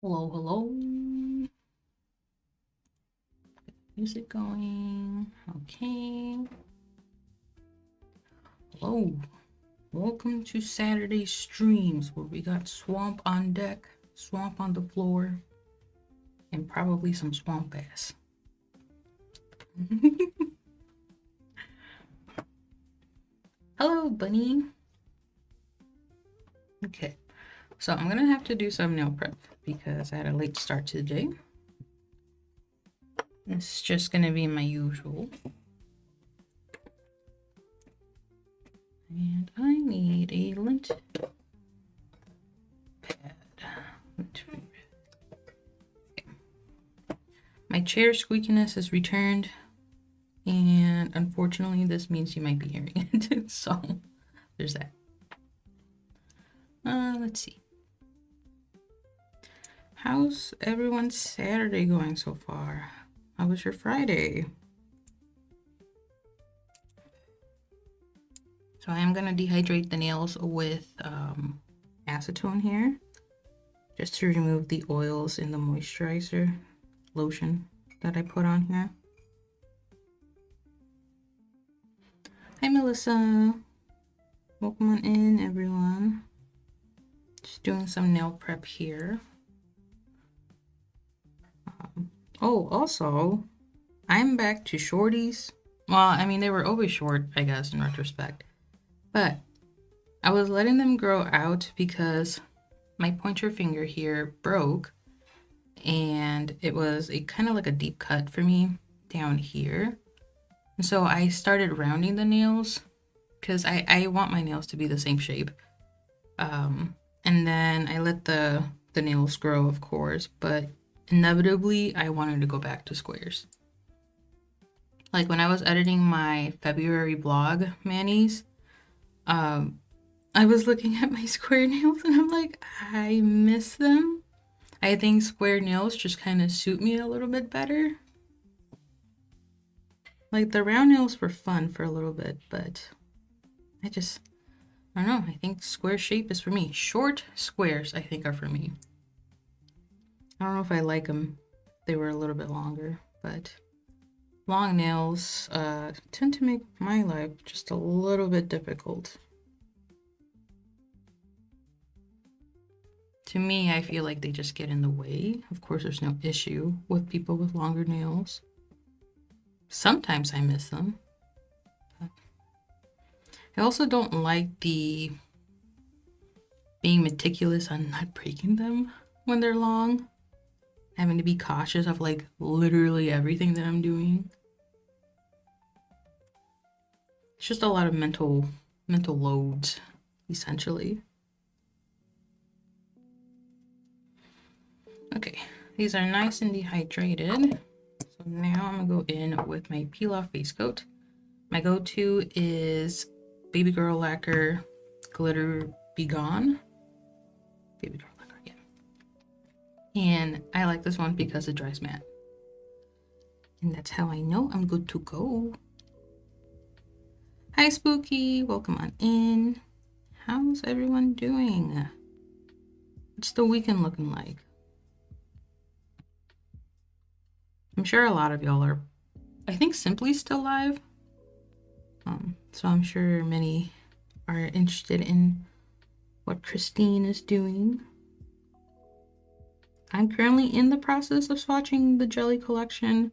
Hello, hello. Music going. Okay. Hello. Welcome to Saturday streams where we got swamp on deck, swamp on the floor, and probably some swamp bass. Hello, bunny. Okay. So I'm gonna have to do some nail prep because I had a late start to the day. It's just gonna be my usual. And I need a lint pad. My chair squeakiness is returned, and unfortunately this means you might be hearing it. So there's that. Let's see. How's everyone's Saturday going so far? How was your Friday? So I am gonna dehydrate the nails with acetone here, just to remove the oils in the moisturizer lotion that I put on here. Hi Melissa, welcome on in everyone. Just doing some nail prep here. Oh, also, I'm back to shorties. Well, I mean, they were always short, I guess, in retrospect. But I was letting them grow out because my pointer finger here broke. And it was a kind of like a deep cut for me down here. And so I started rounding the nails because I want my nails to be the same shape. And then I let the nails grow, of course, but inevitably I wanted to go back to squares. Like when I was editing my February vlog, Manny's, I was looking at my square nails and I'm like, I miss them. I think square nails just kind of suit me a little bit better. Like the round nails were fun for a little bit, but I don't know. I think square shape is for me. Short squares, I think, are for me. I don't know if I like them. They were a little bit longer, but long nails tend to make my life just a little bit difficult. To me, I feel like they just get in the way. Of course, there's no issue with people with longer nails. Sometimes I miss them. But I also don't like the being meticulous on not breaking them when they're long. Having to be cautious of like literally everything that I'm doing. It's just a lot of mental loads, essentially. Okay, these are nice and dehydrated. So now I'm gonna go in with my peel off base coat. My go-to is Baby Girl Lacquer Glitter Be Gone. Baby Girl Lacquer, yeah. And I like this one because it dries matte. And that's how I know I'm good to go. Hi Spooky, welcome on in. How's everyone doing? What's the weekend looking like? I'm sure a lot of y'all are, I think Simply's still live. So I'm sure many are interested in what Christine is doing. I'm currently in the process of swatching the jelly collection.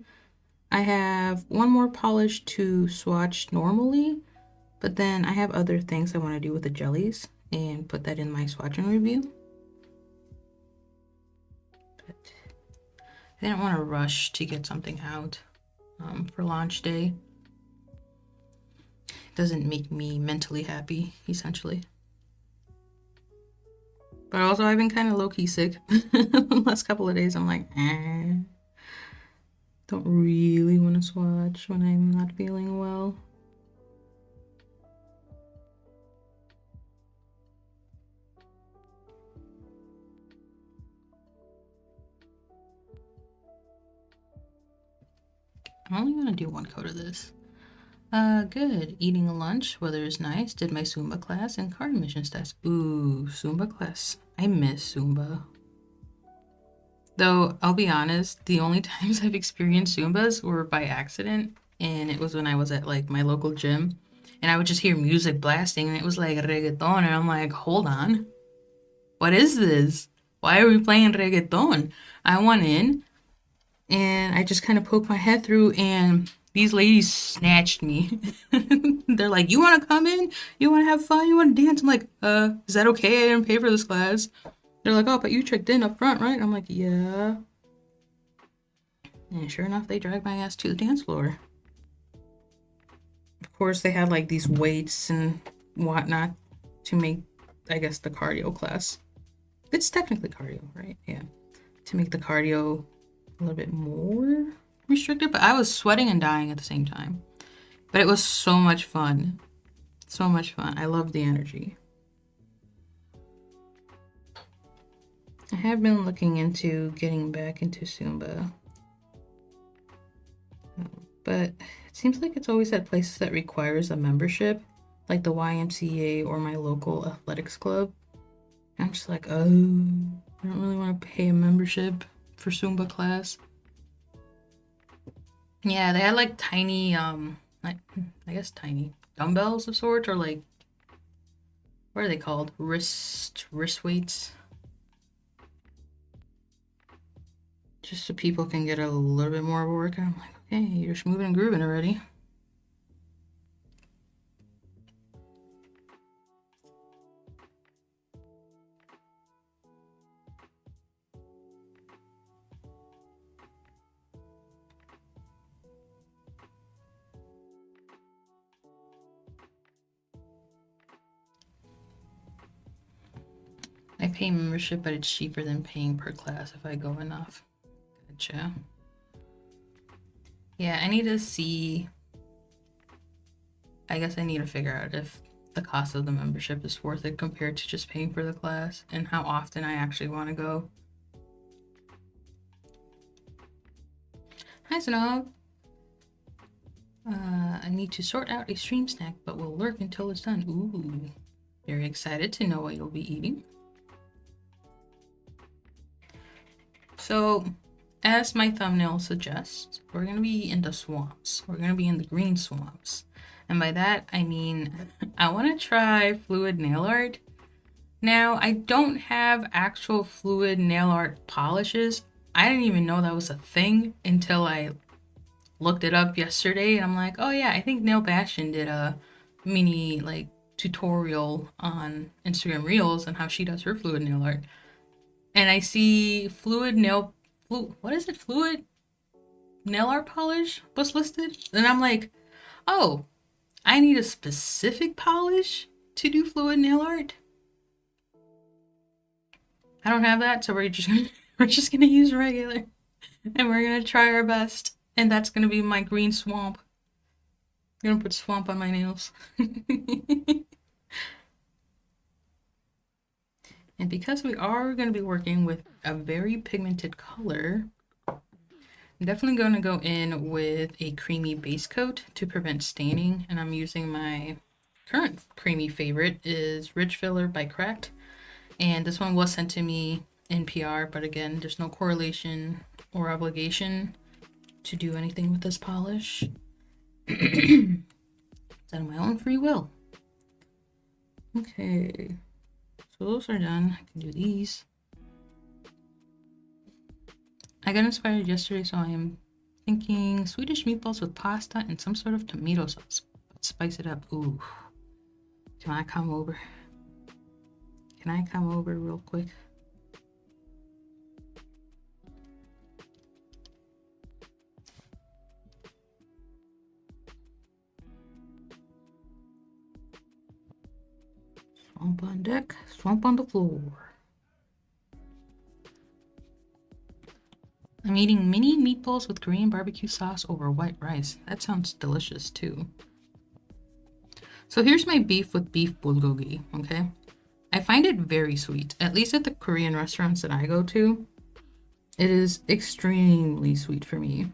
I have one more polish to swatch normally, but then I have other things I want to do with the jellies and put that in my swatching review. But I didn't want to rush to get something out for launch day. It doesn't make me mentally happy, essentially. But also, I've been kind of low-key sick the last couple of days. I'm like, don't really want to swatch when I'm not feeling well. I'm only gonna do one coat of this. Good. Eating lunch, weather is nice. Did my Zumba class and car emissions test. Ooh, Zumba class. I miss Zumba. Though I'll be honest, the only times I've experienced Zumbas were by accident, and it was when I was at like my local gym, and I would just hear music blasting, and it was like reggaeton, and I'm like, hold on, what is this? Why are we playing reggaeton? I went in, and I just kind of poked my head through, and these ladies snatched me. They're like, "You want to come in? You want to have fun? You want to dance?" I'm like, is that okay? I didn't pay for this class." They're like, "Oh, but you checked in up front, right?" I'm like, "Yeah." And sure enough, they dragged my ass to the dance floor. Of course, they had like these weights and whatnot to make, I guess, the cardio class. It's technically cardio, right? Yeah. To make the cardio a little bit more restricted, but I was sweating and dying at the same time. But it was so much fun. So much fun. I love the energy. I have been looking into getting back into Zumba. But it seems like it's always at places that requires a membership, like the YMCA or my local athletics club. I'm just like, oh, I don't really want to pay a membership for Zumba class. Yeah, they had like tiny, like, I guess tiny dumbbells of sorts, or like, what are they called? Wrist weights. Just so people can get a little bit more of a workout. I'm like, okay, you're just moving and grooving already. I pay membership, but it's cheaper than paying per class if I go enough. Gotcha. Yeah, I need to see. I guess I need to figure out if the cost of the membership is worth it compared to just paying for the class and how often I actually want to go. Hi, Snog. I need to sort out a stream snack, but will lurk until it's done. Ooh, very excited to know what you'll be eating. So, as my thumbnail suggests, we're going to be in the swamps. We're going to be in the green swamps. And by that, I mean, I want to try fluid nail art. Now, I don't have actual fluid nail art polishes. I didn't even know that was a thing until I looked it up yesterday. And I'm like, oh yeah, I think Nail Bastion did a mini like tutorial on Instagram Reels on how she does her fluid nail art. And I see fluid nail art polish was listed, and I'm like, oh, I need a specific polish to do fluid nail art. I don't have that, so we're just gonna use regular, and we're gonna try our best. And that's gonna be my green swamp. I'm gonna put swamp on my nails. And because we are gonna be working with a very pigmented color, I'm definitely going to go in with a creamy base coat to prevent staining, and I'm using my current creamy favorite is Ridge Filler by Cracked, and this one was sent to me in PR, but again, there's no correlation or obligation to do anything with this polish. It's out of my own free will. Okay, so those are done. I can do these. I got inspired yesterday, so I am thinking Swedish meatballs with pasta and some sort of tomato sauce. Let's spice it up. Ooh. Can I come over? Can I come over real quick? Swamp on deck, swamp on the floor. I'm eating mini meatballs with Korean barbecue sauce over white rice. That sounds delicious too. So here's my beef with beef bulgogi, okay? I find it very sweet, at least at the Korean restaurants that I go to. It is extremely sweet for me.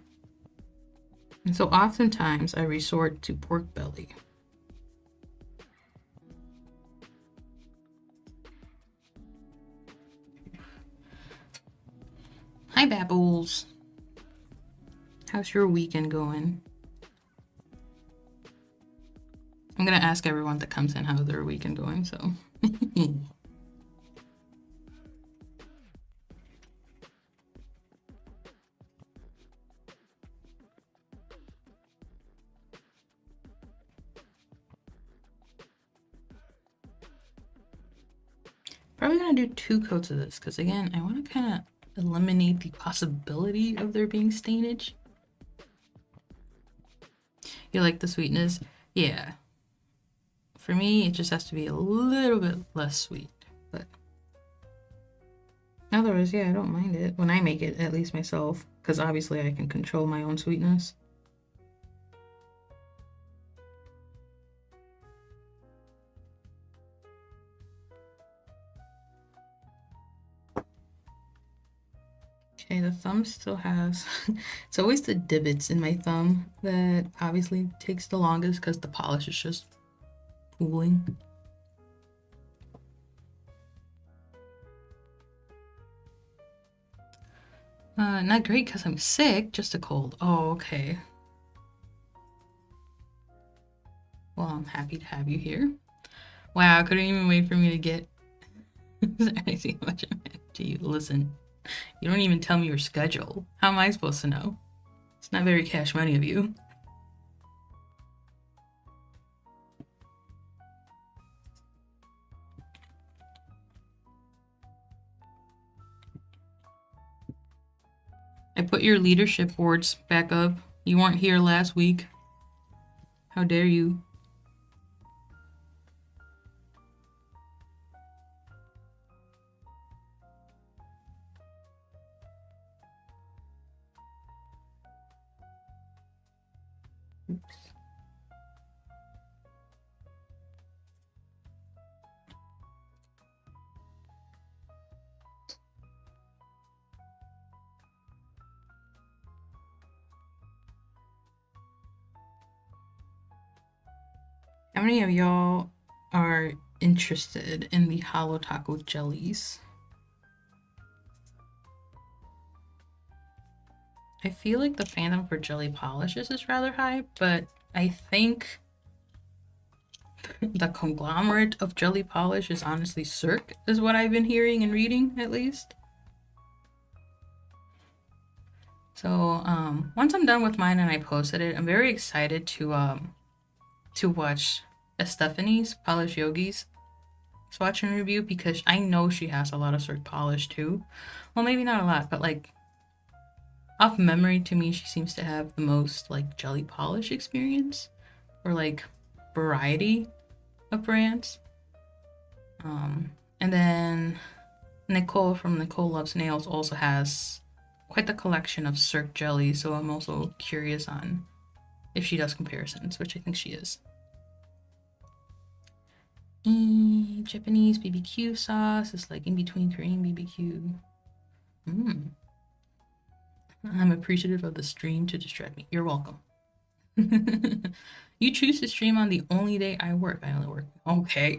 And so oftentimes I resort to pork belly. Hi, Babbles. How's your weekend going? I'm gonna ask everyone that comes in how their weekend going, so. Probably gonna do 2 coats of this, because again, I want to kind of eliminate the possibility of there being stainage. You like the sweetness? Yeah. For me, it just has to be a little bit less sweet, but otherwise, yeah, I don't mind it when I make it, at least myself, because obviously I can control my own sweetness. Okay, the thumb still has, it's always the divots in my thumb that obviously takes the longest because the polish is just pooling. Not great because I'm sick, just a cold. Oh, okay. Well, I'm happy to have you here. Wow, I couldn't even wait for me to get. I see how much I meant to you. Listen, you don't even tell me your schedule. How am I supposed to know? It's not very cash money of you. I put your leadership boards back up. You weren't here last week. How dare you? Oops. How many of y'all are interested in the holo taco jellies? I feel like the fandom for jelly polishes is rather high, but I think the conglomerate of jelly polish is honestly Cirque, is what I've been hearing and reading, at least. So once I'm done with mine and I posted it, I'm very excited to watch Stephanie's Polish Yogi's swatch and review because I know she has a lot of Cirque polish too. Well, maybe not a lot, but like off memory, to me, she seems to have the most like jelly polish experience or like variety of brands. And then Nicole from Nicole Loves Nails also has quite the collection of Cirque jelly, so I'm also curious on if she does comparisons, which I think she is. Japanese BBQ sauce is like in between Korean BBQ. I'm appreciative of the stream to distract me. You're welcome. You choose to stream on the only day I work. I only work. Okay.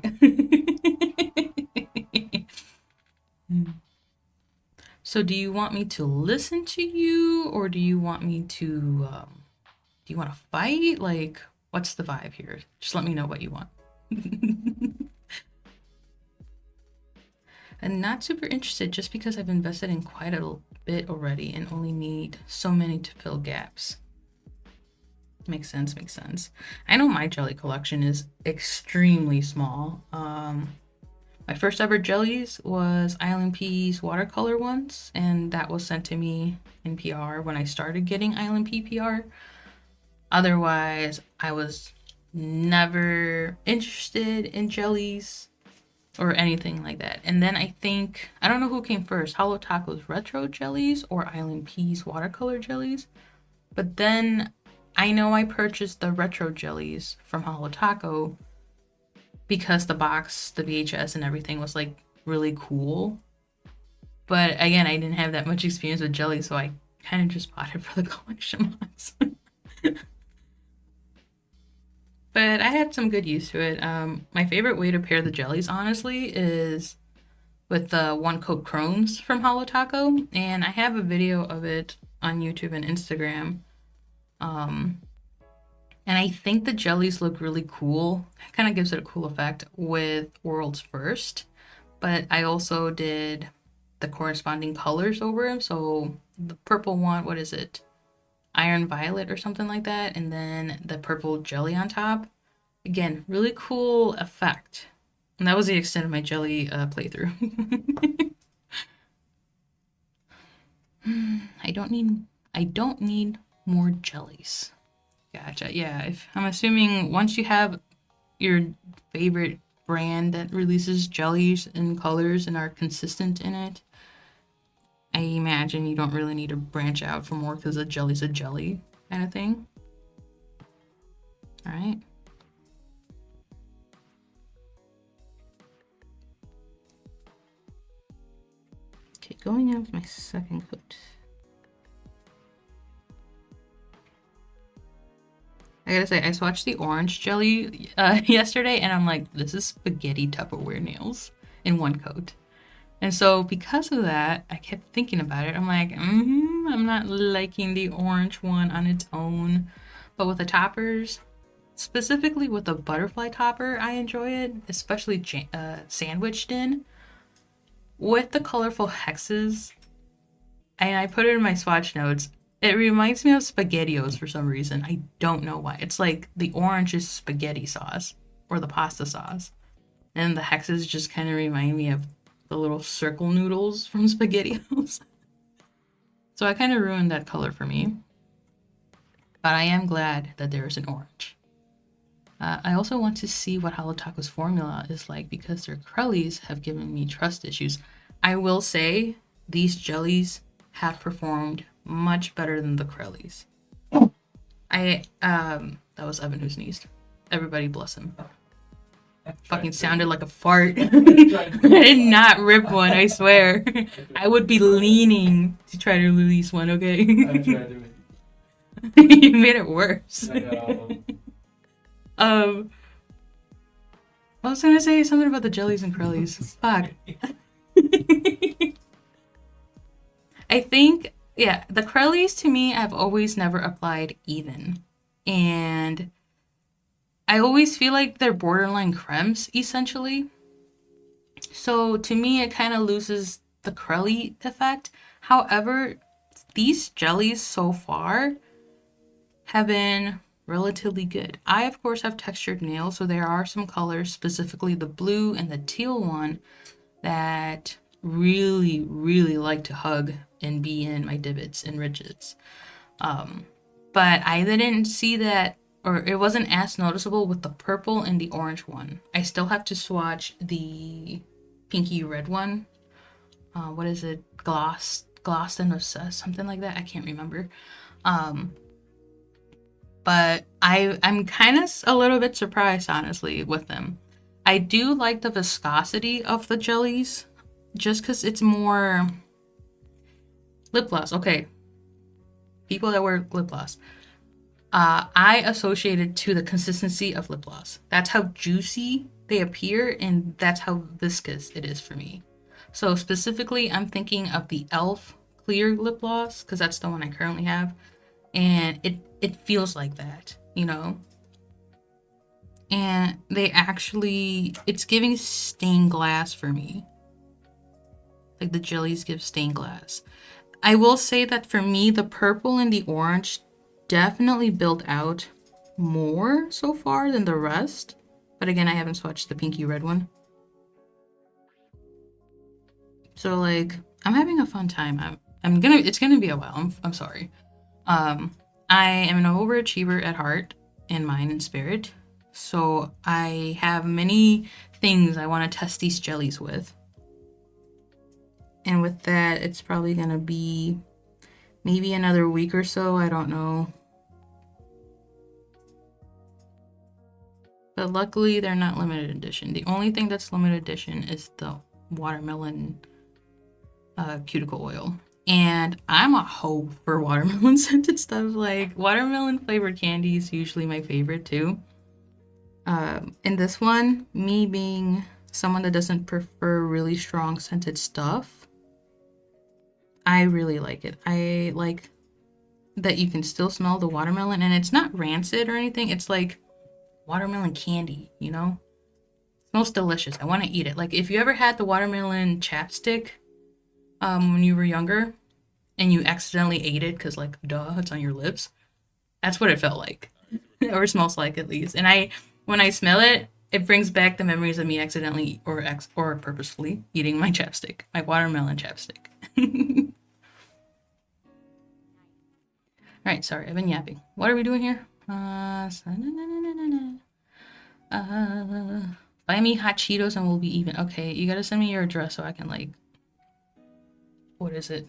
So do you want me to listen to you or do you want me to do you want to fight? Like, what's the vibe here? Just let me know what you want. I'm not super interested just because I've invested in quite a bit already and only need so many to fill gaps. Makes sense, makes sense. I know my jelly collection is extremely small. My first ever jellies was ilnp's watercolor ones, and that was sent to me in PR when I started getting ilnp PR. Otherwise, I was never interested in jellies or anything like that. And then I think, I don't know who came first, Holo Taco's retro jellies or ilnp's watercolor jellies. But then I know I purchased the retro jellies from Holo Taco because the box, the VHS and everything was like really cool. But again, I didn't have that much experience with jelly, so I kind of just bought it for the collection box. But I had some good use to it. My favorite way to pair the jellies, honestly, is with the one coat chromes from Holo Taco, and I have a video of it on YouTube and Instagram. And I think the jellies look really cool. It kind of gives it a cool effect with World's First. But I also did the corresponding colors over them. So the purple one, what is it? Iron Violet or something like that. And then the purple jelly on top. Again, really cool effect. And that was the extent of my jelly playthrough. I don't need more jellies. Gotcha. Yeah, I'm assuming once you have your favorite brand that releases jellies in colors and are consistent in it, I imagine you don't really need to branch out for more because a jelly's a jelly kind of thing. All right. Okay, going in with my second coat. I gotta say, I swatched the orange jelly yesterday, and I'm like, this is spaghetti Tupperware nails in one coat. And so because of that, I kept thinking about it. I'm like, I'm not liking the orange one on its own. But with the toppers, specifically with the butterfly topper, I enjoy it, especially sandwiched in. With the colorful hexes, and I put it in my swatch notes, it reminds me of SpaghettiOs for some reason. I don't know why. It's like the orange is spaghetti sauce or the pasta sauce. And the hexes just kind of remind me of the little circle noodles from SpaghettiOs. So I kind of ruined that color for me. But I am glad that there is an orange. I also want to see what Holo Taco's formula is like because their crellies have given me trust issues. I will say these jellies have performed much better than the crellies. That was Evan who sneezed. Everybody bless him. Fucking sounded like a fart. I did not rip one, I swear. I would be leaning to try to release one, okay? I tried to make You made it worse. I know. I was gonna say something about the jellies and crellies. Fuck. I think, yeah, the crellies to me, I've always never applied even. And I always feel like they're borderline cremes, essentially. So to me, it kind of loses the crelly effect. However, these jellies so far have been relatively good. I, of course, have textured nails, so there are some colors, specifically the blue and the teal one, that really, really like to hug and be in my divots and ridges. But I didn't see that, or it wasn't as noticeable with the purple and the orange one. I still have to swatch the pinky red one. What is it? Gloss and Obsessed, something like that. I can't remember. But I'm kind of a little bit surprised, honestly, with them. I do like the viscosity of the jellies, just because it's more lip gloss. Okay, people that wear lip gloss. I associate it to the consistency of lip gloss. That's how juicy they appear, and that's how viscous it is for me. So specifically, I'm thinking of the e.l.f. clear lip gloss, because that's the one I currently have. And it feels like that, you know? And it's giving stained glass for me. Like the jellies give stained glass. I will say that for me, the purple and the orange definitely built out more so far than the rest. But again, I haven't swatched the pinky red one. So like, I'm having a fun time. It's gonna be a while. I'm sorry. I am an overachiever at heart and mind and spirit. So I have many things I want to test these jellies with. And with that, it's probably going to be maybe another week or so. I don't know. But luckily, they're not limited edition. The only thing that's limited edition is the watermelon cuticle oil. And I'm a hoe for watermelon scented stuff. Like, watermelon flavored candy is usually my favorite too. And this one, me being someone that doesn't prefer really strong scented stuff, I really like it. I like that you can still smell the watermelon and it's not rancid or anything. It's like watermelon candy, you know? It smells delicious. I want to eat it. Like if you ever had the watermelon chapstick when you were younger and you accidentally ate it because like duh, it's on your lips. That's what it felt like. Or smells like at least. And when I smell it, it brings back the memories of me accidentally or purposefully eating my chapstick, my watermelon chapstick. All right, sorry, I've been yapping. What are we doing here? Buy me hot Cheetos and we'll be even. Okay, you gotta send me your address so I can like. What is it?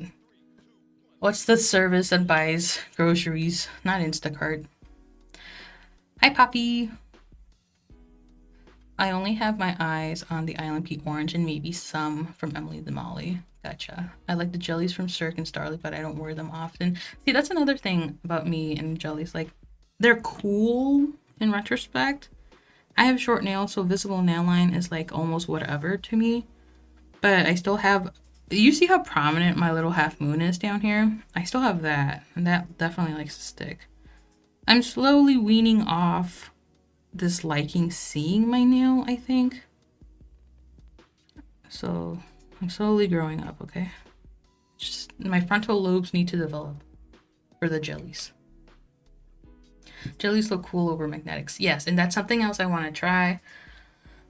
What's the service that buys groceries? Not Instacart. Hi, Poppy. I only have my eyes on the ilnp orange and maybe some from Emily the Molly. Gotcha. I like the jellies from Cirque and Starlight, but I don't wear them often. See, that's another thing about me and jellies. Like, they're cool in retrospect. I have short nails, so visible nail line is like almost whatever to me. But I still have. You see how prominent my little half moon is down here? I still have that, and that definitely likes to stick. I'm slowly weaning off this liking seeing my nail, I think. So I'm slowly growing up, okay? Just my frontal lobes need to develop for the jellies. Jellies look cool over magnetics. Yes, and that's something else I want to try.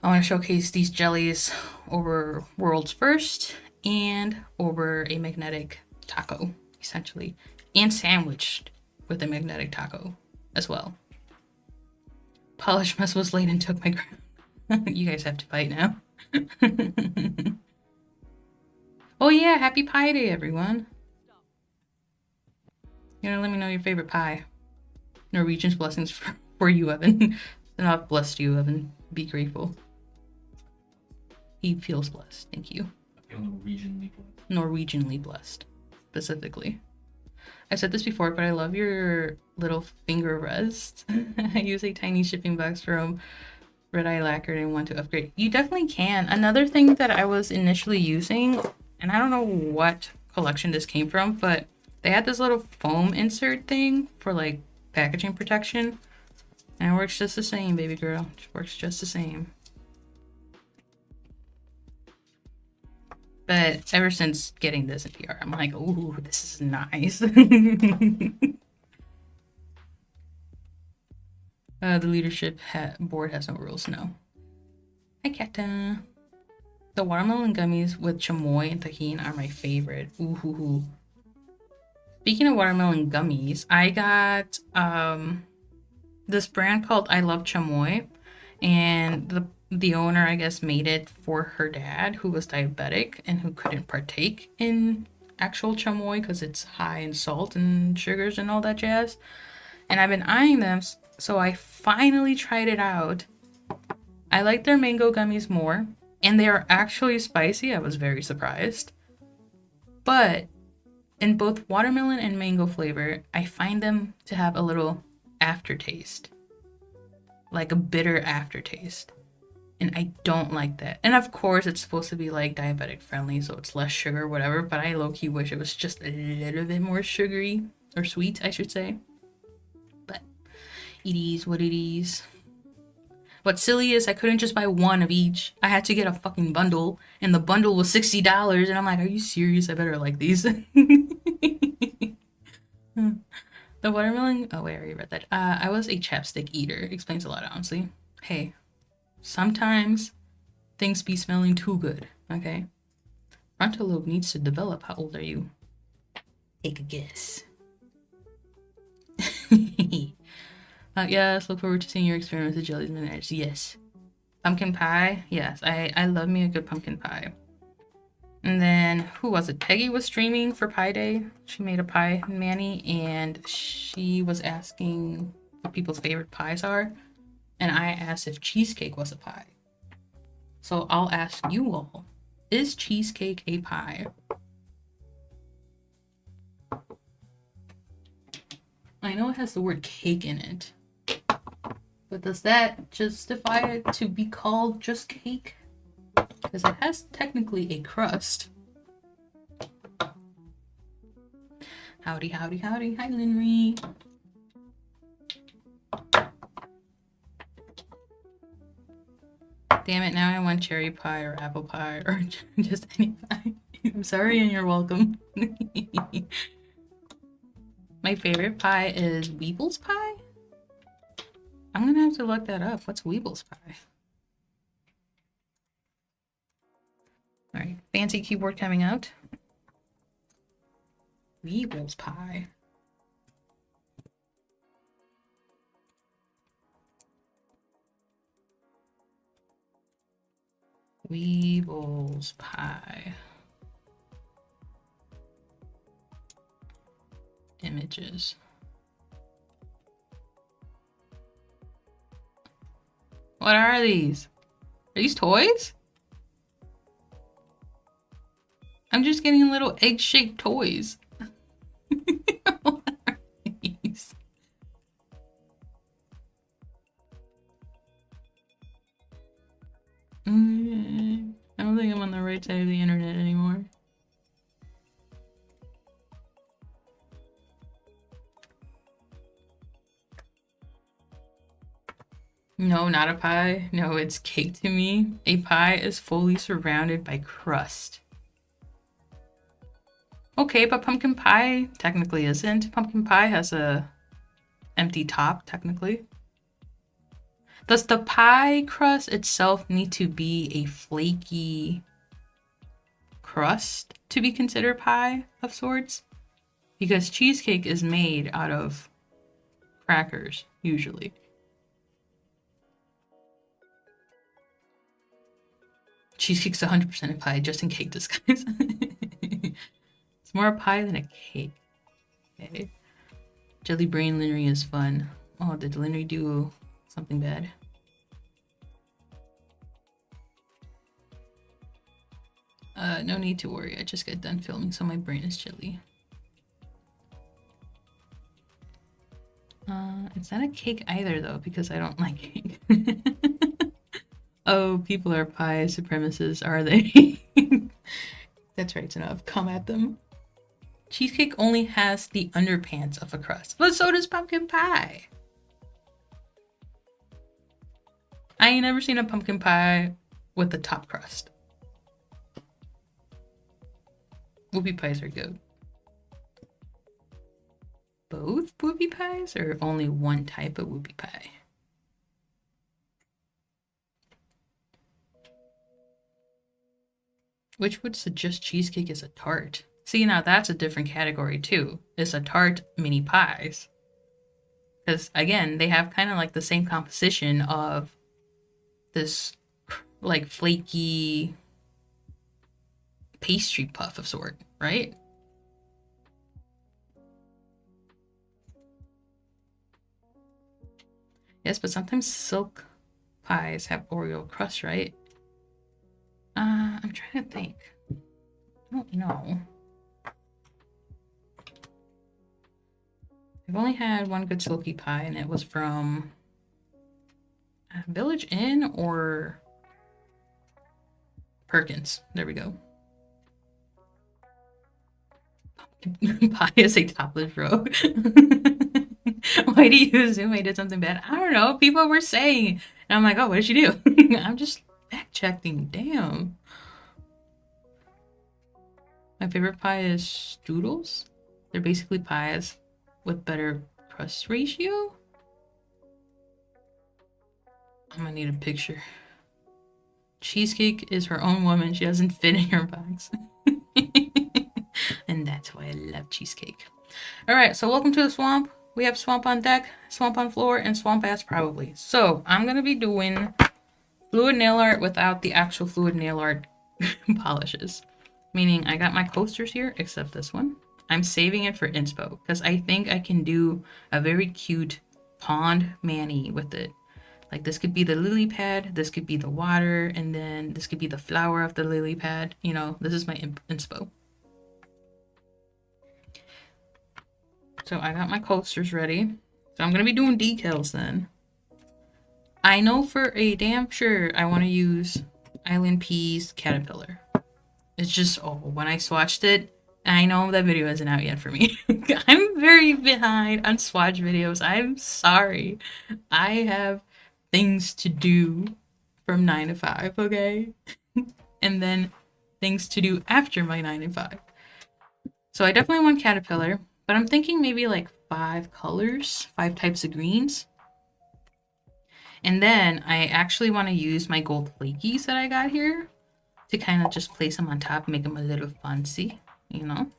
I want to showcase these jellies over World's First and over a magnetic taco, essentially. And sandwiched with a magnetic taco as well. Polish mess was late and took my crown. You guys have to fight now. Oh yeah, happy Pie Day, everyone. You know, let me know your favorite pie. Norwegian's blessings for you, Evan. And I've blessed you, Evan. Be grateful. He feels blessed. Thank you. I feel Norwegianly blessed. Norwegianly blessed, specifically. I said this before, but I love your little finger rest. I use a tiny shipping box from Red Eye Lacquer and want to upgrade. You definitely can. Another thing that I was initially using, and I don't know what collection this came from, but they had this little foam insert thing for like packaging protection. And it works just the same, baby girl. It works just the same. But ever since getting this in PR, I'm like, ooh, this is nice. The leadership board has no rules, no. Hi, Kata. The watermelon gummies with chamoy and tahini are my favorite. Ooh, hoo, hoo. Speaking of watermelon gummies, I got this brand called I Love Chamoy, and the owner, I guess, made it for her dad, who was diabetic and who couldn't partake in actual chamoy because it's high in salt and sugars and all that jazz. And I've been eyeing them, so I finally tried it out. I like their mango gummies more, and they are actually spicy. I was very surprised. But in both watermelon and mango flavor, I find them to have a little aftertaste. Like a bitter aftertaste. And I don't like that. And of course, it's supposed to be like diabetic friendly, so it's less sugar, whatever. But I low-key wish it was just a little bit more sugary. Or sweet, I should say. But it is what it is. What's silly is I couldn't just buy one of each. I had to get a fucking bundle. And the bundle was $60. And I'm like, are you serious? I better like these. The watermelon... Oh, wait, I already read that. I was a chapstick eater. Explains a lot, honestly. Hey. Sometimes things be smelling too good, okay? Frontal lobe needs to develop. How old are you? Take a guess. Yes, look forward to seeing your experience with jellies and edge. Yes. Pumpkin pie? Yes, I love me a good pumpkin pie. And then, who was it? Peggy was streaming for Pie Day. She made a pie, Manny, and she was asking what people's favorite pies are. And I asked if cheesecake was a pie. So I'll ask you all, is cheesecake a pie? I know it has the word cake in it. But does that justify it to be called just cake? because it has technically a crust. Howdy, howdy, howdy. Hi, Linry. Damn it, now I want cherry pie or apple pie or just any pie. I'm sorry and you're welcome. My favorite pie is Weebles pie. I'm gonna have to look that up. What's Weebles pie? Alright, fancy keyboard coming out. Weebles pie. Weebles pie. Images. What are these? Are these toys? I'm just getting little egg-shaped toys. What are these? I don't think I'm on the right side of the internet anymore. No, not a pie. No, it's cake to me. A pie is fully surrounded by crust. Okay, but pumpkin pie technically isn't. Pumpkin pie has a empty top, technically. Does the pie crust itself need to be a flaky crust to be considered pie of sorts? Because cheesecake is made out of crackers, usually. Cheesecake's 100% a pie, just in cake disguise. It's more a pie than a cake. Okay. Jelly Brain Linry is fun. Oh, did Linry do something bad? No need to worry. I just got done filming, so my brain is chilly. It's not a cake either, though, because I don't like cake. Oh, people are pie supremacists, are they? That's right, enough. Come at them. Cheesecake only has the underpants of a crust, but so does pumpkin pie. I ain't never seen a pumpkin pie with the top crust. Whoopie pies are good. Both whoopie pies or only one type of whoopie pie? Which would suggest cheesecake is a tart. See, now that's a different category too. It's a tart mini pies. Because again, they have kind of like the same composition of this like flaky pastry puff of sort, right? Yes, but sometimes silk pies have Oreo crust, right? I'm trying to think. I don't know. I've only had one good silky pie, and it was from Village Inn or Perkins. There we go. Pie is a topless rogue. Why do you assume I did something bad? I don't know. People were saying. And I'm like, oh, what did she do? I'm just fact checking. Damn. My favorite pie is strudels. They're basically pies with better crust ratio. I'm gonna need a picture. Cheesecake is her own woman. She doesn't fit in her box. And that's why I love cheesecake. All right, so welcome to the swamp. We have swamp on deck, swamp on floor, and swamp ass probably. So I'm gonna be doing fluid nail art without the actual fluid nail art polishes. Meaning I got my coasters here, except this one. I'm saving it for inspo because I think I can do a very cute pond mani with it. Like this could be the lily pad, this could be the water, and then this could be the flower of the lily pad. You know, this is my inspo. So I got my coasters ready. So I'm gonna be doing decals then. I know for a damn sure I want to use ilnp's caterpillar. It's just, oh, when I swatched it, I know that video isn't out yet for me. I'm very behind on swatch videos. I'm sorry. I have things to do from 9 to 5, okay? And then things to do after my 9 to 5. So I definitely want caterpillar, but I'm thinking maybe like 5 colors, 5 types of greens. And then I actually want to use my gold flakies that I got here to kind of just place them on top, make them a little fancy, you know?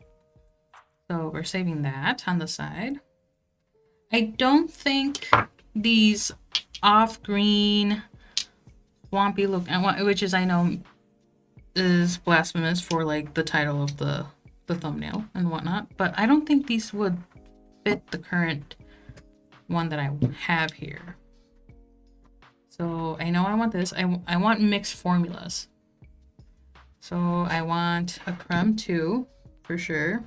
So we're saving that on the side. I don't think these off-green swampy look, which is I know is blasphemous for like the title of the thumbnail and whatnot, but I don't think these would fit the current one that I have here. So I know I want this. I want mixed formulas. So I want a creme too, for sure.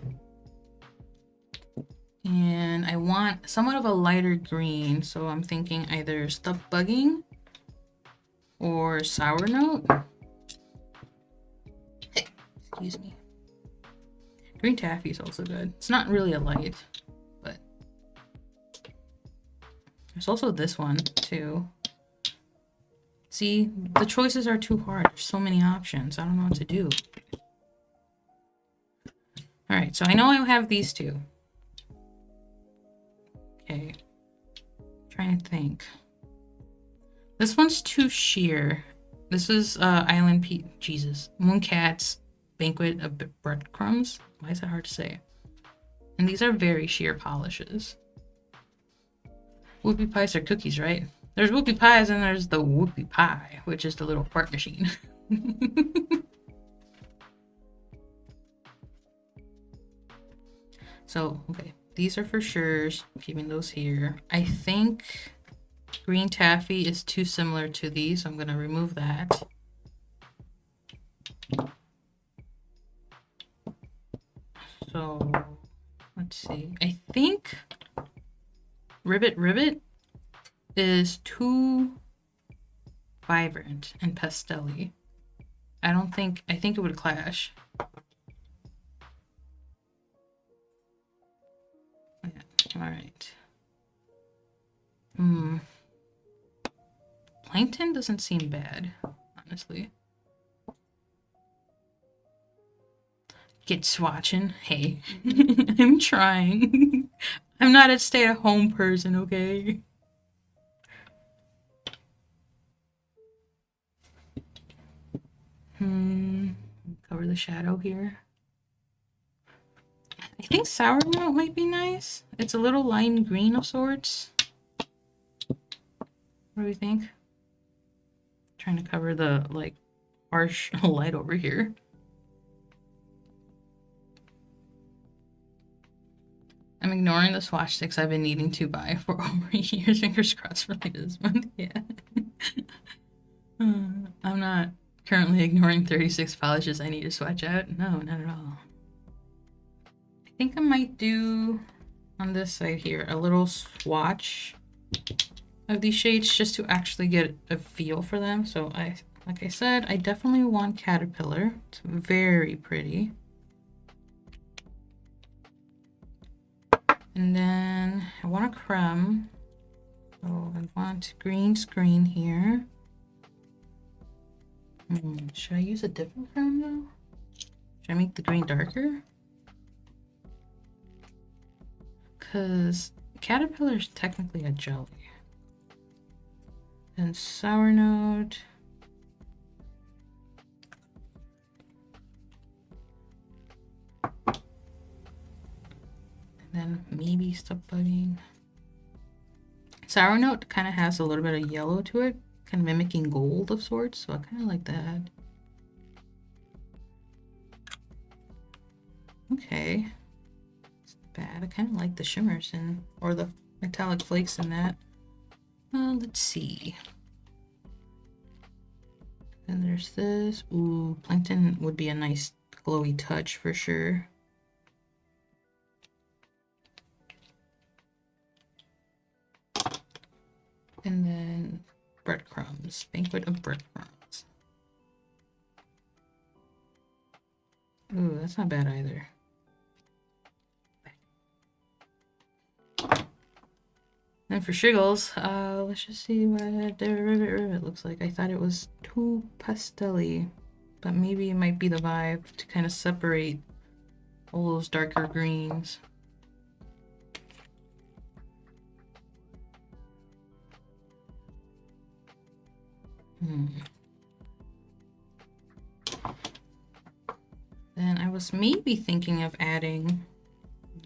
And I want somewhat of a lighter green. So I'm thinking either stuffed bugging or sour note. Excuse me. Green taffy is also good. It's not really a light, but there's also this one too. See, the choices are too hard. There's so many options. I don't know what to do. All right, so I know I have these two. Okay, trying to think. This one's too sheer. This is Mooncat's Banquet of Breadcrumbs. Why is that hard to say? And these are very sheer polishes. Whoopie pies are cookies, right? There's whoopie pies and there's the whoopie pie, which is the little fart machine. So, okay, these are for sure. Keeping those here. I think green taffy is too similar to these, so I'm going to remove that. So, let's see. I think Ribbit is too vibrant and pastel-y. I think it would clash. Yeah, all right. Plankton doesn't seem bad, honestly. Get swatching. Hey, I'm trying. I'm not a stay-at-home person, okay? Cover the shadow here. I think sour note might be nice. It's a little lime green of sorts. What do we think? Trying to cover the like harsh light over here. I'm ignoring the swatch sticks I've been needing to buy for over years. Fingers crossed for like this month. Yeah. I'm not currently ignoring 36 polishes I need to swatch out. No, not at all. I think I might do on this side here a little swatch of these shades just to actually get a feel for them. So like I said, I definitely want caterpillar. It's very pretty. And then I want a creme. So I want green screen here. Should I use a different creme though? Should I make the green darker? Because caterpillar is technically a jelly. And sour note. And then maybe stuff bugging. Sour note kind of has a little bit of yellow to it, kind of mimicking gold of sorts, so I kind of like that. Okay. It's not bad. I kind of like the shimmers or the metallic flakes in that. Let's see. Then there's this. Ooh, plankton would be a nice glowy touch for sure. And then breadcrumbs, banquet of breadcrumbs. Ooh, that's not bad either. And for shiggles, let's just see what the rivet looks like. I thought it was too pastel-y, but maybe it might be the vibe to kind of separate all those darker greens. Then I was maybe thinking of adding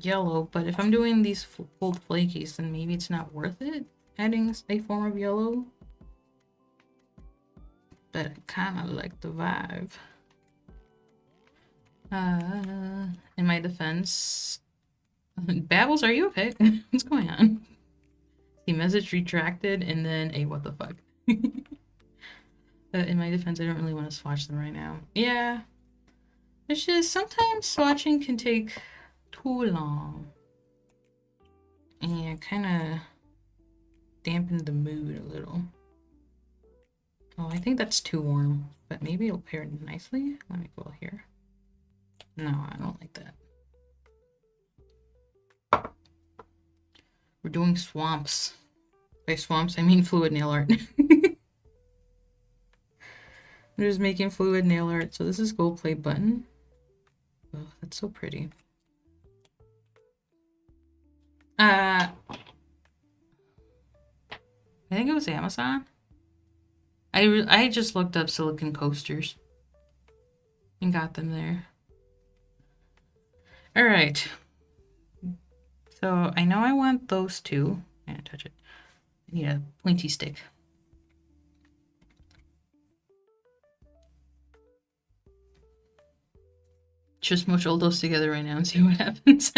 yellow, but if I'm doing these gold flakies, then maybe it's not worth it adding a form of yellow. But I kind of like the vibe. In my defense, Babbles, are you okay? What's going on? The message retracted and then a what the fuck. In my defense, I don't really want to swatch them right now. Yeah. It's just sometimes swatching can take too long. And kind of dampen the mood a little. Oh, I think that's too warm, but maybe it'll pair nicely. Let me go here. No, I don't like that. We're doing swamps. By swamps, I mean fluid nail art. I'm just making fluid nail art. So this is gold plate button. Oh, that's so pretty. I think it was Amazon. I just looked up silicone coasters and got them there. All right. So I know I want those two. I can't touch it. I need a pointy stick. Just mush all those together right now and see what happens.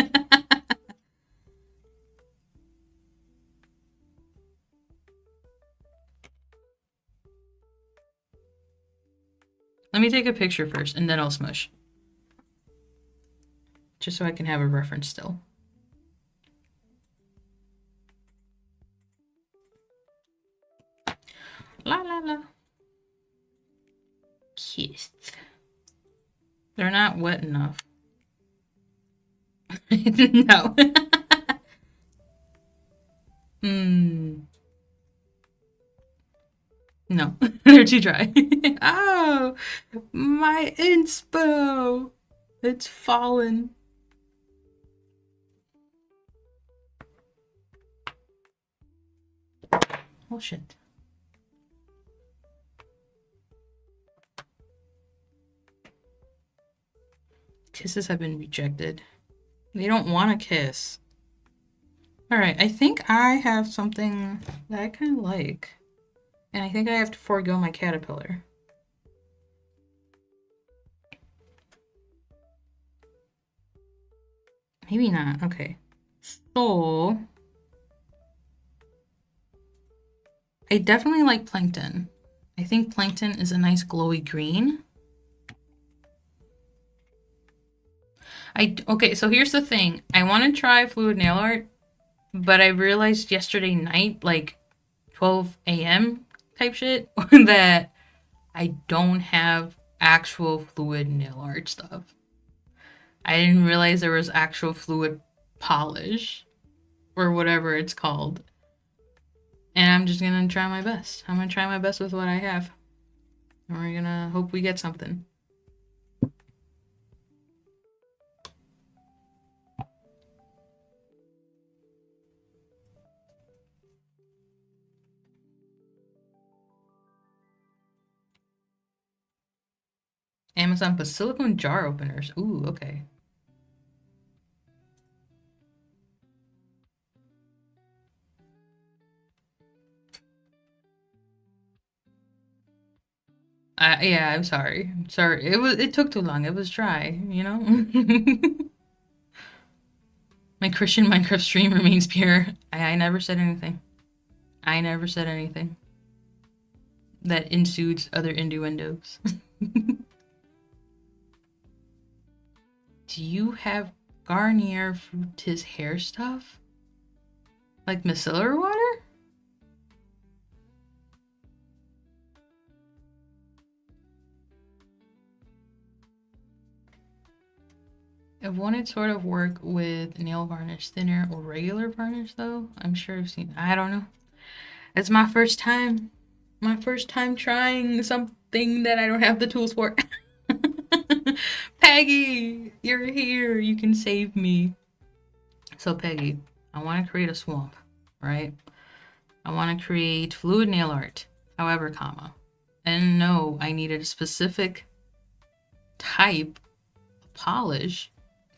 Let me take a picture first and then I'll smush. Just so I can have a reference still. La la la. Kiss. They're not wet enough. No. No, they're too dry. Oh, my inspo. It's fallen. Oh shit. Kisses have been rejected. They don't want to kiss. Alright, I think I have something that I kind of like. And I think I have to forego my caterpillar. Maybe not. Okay. So... I definitely like plankton. I think plankton is a nice glowy green. Okay, so here's the thing. I want to try fluid nail art, but I realized yesterday night, like 12 a.m. type shit, that I don't have actual fluid nail art stuff. I didn't realize there was actual fluid polish or whatever it's called. And I'm just gonna try my best. I'm gonna try my best with what I have. And we're gonna hope we get something. Amazon put silicone jar openers. Ooh, okay. Yeah, I'm sorry. Sorry. It took too long. It was dry, you know? My Christian Minecraft stream remains pure. I never said anything. I never said anything that ensued other innuendos. Do you have Garnier Fructis hair stuff? Like micellar water? It won't sort of work with nail varnish thinner or regular varnish though. I'm sure I've seen. I don't know. It's my first time. My first time trying something that I don't have the tools for. Peggy, you're here. You can save me. So Peggy, I want to create a swamp, right? I want to create fluid nail art. However, comma. And no, I needed a specific type of polish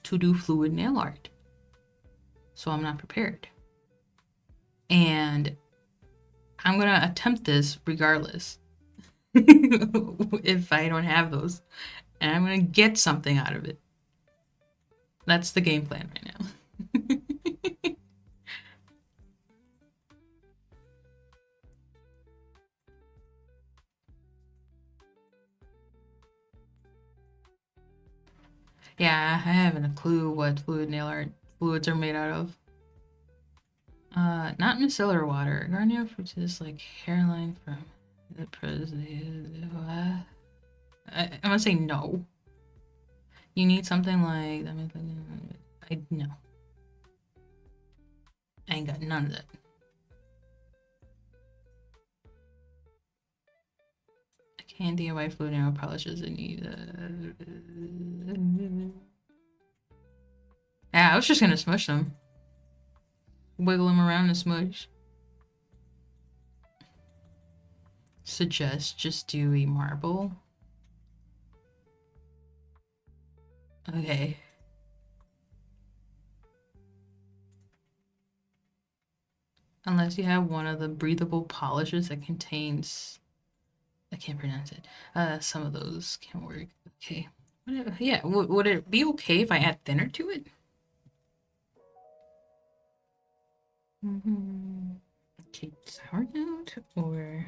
to do fluid nail art. So I'm not prepared. And I'm going to attempt this regardless. If I don't have those. And I'm going to get something out of it. That's the game plan right now. Yeah, I haven't a clue what fluid nail art fluids are made out of. Not micellar water. Garnier fruits is like hairline from the president. I'm gonna say no. You need something like I no. I ain't got none of that. I can't DIY fluid nail polishes and need. Yeah, I was just gonna smush them. Wiggle them around and smush. Suggest just do a marble. Okay. Unless you have one of the breathable polishes that contains... I can't pronounce it. Some of those can work. Okay. Yeah, would it be okay if I add thinner to it? Okay, sour note or...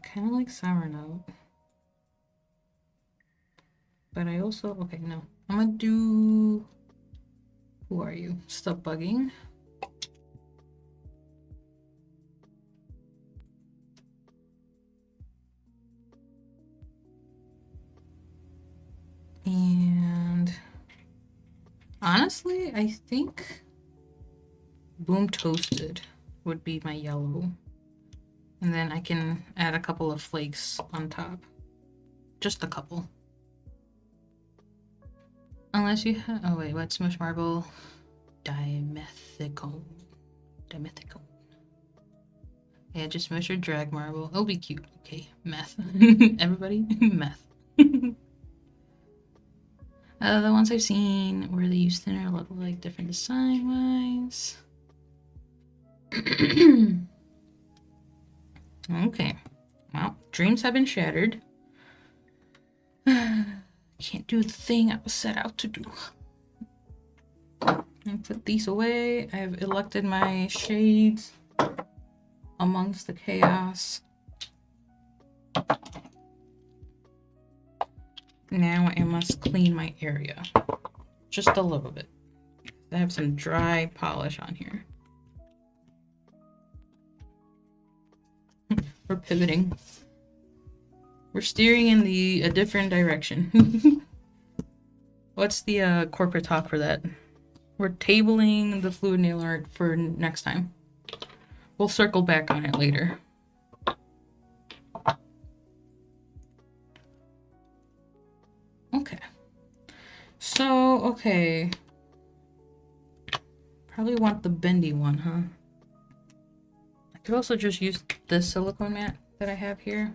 kind of like sour note. But I also... okay, no. I'm gonna do... who are you? Stop bugging. And honestly, I think Boom Toasted would be my yellow. And then I can add a couple of flakes on top. Just a couple. Unless you have... oh wait, what? Smush marble. Dimethicone. Yeah, just smush your drag marble. It'll be cute. Okay, meth. Everybody, meth. The ones I've seen where they use thinner look like different design-wise. Okay. Well, dreams have been shattered. Can't do the thing I was set out to do. And put these away. I've elected my shades amongst the chaos. Now I must clean my area. Just a little bit. I have some dry polish on here. We're pivoting. We're steering in a different direction. What's the corporate talk for that? We're tabling the fluid nail art for next time. We'll circle back on it later. Okay. So, okay. Probably want the bendy one, huh? I could also just use this silicone mat that I have here,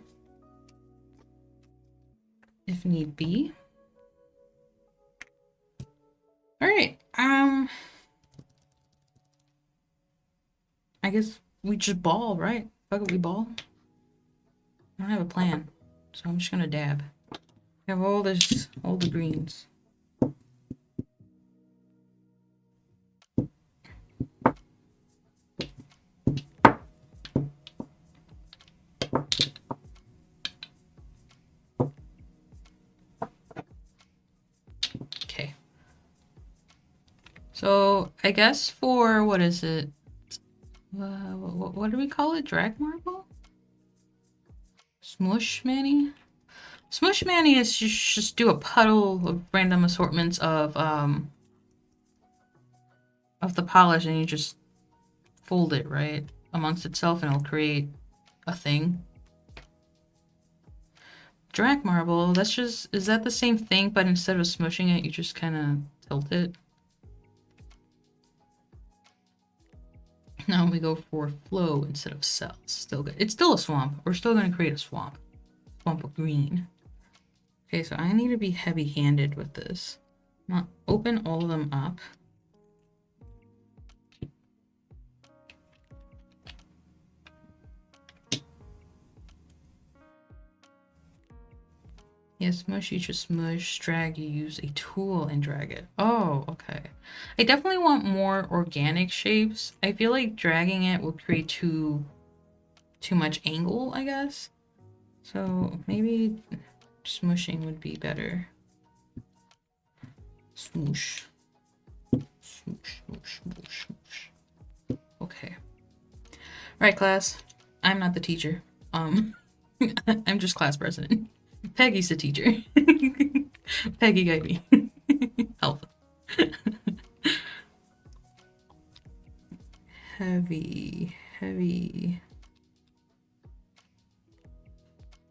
if need be. All right. I guess we just ball, right? Fuck it, we ball. I don't have a plan, so I'm just gonna dab. I have all the greens. Okay. So I guess for what is it? What do we call it? Drag marble? Smush Manny? Smush Manny is just do a puddle of random assortments of the polish, and you just fold it, right, amongst itself, and it'll create a thing. Drac marble, that's just, is that the same thing, but instead of smushing it, you just kind of tilt it? Now we go for flow instead of cells. Still good. It's still a swamp. We're still going to create a swamp. Swamp of green. Okay, so I need to be heavy-handed with this. Now open all of them up. Yeah, smush, you just smush, drag, you use a tool and drag it. Oh, okay. I definitely want more organic shapes. I feel like dragging it will create too much angle, I guess. So maybe smushing would be better. Smoosh. Smoosh, smoosh, smoosh, smoosh. Okay. Alright, class. I'm not the teacher. I'm just class president. Peggy's the teacher. Peggy gave me help. Heavy, heavy.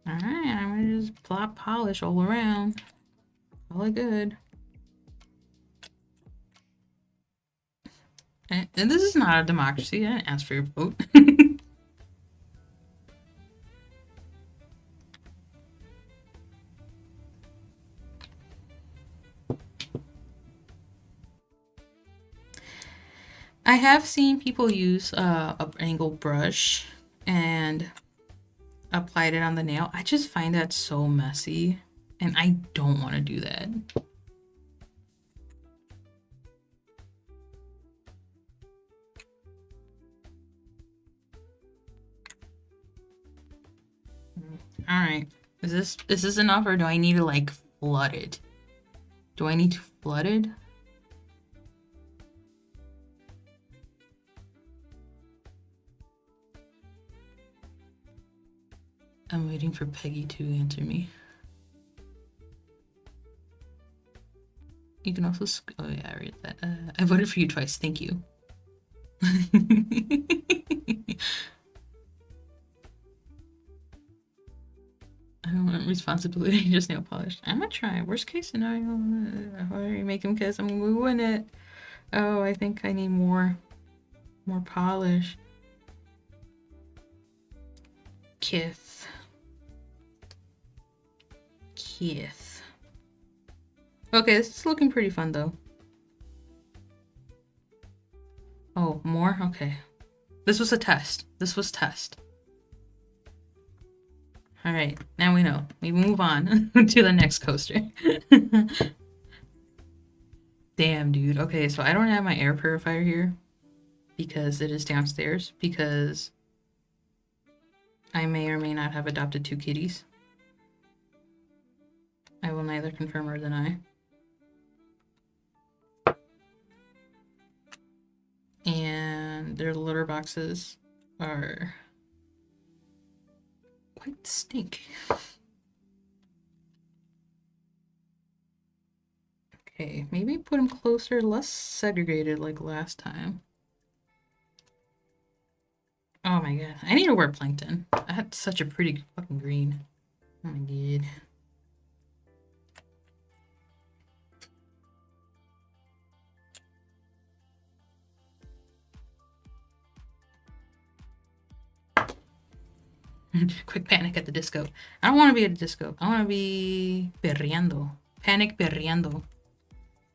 Alright, I'm gonna just plop polish all around. All good. And this is not a democracy. I didn't ask for your vote. I have seen people use a angle brush and applied it on the nail. I just find that so messy, and I don't want to do that. All right, is this enough, or do I need to like flood it? Do I need to flood it? I'm waiting for Peggy to answer me. You can also, oh yeah, I read that. I voted for you twice, thank you. I don't want responsibility, just nail polish. I'm gonna try. Worst case scenario, why are you making kiss? I'm gonna win it. Oh, I think I need more polish. Kiss. Okay, this is looking pretty fun though. Oh, more? Okay. This was a test. This was test. All right, now we know. We move on to the next coaster. Damn, dude. Okay, so I don't have my air purifier here because it is downstairs, because I may or may not have adopted 2 kitties. I will neither confirm or deny. And their litter boxes are quite stink. Okay, maybe put them closer, less segregated like last time. Oh my god, I need to wear plankton. I had such a pretty fucking green. Oh my god. Quick panic at the disco. I don't want to be at a disco. I want to be perreando. Panic perreando.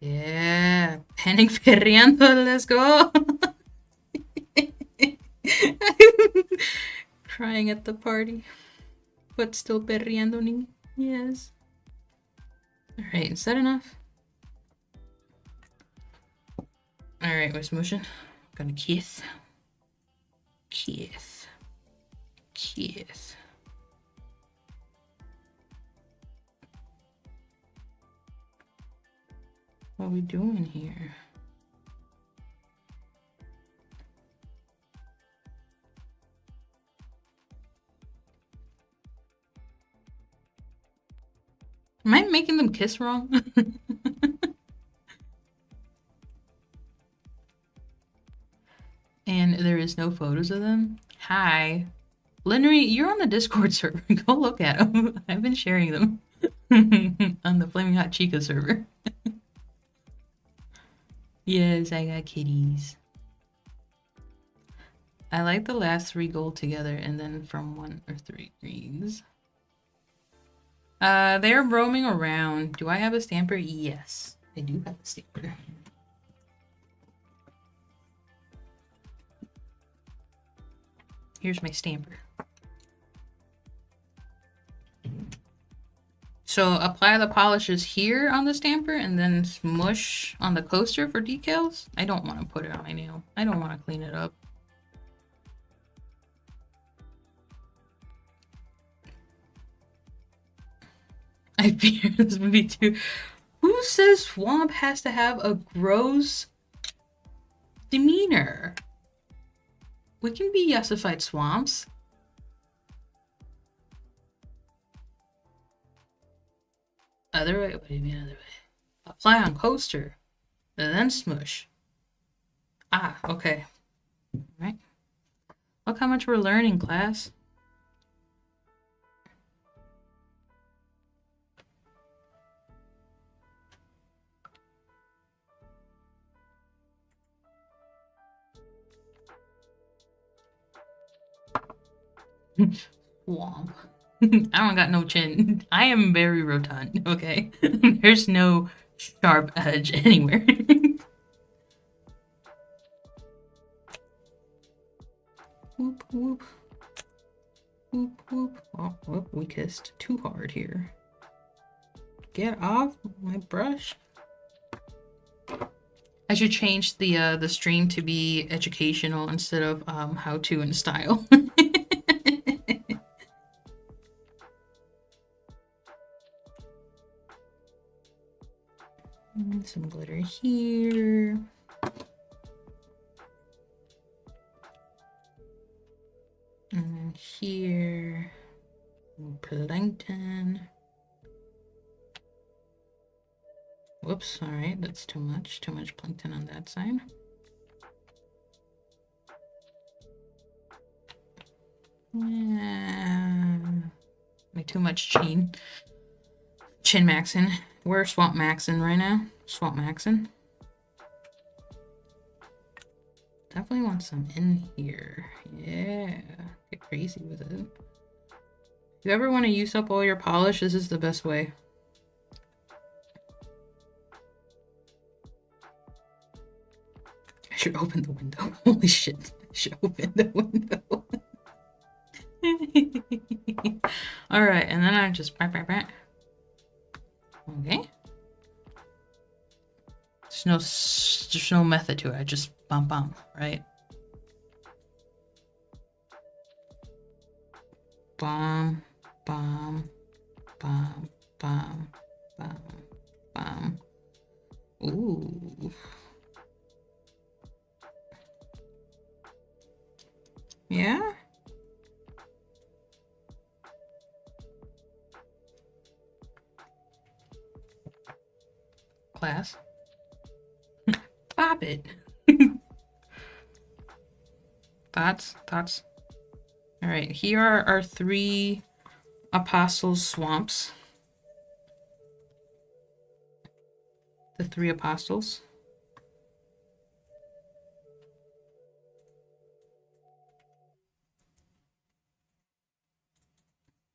Yeah, panic perreando. Let's go. Crying at the party, but still perreando. Yes. All right, is that enough? All right, we're smooshing. Gonna kiss. Kiss. Kiss. What are we doing here? Am I making them kiss wrong? And there is no photos of them? Hi. Lenry, you're on the Discord server. Go look at them. I've been sharing them on the Flaming Hot Chica server. Yes, I got kitties. I like the last 3 gold together and then from 1 or 3 greens. They're roaming around. Do I have a stamper? Yes, I do have a stamper. Here's my stamper. So apply the polishes here on the stamper and then smush on the coaster for decals. I don't want to put it on my nail. I don't want to clean it up. I fear this movie too. Who says Swamp has to have a gross demeanor? We can be yassified swamps. Other way? What do you mean other way? Apply on coaster, and then smush. Ah, okay. All right. Look how much we're learning, class. Swamp. I don't got no chin. I am very rotund, okay? There's no sharp edge anywhere. Whoop, whoop. Whoop, whoop. Oh, whoop, we kissed too hard here. Get off my brush. I should change the stream to be educational instead of how to and style. Some glitter here. And then here. Plankton. Whoops, alright, that's too much. Too much plankton on that side. Yeah. Like too much chin-maxxin. We're swampmaxxin right now. Swampmaxxin. Definitely want some in here. Yeah. Get crazy with it. If you ever want to use up all your polish, this is the best way. I should open the window. Holy shit. I should open the window. Alright, and then I just... Okay. There's no method to it. I just bump, right? Bomb, bomb, bomb, bomb, bomb, bomb. Ooh. Yeah? Class. Pop it. Thoughts? All right, here are our 3 apostles swamps. The 3 apostles.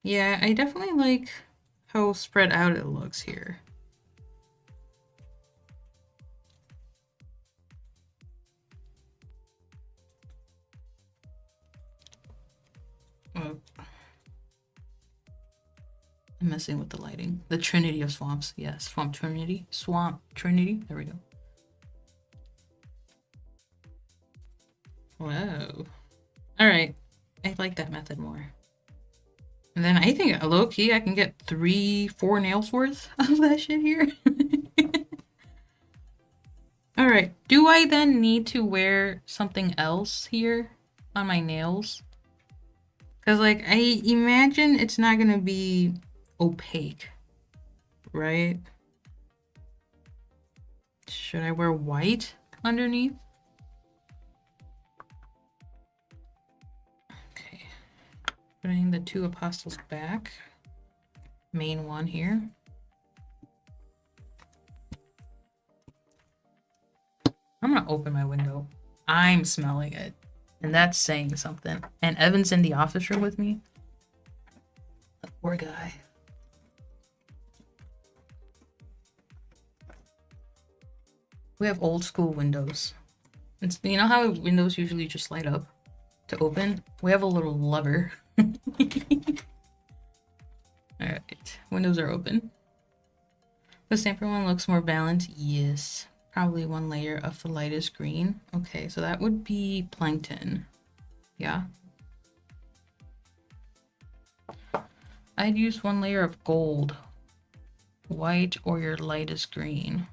Yeah, I definitely like how spread out it looks here. Oh. I'm messing with the lighting. The Trinity of Swamps. Yeah, Swamp Trinity. Swamp Trinity. There we go. Whoa. Alright. I like that method more. And then I think low-key I can get 3-4 nails worth of that shit here. Alright. Do I then need to wear something else here on my nails? Because, like, I imagine it's not going to be opaque, right? Should I wear white underneath? Okay. Putting the 2 apostles back. Main one here. I'm gonna open my window. I'm smelling it. And that's saying something. And Evan's in the office room with me. The poor guy. We have old school windows. It's, you know how windows usually just light up to open? We have a little lever. Alright, windows are open. The sampler one looks more balanced. Yes. Probably 1 layer of the lightest green. Okay, so that would be plankton. Yeah. I'd use 1 layer of gold. White or your lightest green.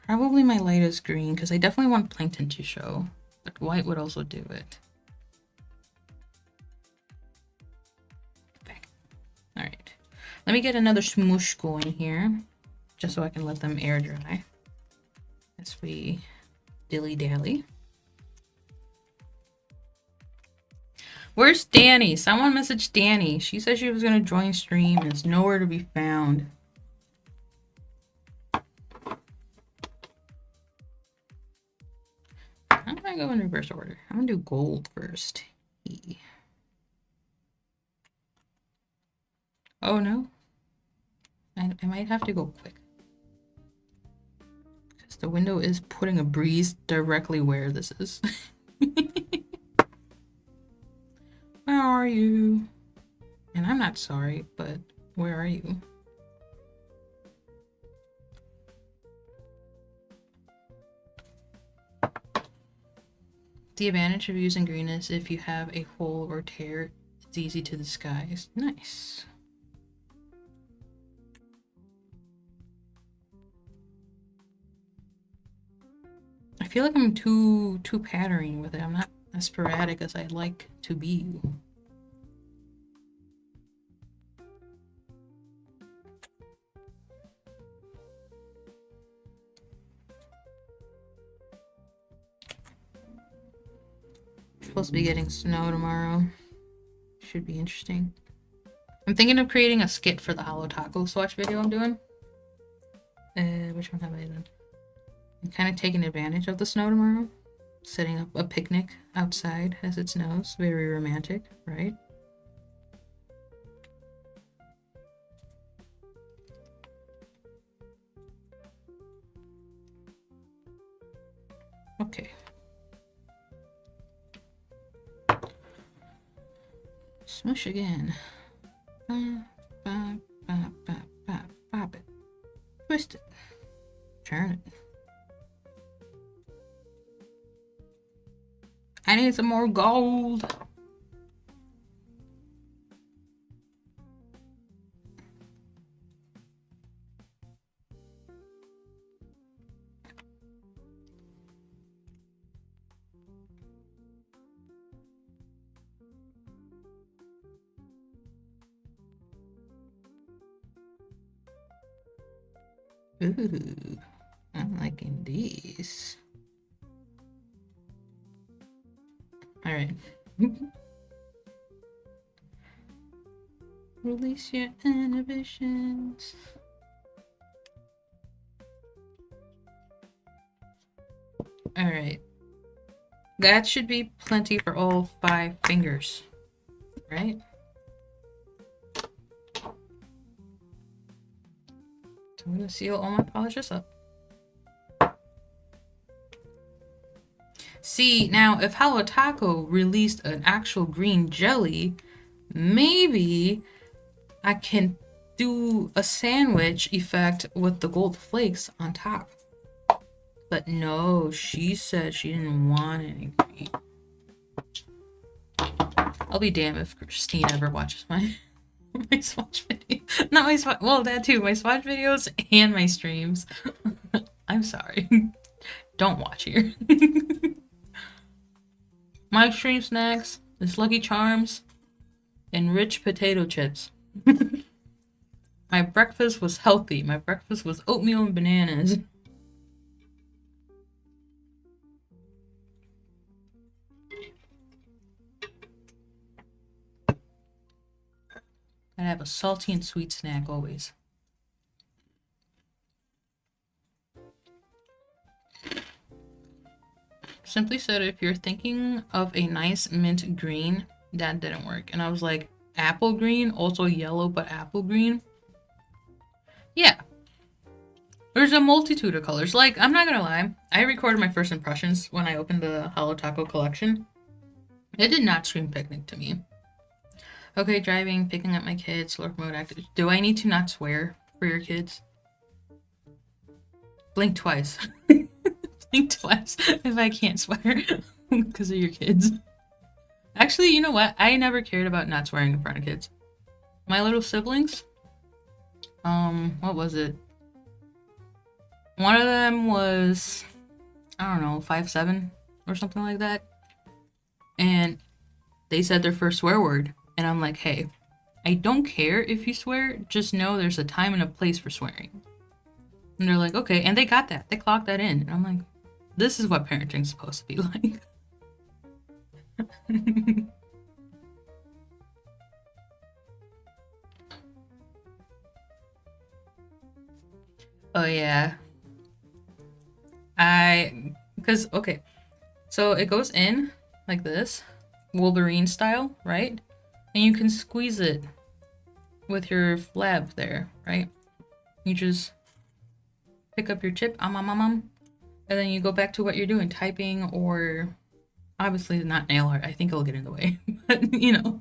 Probably my lightest green, because I definitely want plankton to show. But white would also do it. Back. Alright. Let me get another smoosh going here. Just so I can let them air dry. As we dilly-dally. Where's Danny? Someone messaged Danny. She said she was going to join stream and is nowhere to be found. I'm going to go in reverse order. I'm going to do gold first. Oh no. I might have to go quick. Because the window is putting a breeze directly where this is. Where are you? And I'm not sorry, but where are you? The advantage of using green is if you have a hole or tear, it's easy to disguise. Nice. I feel like I'm too patterning with it. I'm not as sporadic as I'd like to be. Supposed to be getting snow tomorrow. Should be interesting. I'm thinking of creating a skit for the Holo Taco Swatch video I'm doing. Which one have I done? I'm kind of taking advantage of the snow tomorrow. Setting up a picnic outside as it snows. Very romantic, right? Okay. Smush again. Pop it. Twist it. Turn it. I need some more gold. Ooh, I'm liking these. All right. Release your inhibitions. All right. That should be plenty for all 5 fingers, right? So I'm gonna seal all my polishes up. See, now if Holo Taco released an actual green jelly, maybe I can do a sandwich effect with the gold flakes on top. But no, she said she didn't want any green. I'll be damned if Christine ever watches my swatch video. Not my swatch, well, that too, my swatch videos and my streams. I'm sorry. Don't watch here. My stream snacks, this Lucky Charms. and rich potato chips. My breakfast was healthy. My breakfast was oatmeal and bananas. I have a salty and sweet snack always. Simply said, if you're thinking of a nice mint green, that didn't work. And I was like, apple green, also yellow, but apple green. Yeah. There's a multitude of colors. Like, I'm not gonna lie, I recorded my first impressions when I opened the Holo Taco collection. It did not scream picnic to me. Okay, driving, picking up my kids, lurk mode active. Do I need to not swear for your kids? Blink twice. Blink twice if I can't swear because of your kids. Actually, you know what? I never cared about not swearing in front of kids. My little siblings, what was it? One of them was, I don't know, 5'7" or something like that. And they said their first swear word. And I'm like, hey, I don't care if you swear, just know there's a time and a place for swearing. And they're like, okay. And they got that. They clocked that in. And I'm like, this is what parenting's supposed to be like. Oh, yeah. Because, okay. So it goes in like this, Wolverine style, right? And you can squeeze it with your flab there, right? You just pick up your chip, and then you go back to what you're doing, typing, or obviously not nail art. I think it'll get in the way, but you know.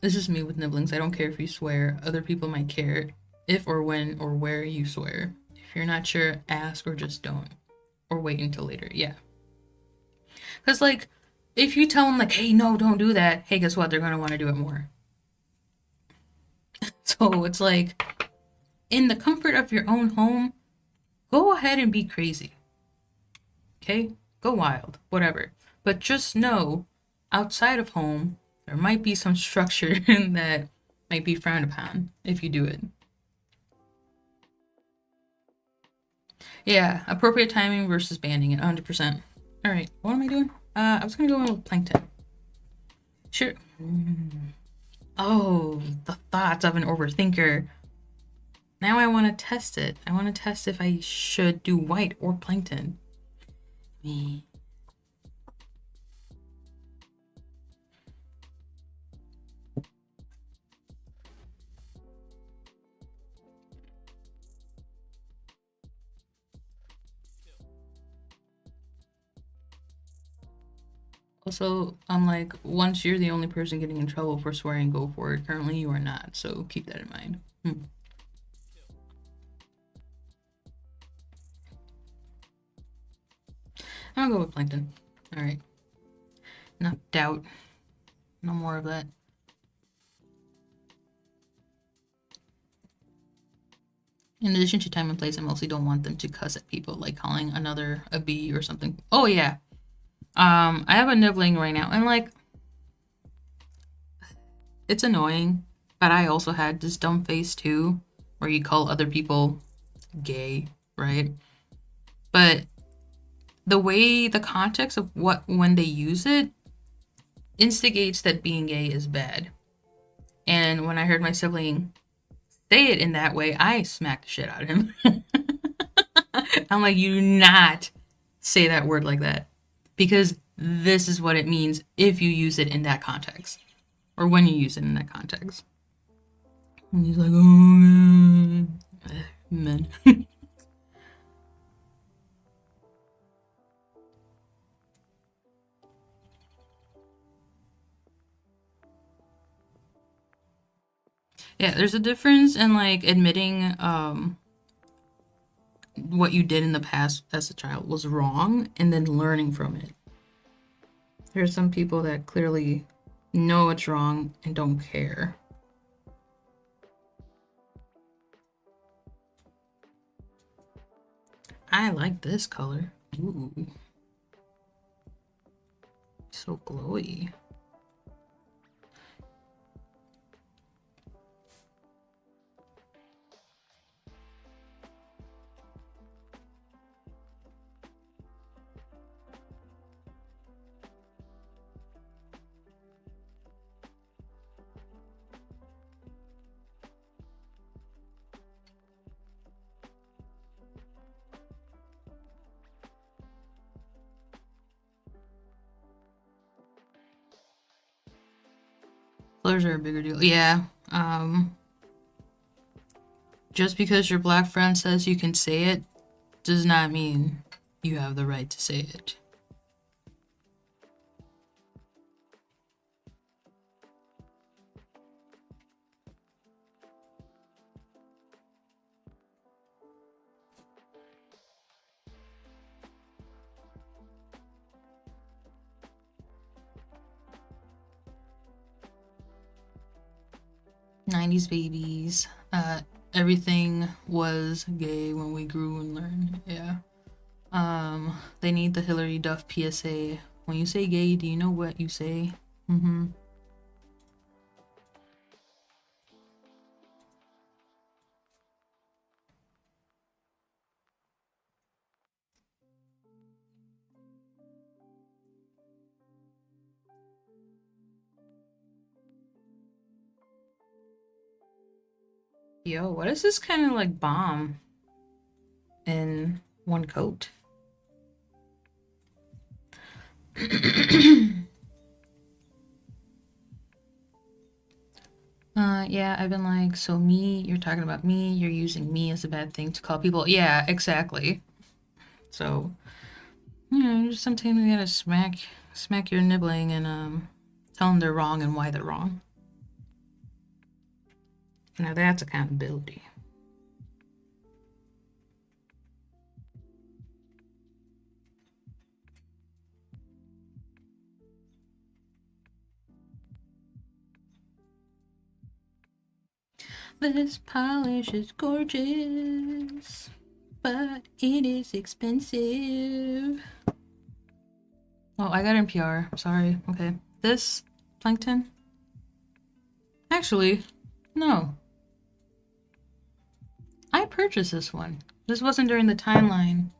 This is me with nibblings. I don't care if you swear. Other people might care if or when or where you swear. If you're not sure, ask or just don't. Or wait until later. Yeah. Because, like, if you tell them, like, hey, no, don't do that, hey, guess what? They're going to want to do it more. So it's like, in the comfort of your own home, go ahead and be crazy. Okay? Go wild. Whatever. But just know, outside of home, there might be some structure that might be frowned upon if you do it. Yeah, appropriate timing versus banning it, 100%. Alright, what am I doing? I was gonna go in with plankton. Sure. Oh, the thoughts of an overthinker. Now I want to test it. I want to test if I should do white or plankton. Me. Also, I'm like, once you're the only person getting in trouble for swearing, go for it. Currently, you are not, so keep that in mind. I'm gonna go with plankton. Alright. Enough doubt. No more of that. In addition to time and place, I mostly don't want them to cuss at people, like calling another a bee or something. Oh, yeah. I have a nibbling right now, and like, it's annoying, but I also had this dumb face too, where you call other people gay, right? But the way, the context of what, when they use it, instigates that being gay is bad. And when I heard my sibling say it in that way, I smacked the shit out of him. I'm like, you do not say that word like that. Because this is what it means if you use it in that context. Or when you use it in that context. And he's like, oh, men. Yeah, there's a difference in like admitting what you did in the past as a child was wrong and then learning from it. There's some people that clearly know it's wrong and don't care. I like this color. Ooh. So glowy. Colors are a bigger deal. Yeah. Just because your black friend says you can say it does not mean you have the right to say it. '90s babies. Everything was gay when we grew and learned. Yeah. They need the Hillary Duff PSA. When you say gay, do you know what you say? Mm-hmm. Yo, what is this kind of like bomb in one coat? Yeah, I've been like, so me, you're talking about me, you're using me as a bad thing to call people. Yeah, exactly. So, you know, sometimes you gotta smack your nibbling and tell them they're wrong and why they're wrong. Now that's accountability. This polish is gorgeous, but it is expensive. Oh, I got NPR. Sorry. Okay. This plankton? Actually, no. I purchased this one. This wasn't during the timeline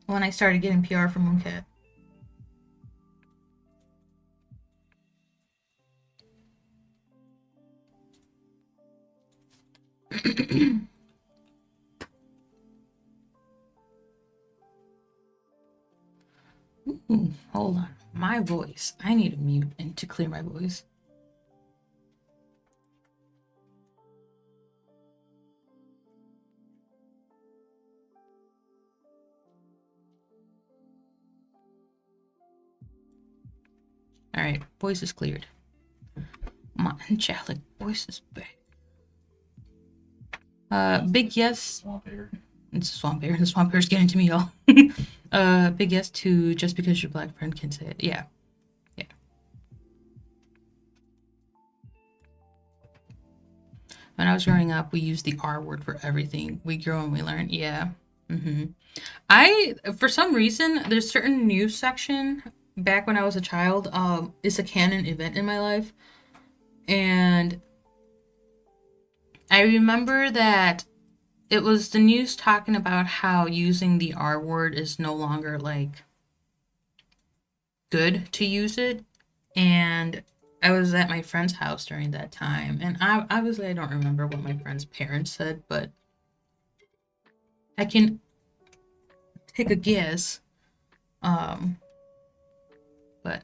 when I started getting PR from mooncat. Ooh, hold on. My voice. I need to mute and to clear my voice. Alright, voice is cleared. My angelic voice is back. Big yes. Swamp air. It's a swamp air. The swamp air's getting to me, y'all. Big yes to just because your black friend can say it. Yeah. Yeah. When I was growing up, we used the R word for everything. We grow and we learn. Yeah. For some reason, there's certain news section back when I was a child. It's a canon event in my life. And I remember that it was the news talking about how using the R word is no longer like good to use it. And I was at my friend's house during that time. And obviously I don't remember what my friend's parents said, but I can take a guess. But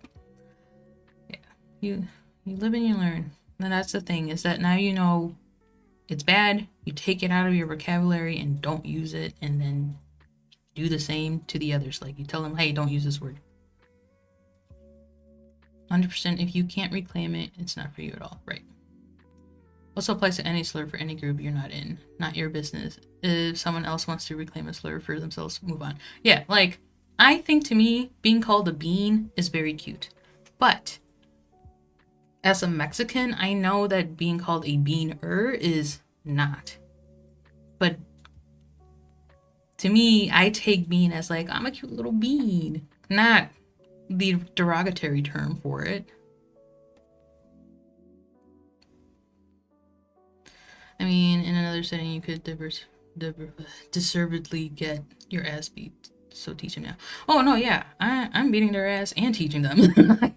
yeah, you live and you learn. And that's the thing, is that now you know it's bad, you take it out of your vocabulary and don't use it, and then do the same to the others. Like you tell them, hey, don't use this word. 100%, if you can't reclaim it, it's not for you at all. Right. Also applies to any slur for any group you're not in. Not your business. If someone else wants to reclaim a slur for themselves, move on. Yeah, like, I think to me, being called a bean is very cute. But as a Mexican, I know that being called a beaner is not. But To me, I take bean as like, I'm a cute little bean, not the derogatory term for it. I mean, in another setting, you could deservedly get your ass beat. So teach him now. Oh no, yeah, I'm beating their ass and teaching them.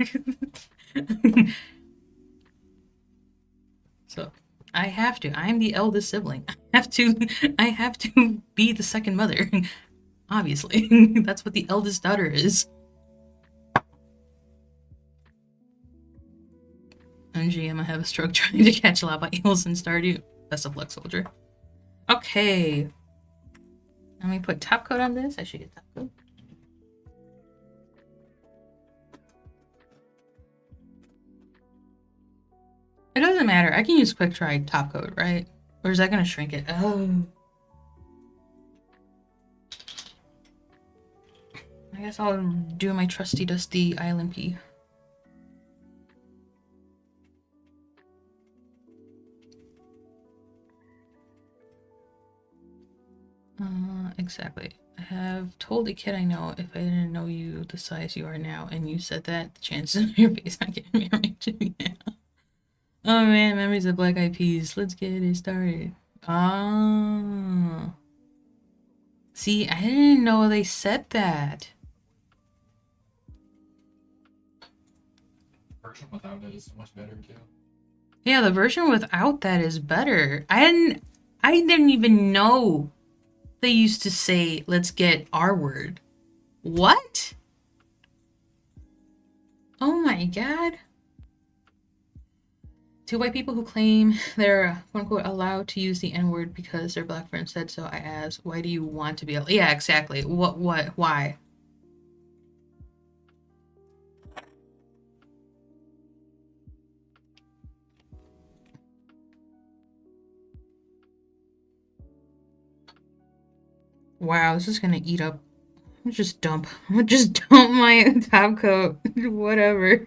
So I have to. I'm the eldest sibling. I have to. I have to be the second mother. Obviously, that's what the eldest daughter is. MGM, I have a stroke trying to catch lava eels in Stardew. Best of luck, soldier. Okay. Let me put top coat on this. I should get top coat. It doesn't matter. I can use quick try top coat, right? Or is that going to shrink it? Oh. I guess I'll do my trusty dusty ilnp. Exactly. I have told a kid I know if I didn't know you the size you are now, and you said that, the chances of your face on camera to me now. Oh man, memories of Black Eyed Peas. Let's get it started. Ah. See, I didn't know they said that. The version without it is much better too. Yeah, the version without that is better. I didn't even know they used to say, let's get our word. What? Oh my god. Two white people who claim they're quote unquote allowed to use the N-word because their black friend said so. I asked, why do you want to be allowed? Yeah, exactly. Why? Wow, this is gonna eat up. I'm gonna just dump my top coat. Whatever.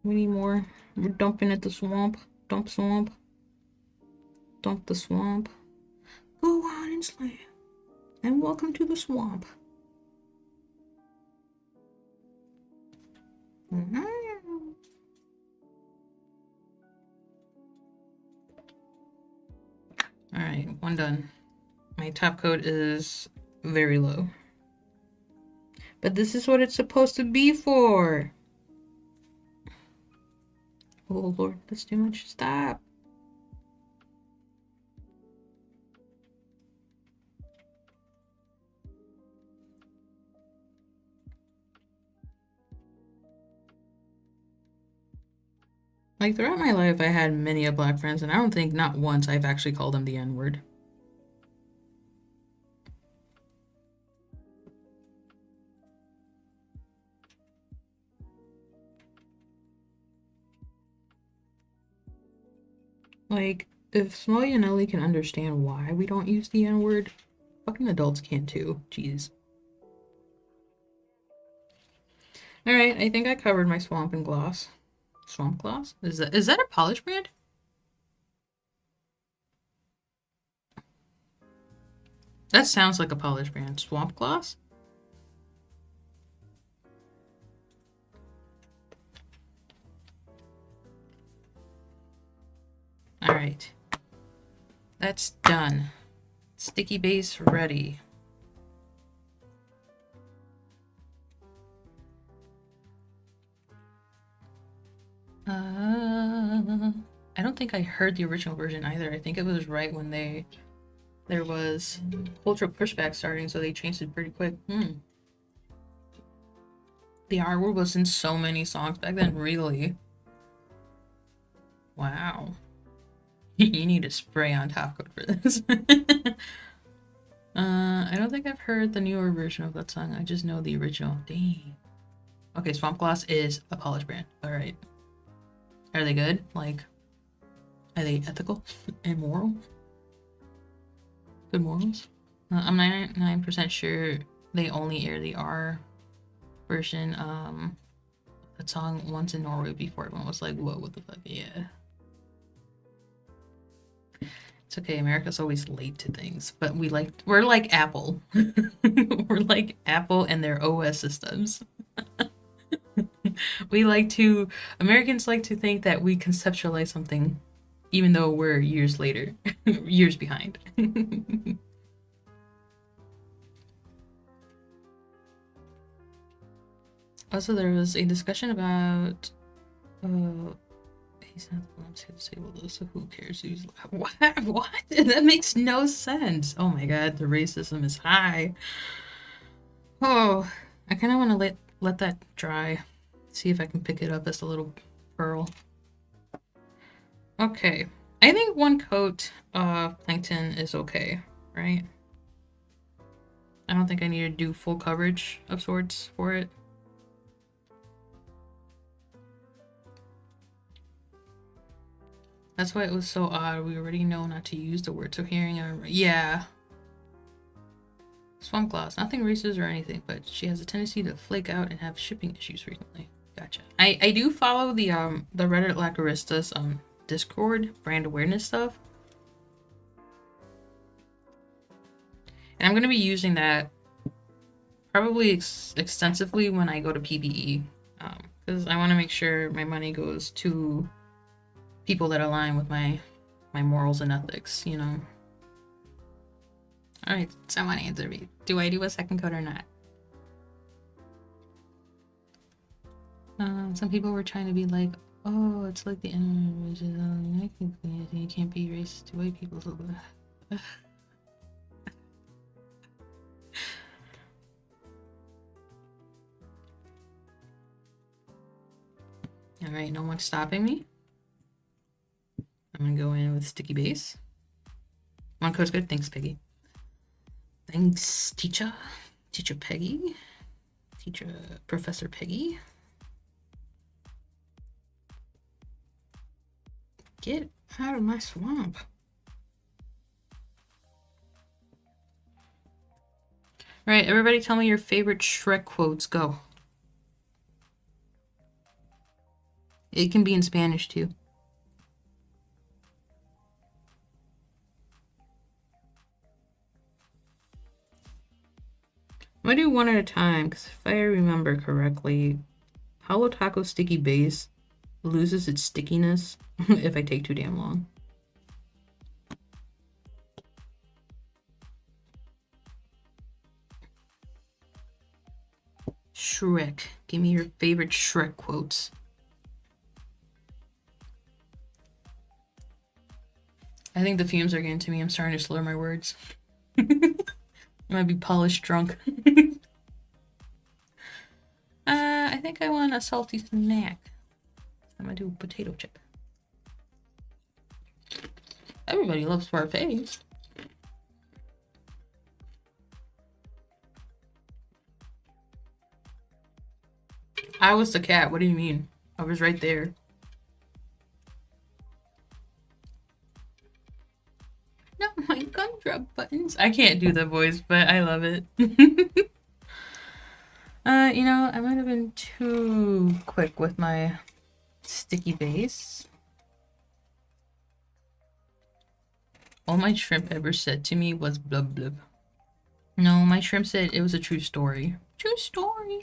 We need more. We're dumping at the swamp. Dump swamp. Dump the swamp. Go on and slam. And welcome to the swamp. Alright, one done. My top coat is very low. But this is what it's supposed to be for. Oh lord, that's too much. Stop. Like, throughout my life, I had many of black friends, and I don't think not once I've actually called them the N-word. Like, if Smalley and Ellie can understand why we don't use the N-word, fucking adults can too. Jeez. Alright, I think I covered my swamp and gloss. Swamp gloss? Is that a polish brand? That sounds like a polish brand. Swamp gloss? Alright. That's done. Sticky base ready. I don't think I heard the original version either. I think it was right when there was ultra pushback starting, so they changed it pretty quick. The R word was in so many songs back then, really. Wow. You need a spray on top coat for this. I don't think I've heard the newer version of that song. I just know the original. Dang. Okay, Swamp Gloss is a polish brand. Alright. Are they good? Like, are they ethical and moral? Good morals? I'm 99% sure they only air the R version, that song once in Norway before everyone was like, whoa, what the fuck? Yeah. It's okay. America's always late to things, but we're like Apple. We're like Apple and their OS systems. Americans like to think that we conceptualize something even though we're years later, years behind. Also, there was a discussion about he's not the one to disable those, so who cares who's what? What? That makes no sense. Oh my god, the racism is high. Oh, I kind of want to let that dry. See if I can pick it up as a little pearl. Okay, I think one coat of plankton is okay, right? I don't think I need to do full coverage of sorts for it. That's why it was so odd. We already know not to use the word, so hearing her, yeah. Swamp gloss, nothing racist or anything, but she has a tendency to flake out and have shipping issues recently. Gotcha. I do follow the Reddit Lacqueristas Discord brand awareness stuff. And I'm gonna be using that probably extensively when I go to PBE. Because I want to make sure my money goes to people that align with my morals and ethics, you know. Alright, someone answer me. Do I do a second coat or not? Some people were trying to be like, oh, it's like the internet, which is you can't be racist to white people. Alright, no one's stopping me. I'm gonna go in with sticky base. One coat's good. Thanks, Peggy. Thanks, teacher. Teacher Peggy. Teacher Professor Peggy. Get out of my swamp. Alright, everybody tell me your favorite Shrek quotes. Go. It can be in Spanish too. I'm gonna do one at a time, because if I remember correctly, Holo Taco Sticky Base loses its stickiness if I take too damn long. Shrek. Give me your favorite Shrek quotes. I think the fumes are getting to me. I'm starting to slur my words. I might be polished drunk. I think I want a salty snack. I'm gonna do a potato chip. Everybody loves parfaits. I was the cat. What do you mean? I was right there. Not my gumdrop buttons. I can't do the voice, but I love it. You know, I might have been too quick with my sticky base. All my shrimp ever said to me was blub blub. No, my shrimp said it was a true story. True story.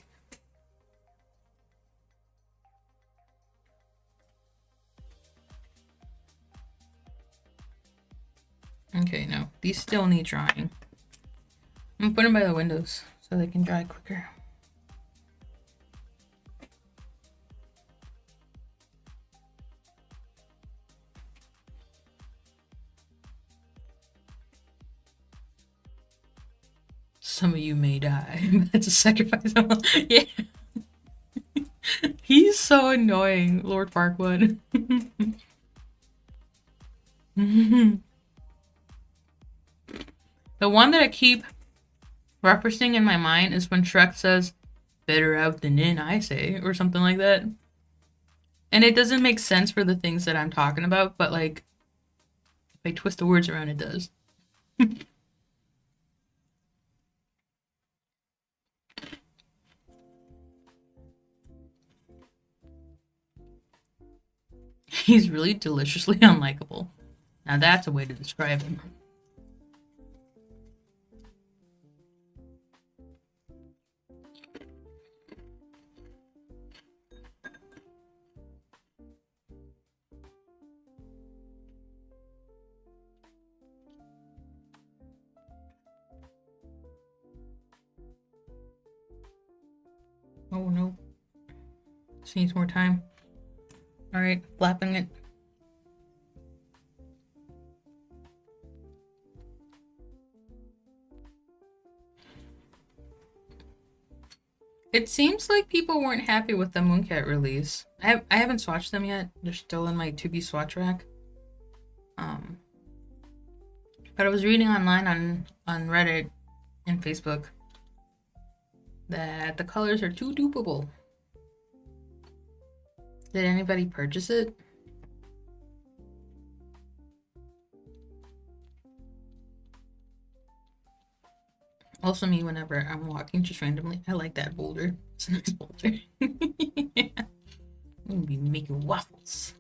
Okay, no. These still need drying. I'm gonna put them by the windows so they can dry quicker. Some of you may die. That's a sacrifice. Yeah. He's so annoying, Lord Farquaad. The one that I keep referencing in my mind is when Shrek says, better out than in, I say, or something like that. And it doesn't make sense for the things that I'm talking about, but like, if I twist the words around, it does. He's really deliciously unlikable. Now that's a way to describe him. Oh no. She needs more time. Alright, flapping it. It seems like people weren't happy with the Mooncat release. I haven't swatched them yet. They're still in my to-be swatch rack. But I was reading online on Reddit and Facebook that the colors are too dupeable. Did anybody purchase it? Also me, whenever I'm walking just randomly, I like that boulder. It's a nice boulder. Yeah. I'm gonna be making waffles.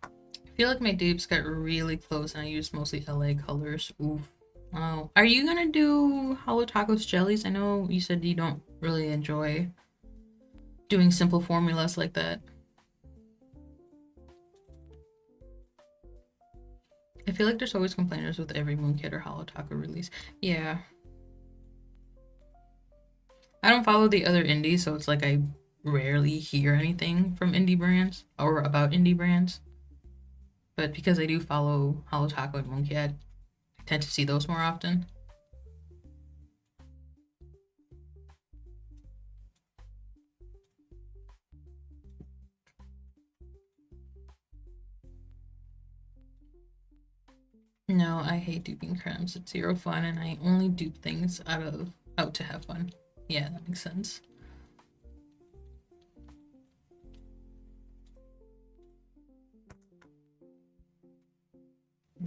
I feel like my dupes got really close and I used mostly LA colors. Oof. Oh. Are you gonna do Holo Tacos jellies? I know you said you don't really enjoy doing simple formulas like that. I feel like there's always complainers with every Mooncat or Holo Taco release. Yeah. I don't follow the other indies, so it's like I rarely hear anything from indie brands or about indie brands. But because I do follow Holo Taco and Mooncat, I tend to see those more often. No, I hate duping cremes. It's zero fun, and I only dupe things out to have fun. Yeah, that makes sense.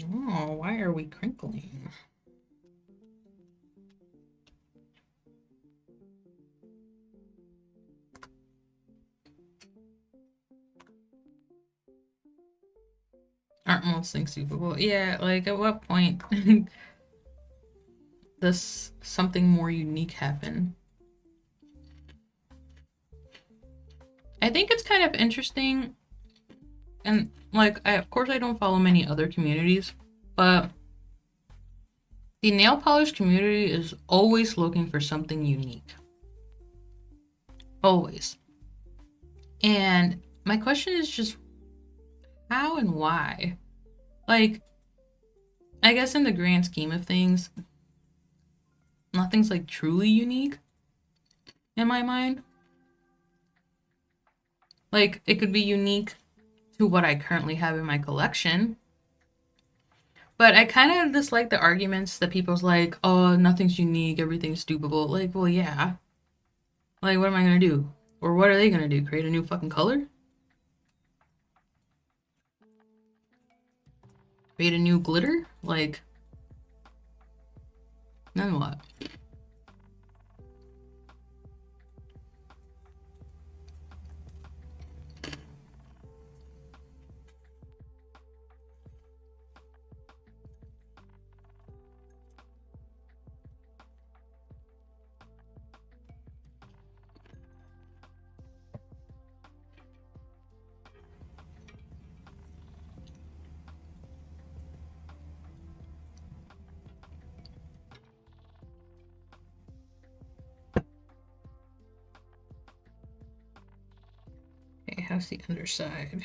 Oh, why are we crinkling? Aren't most things dupable? Yeah, like at what point does something more unique happen? I think it's kind of interesting, and like of course I don't follow many other communities, but the nail polish community is always looking for something unique. Always. And my question is just how and why? Like, I guess in the grand scheme of things, nothing's like truly unique in my mind. Like, it could be unique to what I currently have in my collection. But I kind of dislike the arguments that people's like, oh, nothing's unique, everything's dupable. Like, well, yeah. Like, what am I gonna do? Or what are they gonna do? Create a new fucking color? Create a new glitter? Like, then what? Okay, how's the underside?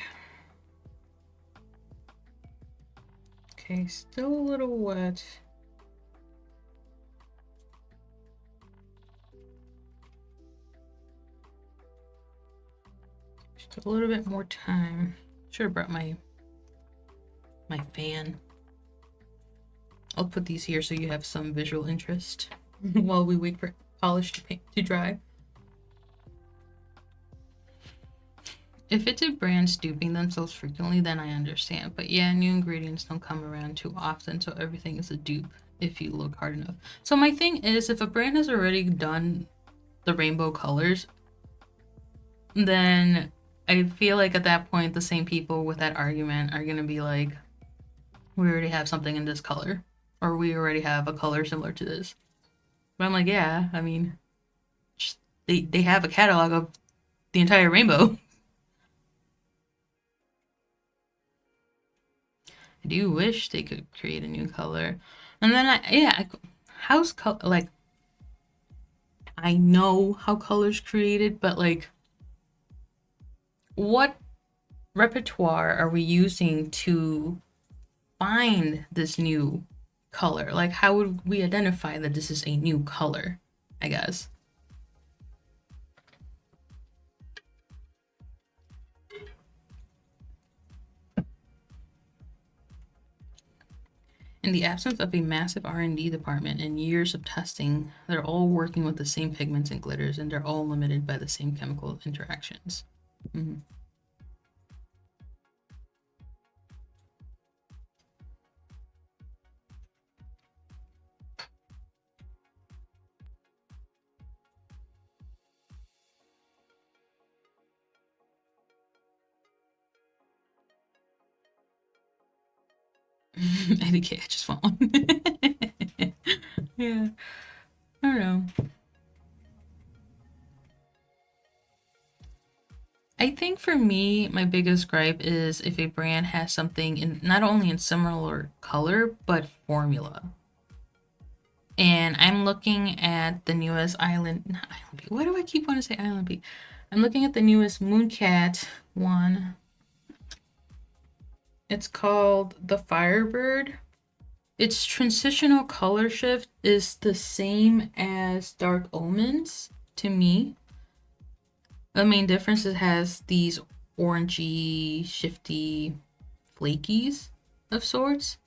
Okay, still a little wet. Just a little bit more time. Should have brought my fan. I'll put these here so you have some visual interest while we wait for polish to dry. If it's a brand duping themselves frequently, then I understand. But yeah, new ingredients don't come around too often, so everything is a dupe if you look hard enough. So my thing is, if a brand has already done the rainbow colors, then I feel like at that point, the same people with that argument are going to be like, we already have something in this color, or we already have a color similar to this. But I'm like, yeah, I mean, they have a catalog of the entire rainbow. I do wish they could create a new color. And then how's color, like, I know how color's created, but like, what repertoire are we using to find this new color? Like, how would we identify that this is a new color, I guess? In the absence of a massive R&D department and years of testing, they're all working with the same pigments and glitters, and they're all limited by the same chemical interactions. Mm-hmm. I just want one. Yeah, I don't know. I think for me, my biggest gripe is if a brand has something in not only in similar color but formula. And I'm looking at the newest not Island. Why do I keep wanting to say Island? I'm looking at the newest Mooncat one. It's called the Firebird. Its transitional color shift is the same as Dark Omens to me. The main difference is it has these orangey, shifty flakies of sorts.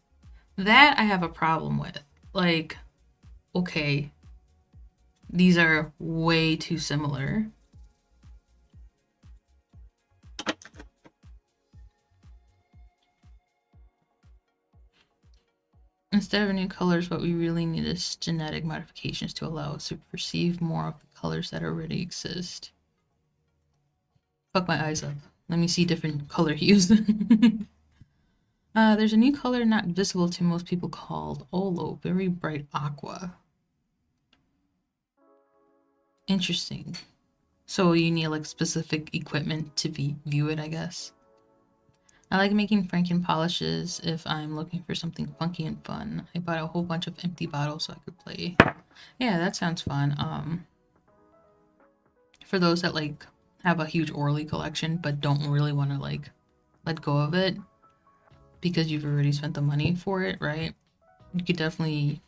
That I have a problem with. Like, okay, these are way too similar. Instead of new colors, what we really need is genetic modifications to allow us to perceive more of the colors that already exist. Fuck my eyes up. Let me see different color hues. There's a new color not visible to most people called holo, very bright aqua. Interesting. So you need like specific equipment to view it, I guess. I like making Franken polishes if I'm looking for something funky and fun. I bought a whole bunch of empty bottles so I could play. Yeah, that sounds fun. For those that like have a huge Orly collection but don't really want to like let go of it because you've already spent the money for it, right? You could definitely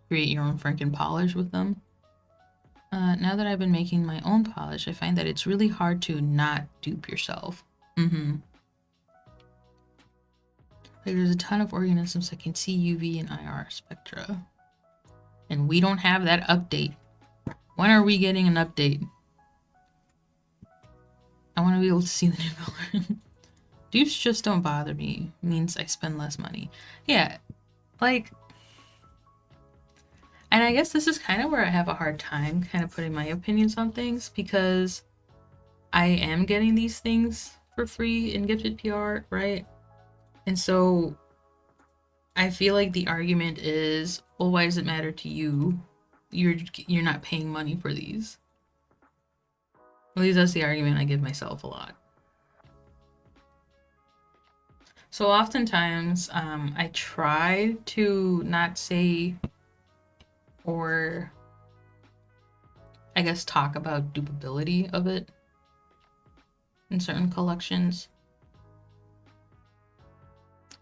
create your own Franken polish with them. Now that I've been making my own polish, I find that it's really hard to not dupe yourself. Mm-hmm. Like there's a ton of organisms that can see UV and IR spectra. And we don't have that update. When are we getting an update? I want to be able to see the new color. Dupes just don't bother me. Means I spend less money. Yeah, like... And I guess this is kind of where I have a hard time kind of putting my opinions on things because I am getting these things for free in gifted PR, right? And so I feel like the argument is, well, why does it matter to you? You're not paying money for these. At least that's the argument I give myself a lot. So oftentimes, I try to not say or I guess talk about dupability of it in certain collections.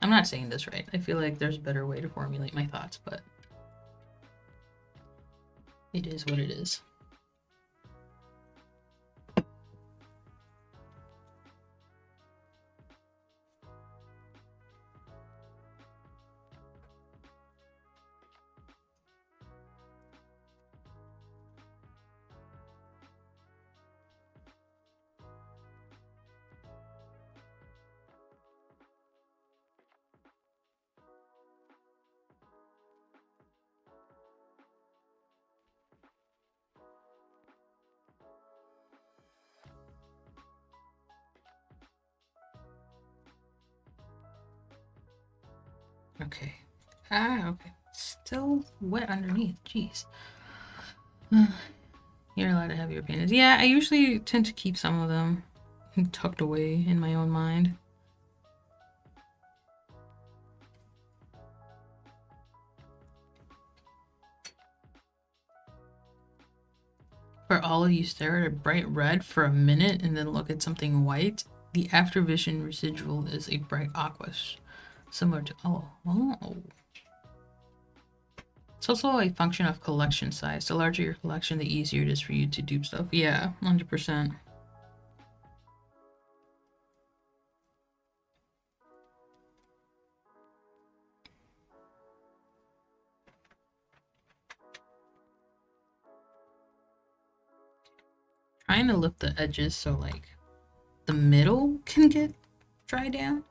I'm not saying this right. I feel like there's a better way to formulate my thoughts, but it is what it is. Okay. Ah, okay. Still wet underneath. Jeez. You're allowed to have your opinions. Yeah, I usually tend to keep some of them tucked away in my own mind. For all of you stare at a bright red for a minute and then look at something white, the after vision residual is a bright aqua, similar to oh. It's also a function of collection size. The larger your collection, the easier it is for you to dupe stuff. Yeah, 100%. Trying to lift the edges so like the middle can get dry down.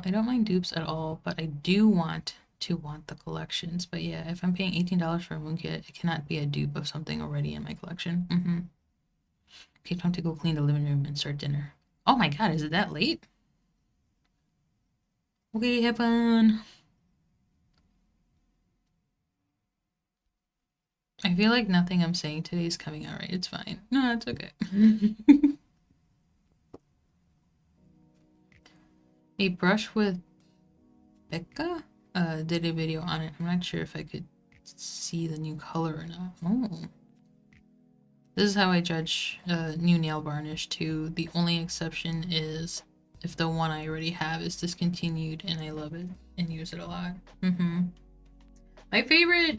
I don't mind dupes at all, but I do want the collections. But yeah, if I'm paying $18 for a moonkit, it cannot be a dupe of something already in my collection. Okay, time to go clean the living room and start dinner. Oh my god, is it that late? Okay, have fun. I feel like nothing I'm saying today is coming out right. It's fine. No, it's okay. A brush with Becca did a video on it. I'm not sure if I could see the new color or not. Oh. This is how I judge new nail varnish too. The only exception is if the one I already have is discontinued and I love it and use it a lot. My favorite,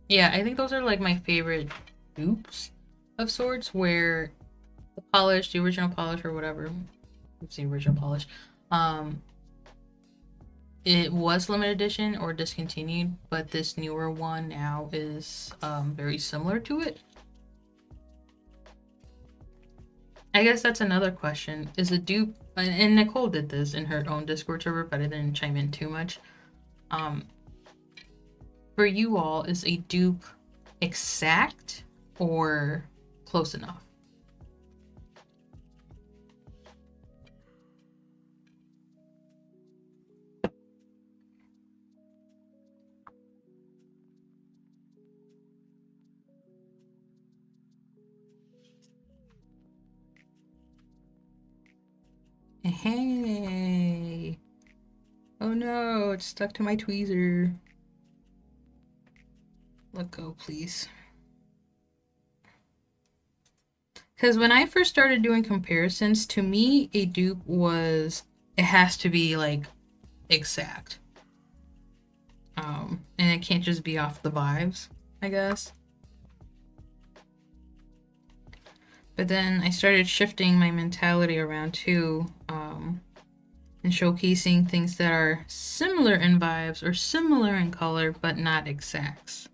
yeah, I think those are like my favorite dupes of sorts where the polish, the original polish or whatever, it's the original polish, it was limited edition or discontinued, but this newer one now is very similar to it. I guess that's another question. Is a dupe, and Nicole did this in her own Discord server, but I didn't chime in too much. For you all, is a dupe exact or close enough? Hey. Oh no, it's stuck to my tweezer. Let go, please. Because when I first started doing comparisons, to me, a dupe was, it has to be like exact. And it can't just be off the vibes, I guess. But then I started shifting my mentality around too, and showcasing things that are similar in vibes or similar in color, but not exacts.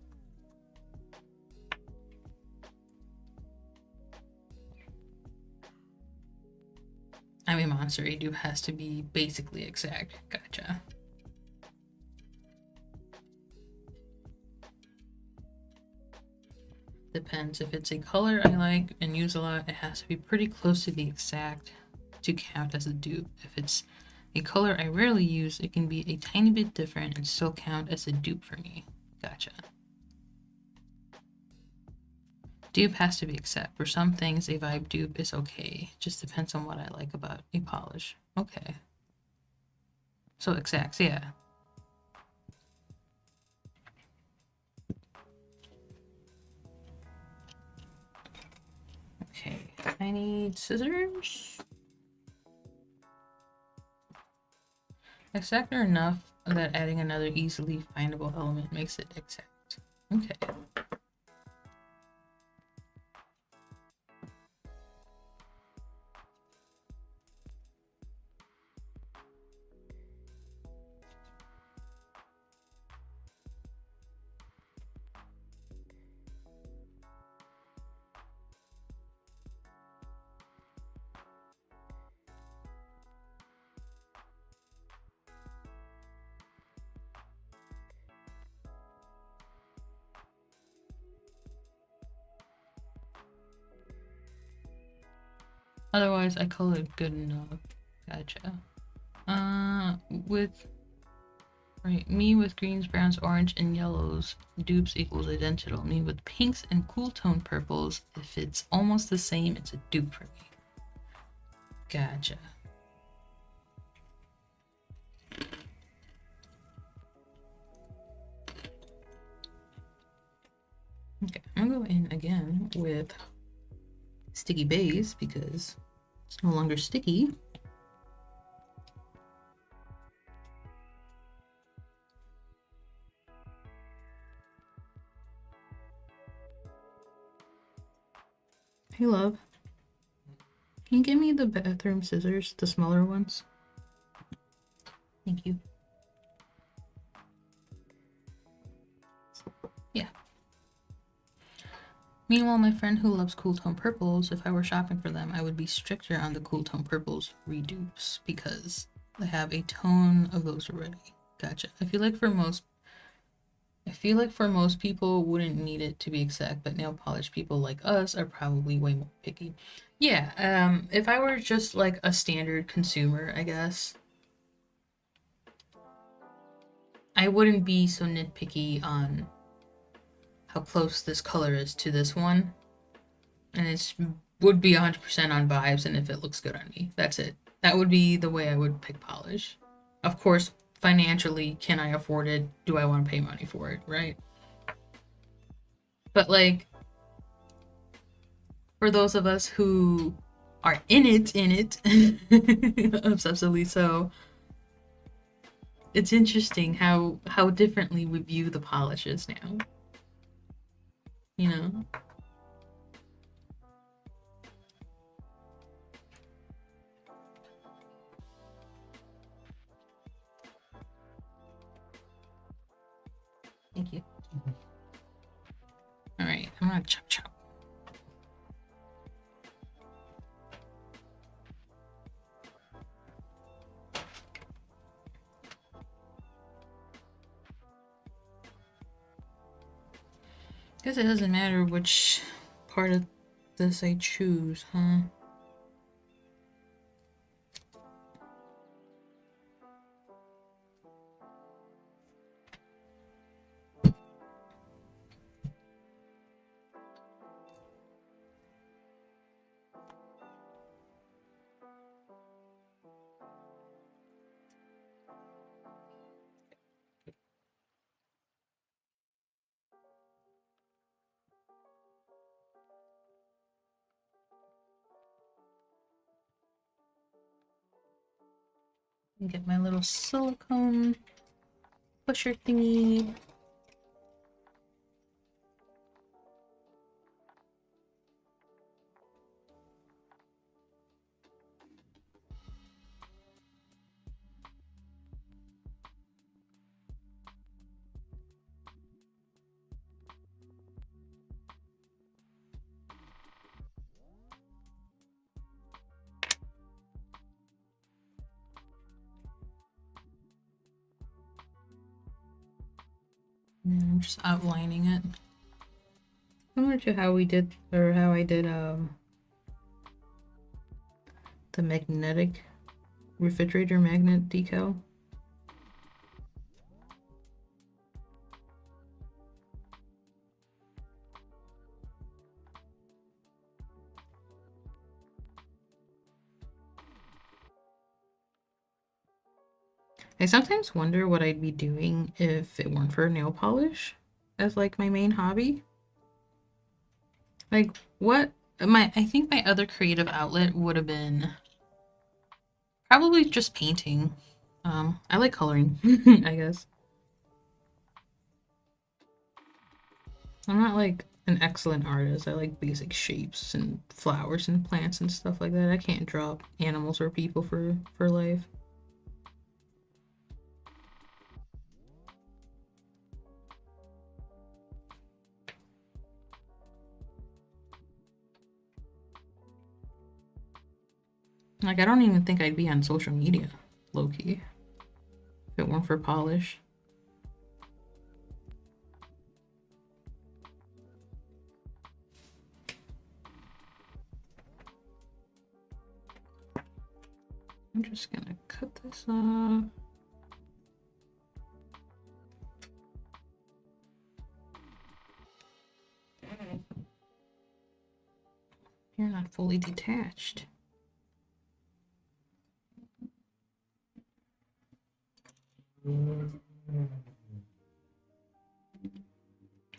I mean, Monster A dupe has to be basically exact. Gotcha. Depends. If it's a color I like and use a lot, it has to be pretty close to the exact to count as a dupe. If it's a color I rarely use, it can be a tiny bit different and still count as a dupe for me. Gotcha. Dupe has to be exact. For some things, a vibe dupe is okay. Just depends on what I like about a polish. Okay. So exacts, yeah. Okay, I need scissors. Exact are enough that adding another easily findable element makes it exact. Okay. Otherwise, I call it good enough. Gotcha. With right, me with greens, browns, orange, and yellows, dupes equals identical. Me with pinks and cool tone purples, if it's almost the same, it's a dupe for me. Gotcha. Okay, I'm gonna go in again with sticky base because it's no longer sticky. Hey, love. Can you give me the bathroom scissors, the smaller ones? Thank you. Yeah. Meanwhile, my friend who loves cool tone purples, if I were shopping for them, I would be stricter on the cool tone purples redupes because I have a ton of those already. Gotcha. I feel like for most people wouldn't need it to be exact, but nail polish people like us are probably way more picky. Yeah, if I were just like a standard consumer, I guess, I wouldn't be so nitpicky on how close this color is to this one. And it would be 100% on vibes and if it looks good on me. That's it. That would be the way I would pick polish. Of course, financially, can I afford it? Do I want to pay money for it, right? But like, for those of us who are in it, obsessively so, it's interesting how differently we view the polishes now. You know? Thank you. All right, I'm gonna chop chop. Guess it doesn't matter which part of this I choose, huh? Get my little silicone pusher thingy. And I'm just outlining it. Similar to how we did, or how I did the magnetic refrigerator magnet decal. I sometimes wonder what I'd be doing if it weren't for nail polish as like my main hobby. Like what I think my other creative outlet would have been probably just painting. I like coloring, I guess. I'm not like an excellent artist. I like basic shapes and flowers and plants and stuff like that. I can't draw animals or people for life. Like I don't even think I'd be on social media, low key, if it weren't for polish. I'm just gonna cut this off. You're not fully detached.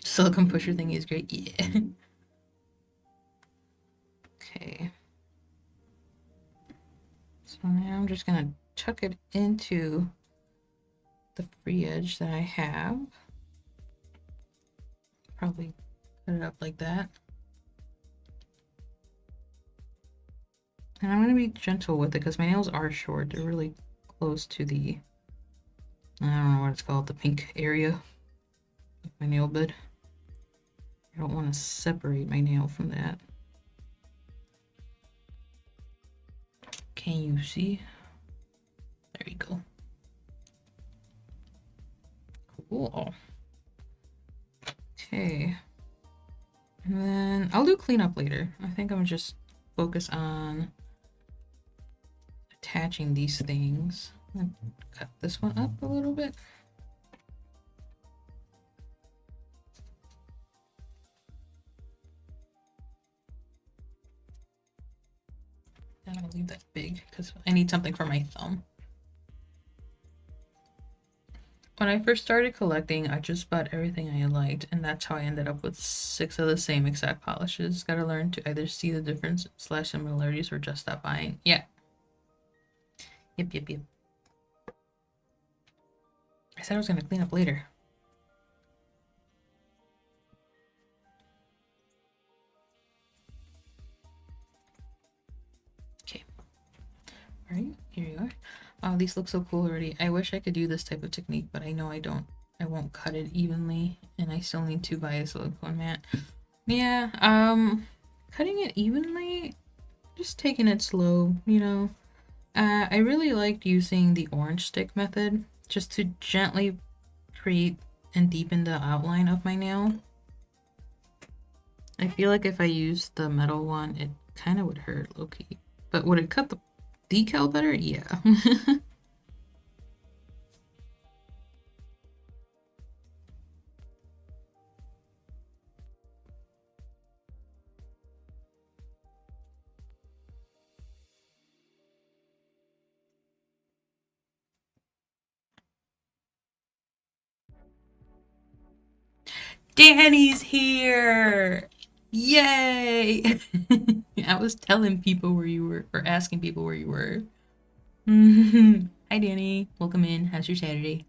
Silicone pusher thingy is great. Yeah. Okay. So now I'm just gonna tuck it into the free edge that I have. Probably put it up like that. And I'm gonna be gentle with it because my nails are short. They're really close to the, I don't know what it's called, the pink area of my nail bed. I don't want to separate my nail from that. Can you see? There you go. Cool. Okay. And then I'll do cleanup later. I think I'm gonna just focus on attaching these things. Cut this one up a little bit. And I'm gonna leave that big because I need something for my thumb. When I first started collecting, I just bought everything I liked, and that's how I ended up with 6 of the same exact polishes. Gotta learn to either see the difference / similarities or just stop buying. Yeah. Yep. I said I was gonna clean up later. Okay. Alright, here you are. Oh, these look so cool already. I wish I could do this type of technique, but I know I don't. I won't cut it evenly, and I still need to buy a silicone mat. Yeah, cutting it evenly, just taking it slow, you know. I really liked using the orange stick method just to gently create and deepen the outline of my nail. I feel like if I used the metal one, it kind of would hurt low-key. But would it cut the decal better? Yeah. Danny's here! Yay! I was telling people where you were, or asking people where you were. Hi, Danny. Welcome in. How's your Saturday?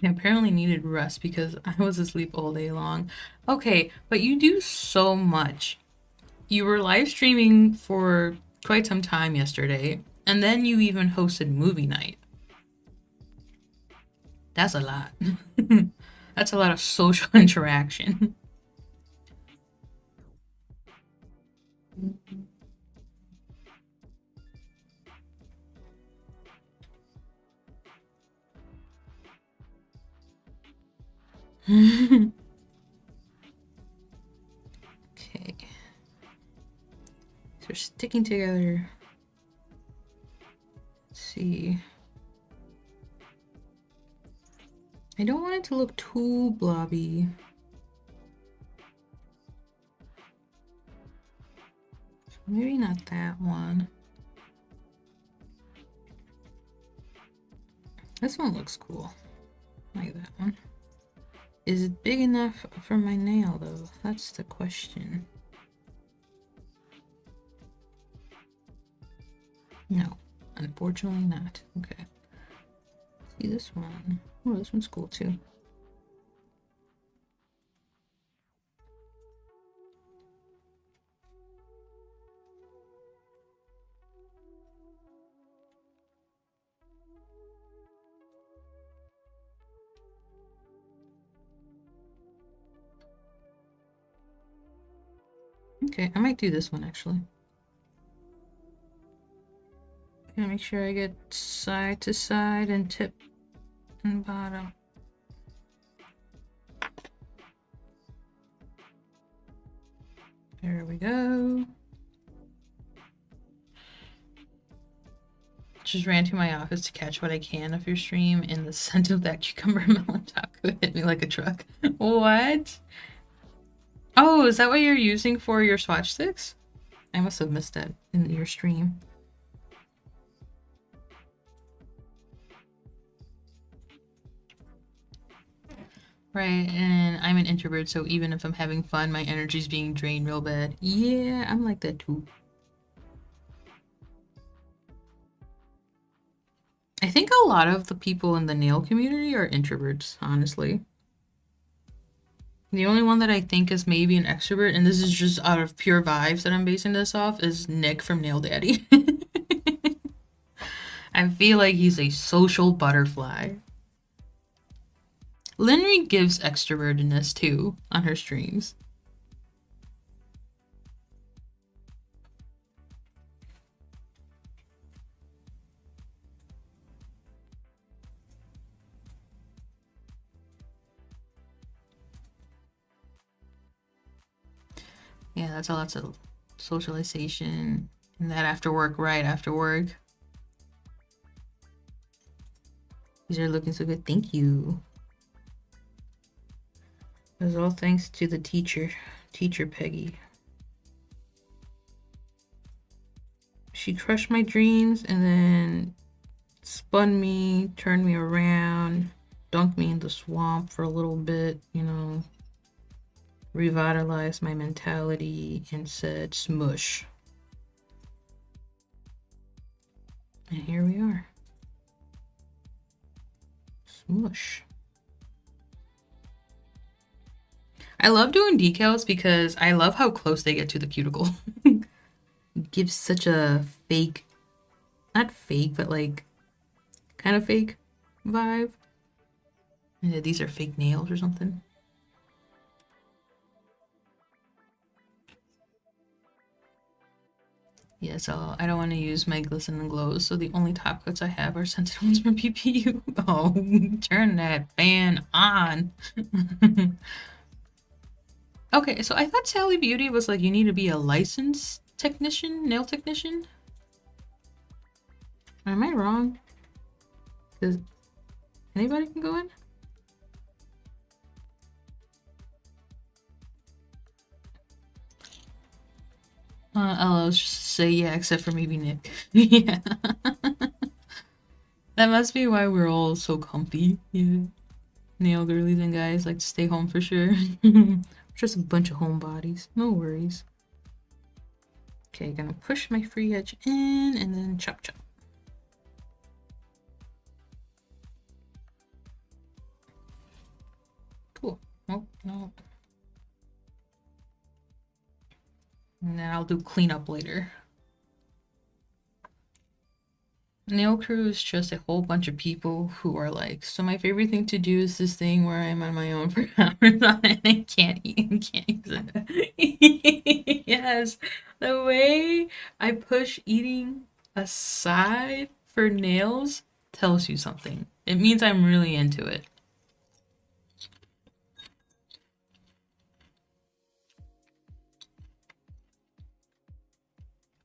I apparently needed rest because I was asleep all day long. Okay, but you do so much. You were live streaming for quite some time yesterday, and then you even hosted movie night. That's a lot. That's a lot of social interaction. Okay. So we're sticking together. Let's see. I don't want it to look too blobby. Maybe not that one. This one looks cool. I like that one. Is it big enough for my nail, though? That's the question. No, unfortunately not. Okay. See this one. Oh, this one's cool, too. Okay, I might do this one actually. Gonna make sure I get side to side and tip and bottom. There we go. Just ran to my office to catch what I can of your stream, and the scent of that cucumber melon taco hit me like a truck. What? Oh, is that what you're using for your swatch sticks? I must have missed that in your stream. Right, and I'm an introvert, so even if I'm having fun, my energy's being drained real bad. Yeah, I'm like that too. I think a lot of the people in the nail community are introverts, honestly. The only one that I think is maybe an extrovert, and this is just out of pure vibes that I'm basing this off, is Nick from Nail Daddy. I feel like he's a social butterfly. Linry gives extrovertedness too on her streams. Yeah, that's a lot of socialization and that after work, right after work. These are looking so good. Thank you. It was all thanks to the teacher Peggy. She crushed my dreams and then spun me, turned me around, dunked me in the swamp for a little bit, you know, revitalized my mentality and said smush. And here we are. Smush. I love doing decals because I love how close they get to the cuticle. It gives such a fake, not fake, but like kind of fake vibe. Yeah, these are fake nails or something. Yeah, so I don't want to use my glisten and glows, so the only top coats I have are scented ones from PPU. Oh, turn that fan on. Okay, so I thought Sally Beauty was like you need to be a licensed technician, nail technician. Am I wrong? Because anybody can go in? I'll just say yeah, except for maybe Nick. Yeah. That must be why we're all so comfy. Yeah. Nail girlies and guys like to stay home for sure. Just a bunch of homebodies. No worries. Okay, gonna push my free edge in and then chop chop. Cool. Oh, no. And then I'll do cleanup later. Nail crew is just a whole bunch of people who are like, so my favorite thing to do is this thing where I'm on my own for hours on it and can't eat and can't exit. Yes, the way I push eating aside for nails tells you something. It means I'm really into it.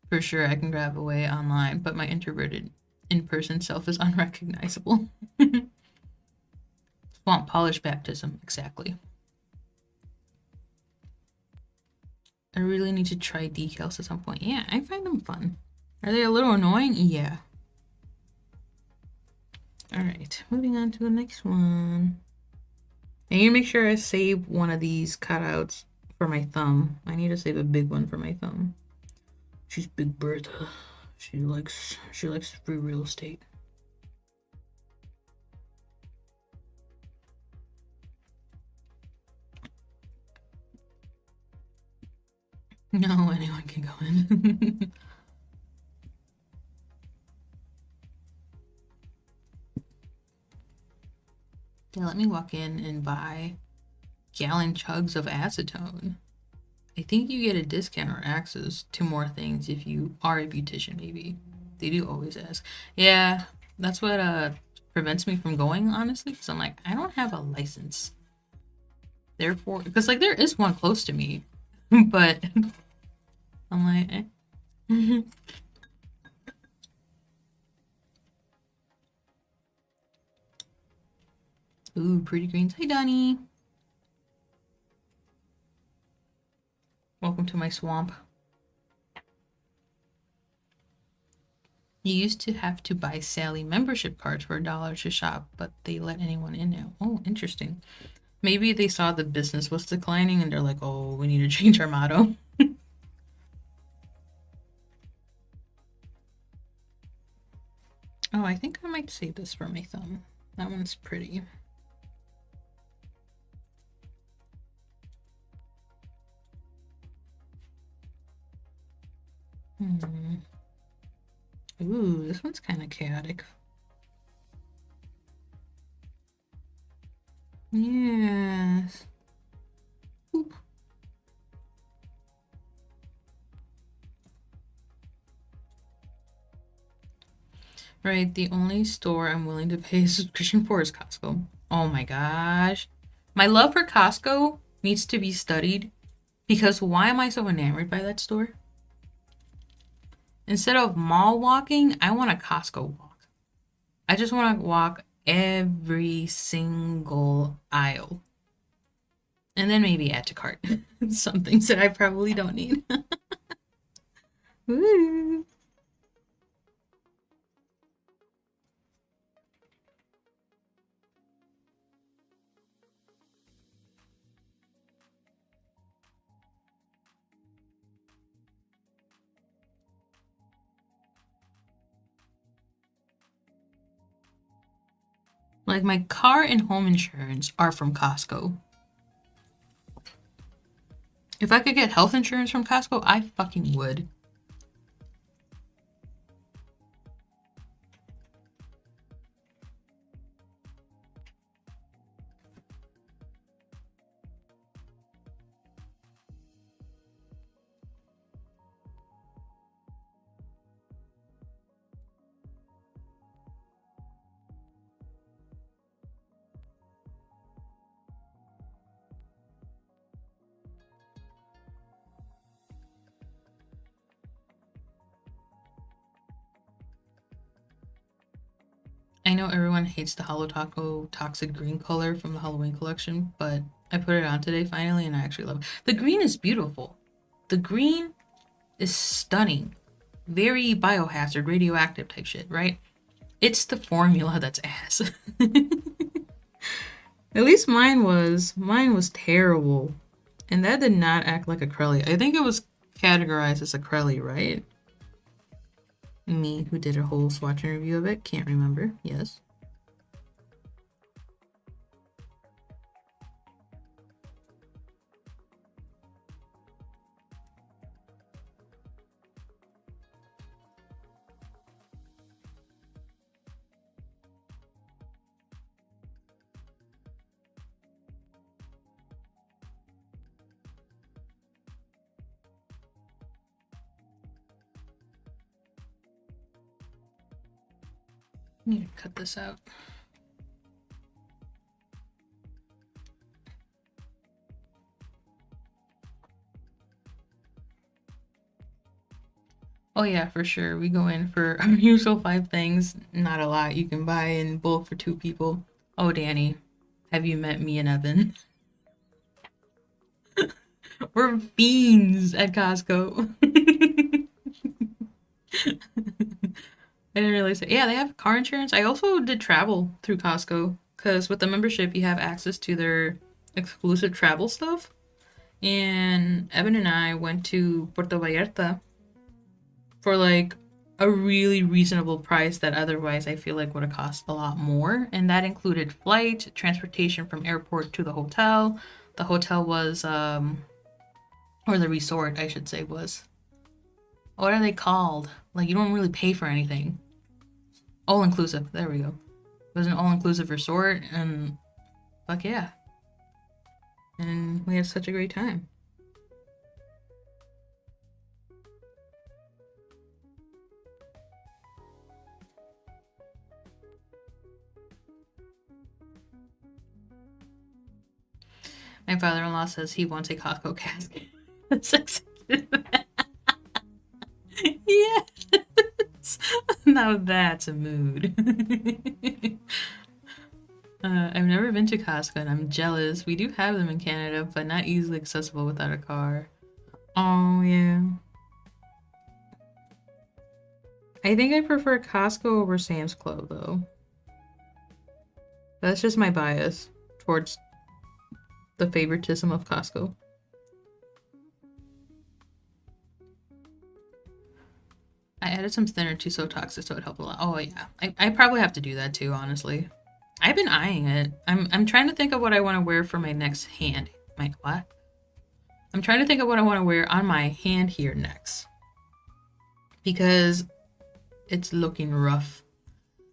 For sure, I can grab away online, but my introverted in-person self is unrecognizable. Swamp polish baptism, exactly. I really need to try decals at some point. Yeah, I find them fun. Are they a little annoying? Yeah. Alright, moving on to the next one. I need to make sure I save one of these cutouts for my thumb. I need to save a big one for my thumb. She's Big Bertha. She likes free real estate. No, anyone can go in. Yeah, let me walk in and buy gallon chugs of acetone. I think you get a discount or access to more things if you are a beautician, maybe. They do always ask. Yeah, that's what prevents me from going, honestly, because I'm like, I don't have a license. Therefore, because like there is one close to me, but I'm like, eh. Ooh, pretty greens. Hey, Donnie. Welcome to my swamp. You used to have to buy Sally membership cards for $1 to shop, but they let anyone in now. Oh, interesting. Maybe they saw the business was declining and they're like, oh, we need to change our motto. Oh, I think I might save this for my thumb. That one's pretty. Ooh, this one's kind of chaotic. Yes. Oop. Right, the only store I'm willing to pay a subscription for is Costco. Oh my gosh. My love for Costco needs to be studied because why am I so enamored by that store? Instead of mall walking, I want a Costco walk. I just want to walk every single aisle. And then maybe add to cart some things that I probably don't need. Woo. Like my car and home insurance are from Costco. If I could get health insurance from Costco, I fucking would. I know everyone hates the Holo Taco Toxic Green color from the Halloween collection, but I put it on today finally and I actually love it. The green is beautiful. The green is stunning. Very biohazard, radioactive type shit, right? It's the formula that's ass. At least mine was. Mine was terrible. And that did not act like acrylic. I think it was categorized as acrylic, right? Me, who did a whole swatch and review of it, can't remember. Yes. I need to cut this out. Oh yeah, for sure. We go in for our usual 5 things. Not a lot. You can buy in bulk for 2 people. Oh, Danny, have you met me and Evan? We're fiends at Costco. I didn't realize that. Yeah, they have car insurance. I also did travel through Costco because with the membership, you have access to their exclusive travel stuff. And Evan and I went to Puerto Vallarta for like a really reasonable price that otherwise I feel like would have cost a lot more. And that included flight, transportation from airport to the hotel. The hotel was, or the resort, I should say, was. What are they called? Like, you don't really pay for anything. All inclusive. There we go. It was an all inclusive resort, and fuck yeah. And we had such a great time. My father-in-law says he wants a Costco cask. That's exactly that. Yes. Now that's a mood. I've never been to Costco and I'm jealous. We do have them in Canada, but not easily accessible without a car. Oh, yeah. I think I prefer Costco over Sam's Club, though. That's just my bias towards the favoritism of Costco. I added some thinner to So Toxic, so it helped a lot. Oh, yeah. I probably have to do that, too, honestly. I've been eyeing it. I'm trying to think of what I want to wear for my next hand. My what? I'm trying to think of what I want to wear on my hand here next. Because it's looking rough.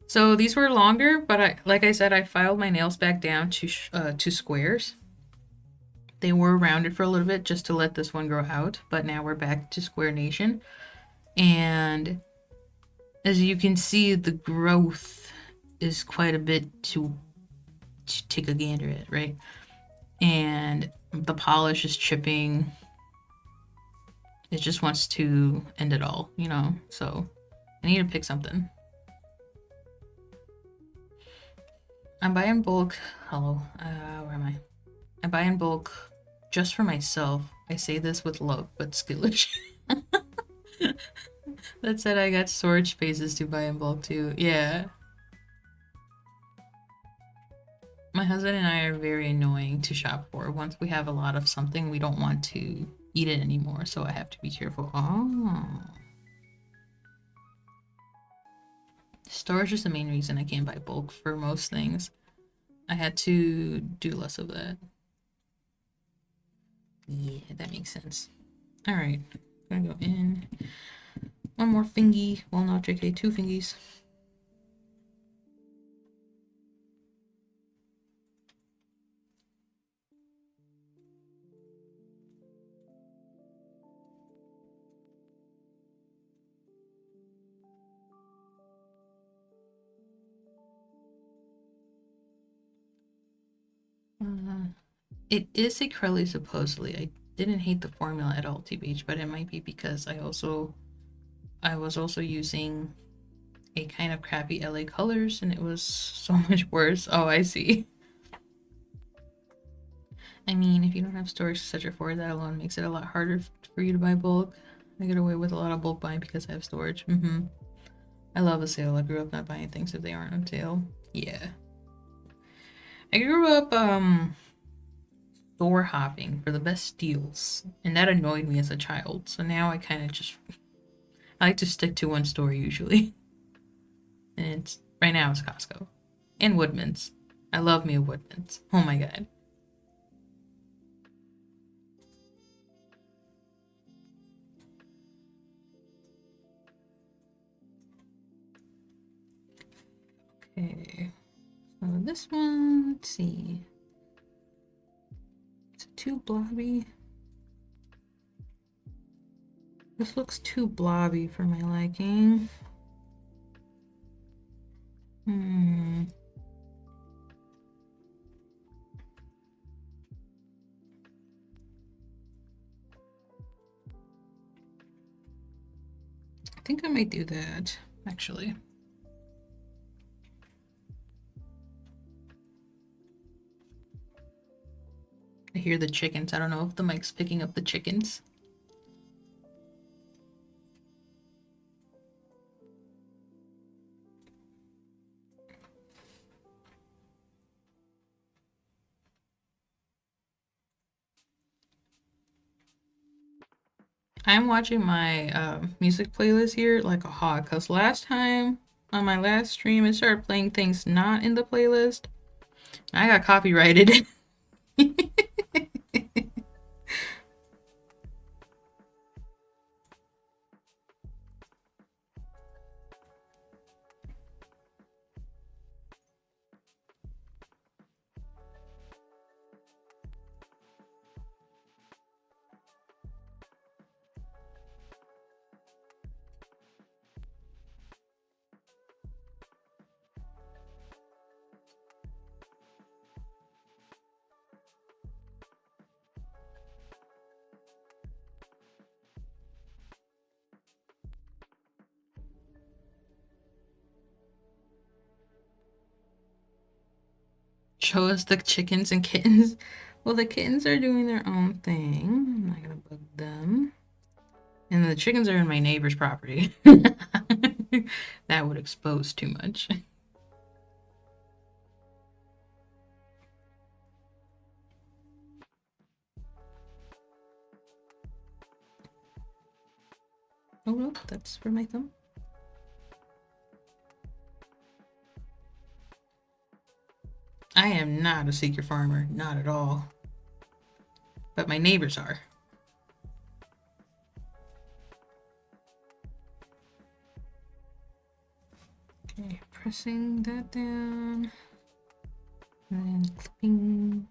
So these were longer, but like I said, I filed my nails back down to squares. They were rounded for a little bit just to let this one grow out, but now we're back to Square Nation. And as you can see, the growth is quite a bit to take a gander at, right? And the polish is chipping. It just wants to end it all, you know? So I need to pick something. I'm buying bulk. Hello. Where am I? I buy in bulk just for myself. I say this with love, but skillish. That said, I got storage spaces to buy in bulk too. Yeah. My husband and I are very annoying to shop for. Once we have a lot of something, we don't want to eat it anymore, so I have to be careful. Oh. Storage is the main reason I can't buy bulk for most things. I had to do less of that. Yeah, that makes sense. Alright, I'm gonna go in. One more fingy. Well, not JK, two fingies. It is acrylic supposedly. I didn't hate the formula at all, TBH, but it might be because I was also using a kind of crappy LA colors and it was so much worse. Oh, I see. I mean, if you don't have storage to set your for, that alone makes it a lot harder for you to buy bulk. I get away with a lot of bulk buying because I have storage. I love a sale. I grew up not buying things if they aren't on sale. Yeah. I grew up store hopping for the best deals, and that annoyed me as a child. So now I kind of just I like to stick to one store usually, and it's right now it's Costco and Woodman's. I love me a Woodman's. Oh my god. Okay, so this one, let's see. It's too blobby. This looks too blobby for my liking. I think I might do that, actually. I hear the chickens. I don't know if the mic's picking up the chickens. I'm watching my music playlist here like a hawk, because last time on my last stream it started playing things not in the playlist. I got copyrighted. Show us the chickens and kittens. Well, the kittens are doing their own thing. I'm not gonna bug them. And the chickens are in my neighbor's property. That would expose too much. Oh, no, that's for my thumb. I am not a secret farmer, not at all. But my neighbors are. Okay, pressing that down. And then clipping.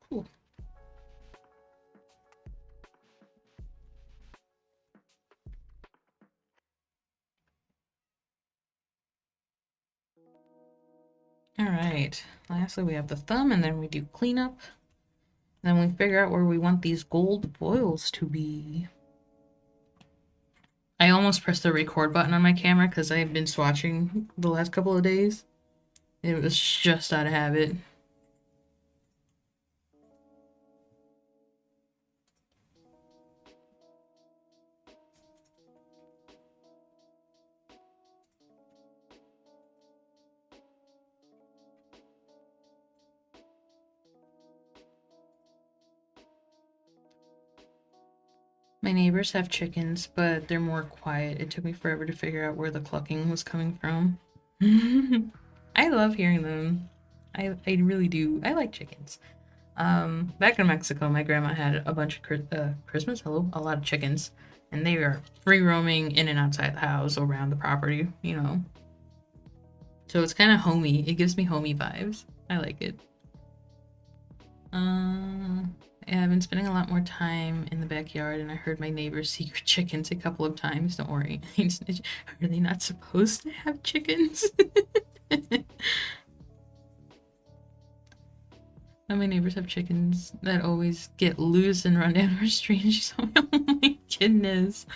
Cool. All right, lastly we have the thumb, and then we do cleanup. Then we figure out where we want these gold foils to be. I almost pressed the record button on my camera because I've been swatching the last couple of days. It was just out of habit. My neighbors have chickens, but they're more quiet. It took me forever to figure out where the clucking was coming from. I love hearing them. I really do. I like chickens. Back in Mexico, my grandma had a bunch of Christmas, a lot of chickens, and they were free roaming in and outside the house, around the property, you know. So it's kind of homey. It gives me homey vibes. I like it. Yeah, I've been spending a lot more time in the backyard, and I heard my neighbor's secret chickens a couple of times. Don't worry. Are they not supposed to have chickens? My neighbors have chickens that always get loose and run down our street. She's like, oh my goodness.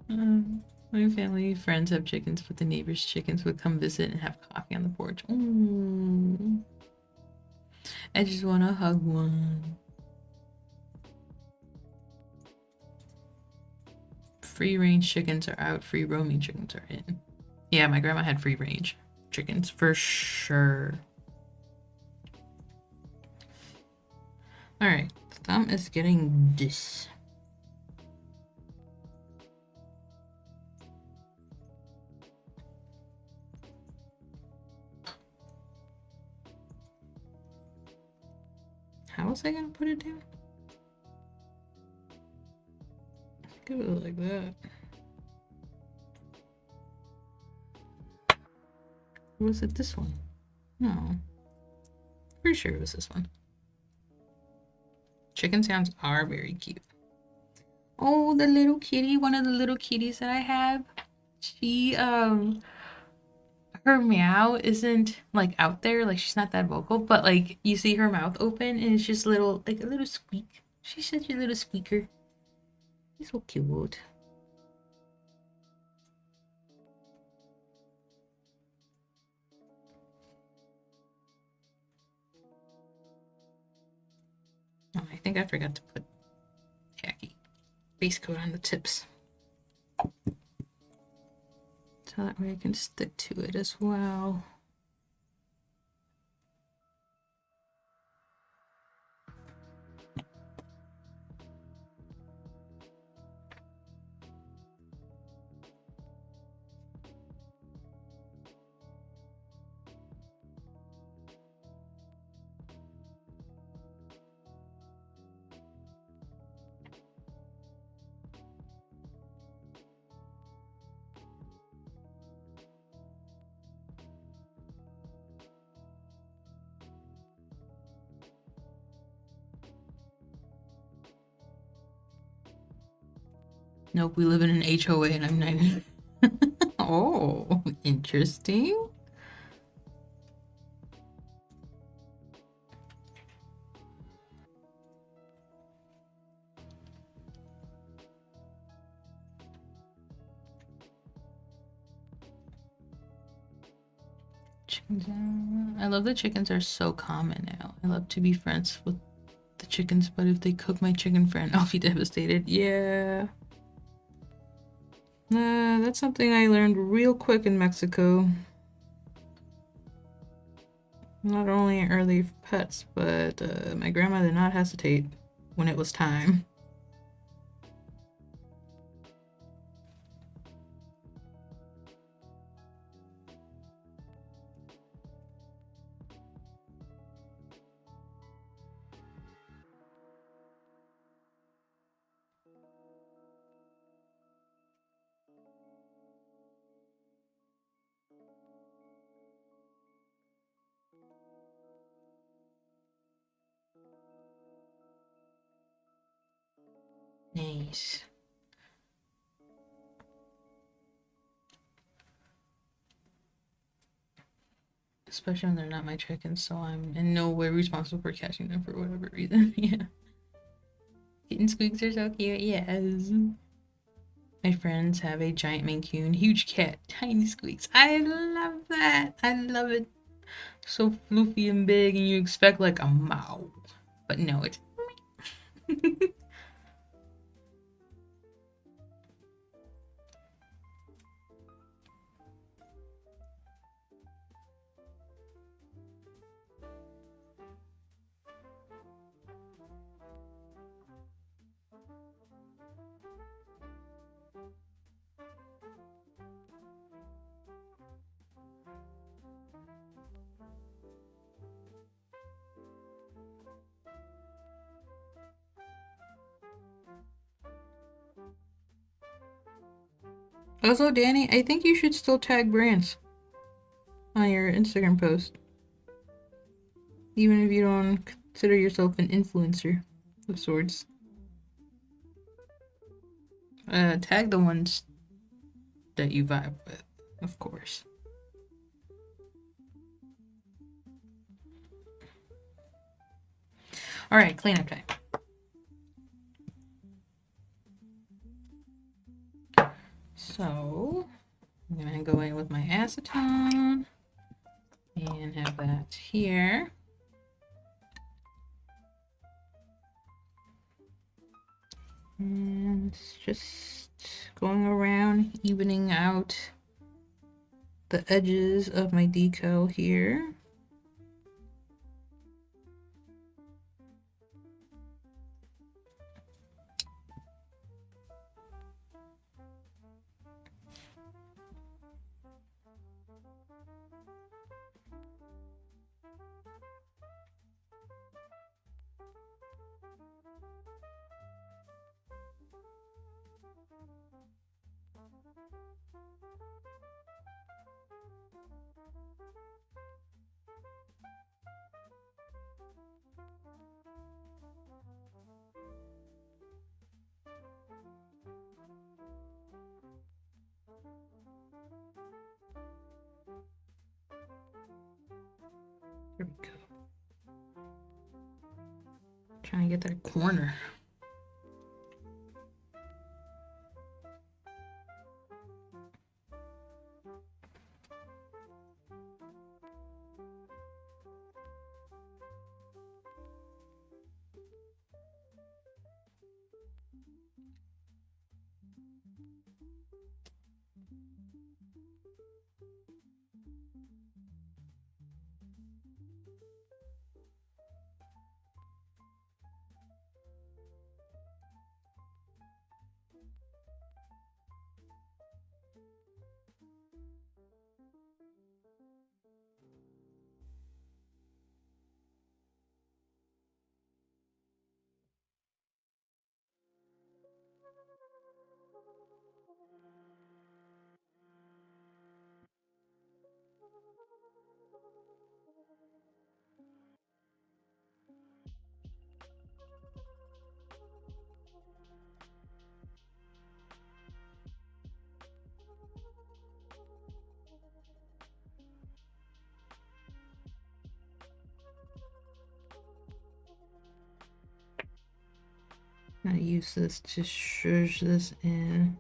My family friends have chickens, but the neighbors' chickens would come visit and have coffee on the porch. Ooh. I just want to hug one. Free range chickens are out, free roaming chickens are in. Yeah, my grandma had free range chickens for sure. Alright, thumb is getting this. How was I gonna put it down? I think it was like that. Or was it this one? No. Pretty sure it was this one. Chicken sounds are very cute. Oh, the little kitty, one of the little kitties that I have. She, her meow isn't like out there, like she's not that vocal, but like you see her mouth open and it's just little, like a little squeak. She's such a little squeaker. She's so cute. Oh, I think I forgot to put tacky base coat on the tips. So that way I can stick to it as well. Nope, we live in an HOA and I'm 90. Oh, interesting. Chickens. I love that chickens are so common now. I love to be friends with the chickens, but if they cook my chicken friend, I'll be devastated. Yeah. That's something I learned real quick in Mexico. Not only early pets, but my grandma did not hesitate when it was time. Nice. Especially when they're not my chickens, so I'm in no way responsible for catching them for whatever reason. Yeah. Kitten squeaks are so cute, yes. My friends have a giant Maine Coon, huge cat, tiny squeaks. I love that. I love it. So floofy and big, and you expect like a mow. But no, it's. Also, Danny, I think you should still tag brands on your Instagram post. Even if you don't consider yourself an influencer of sorts. Tag the ones that you vibe with, of course. Alright, cleanup time. So, I'm gonna go in with my acetone and have that here. And just going around, evening out the edges of my decal here. There we go. Trying to get that corner. I'm gonna use this to shush this in.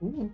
Ooh.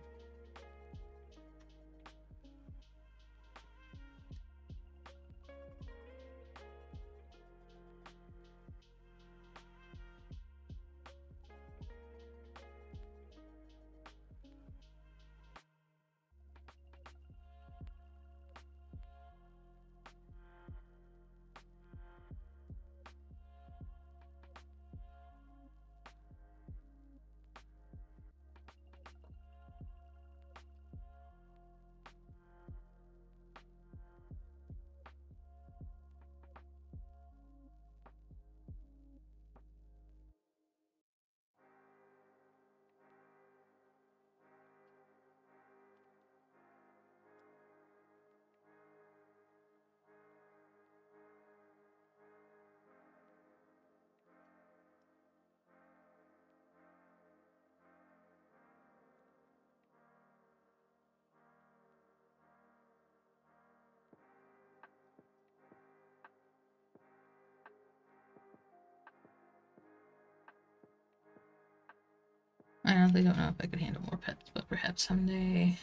I honestly don't know if I could handle more pets, but perhaps someday.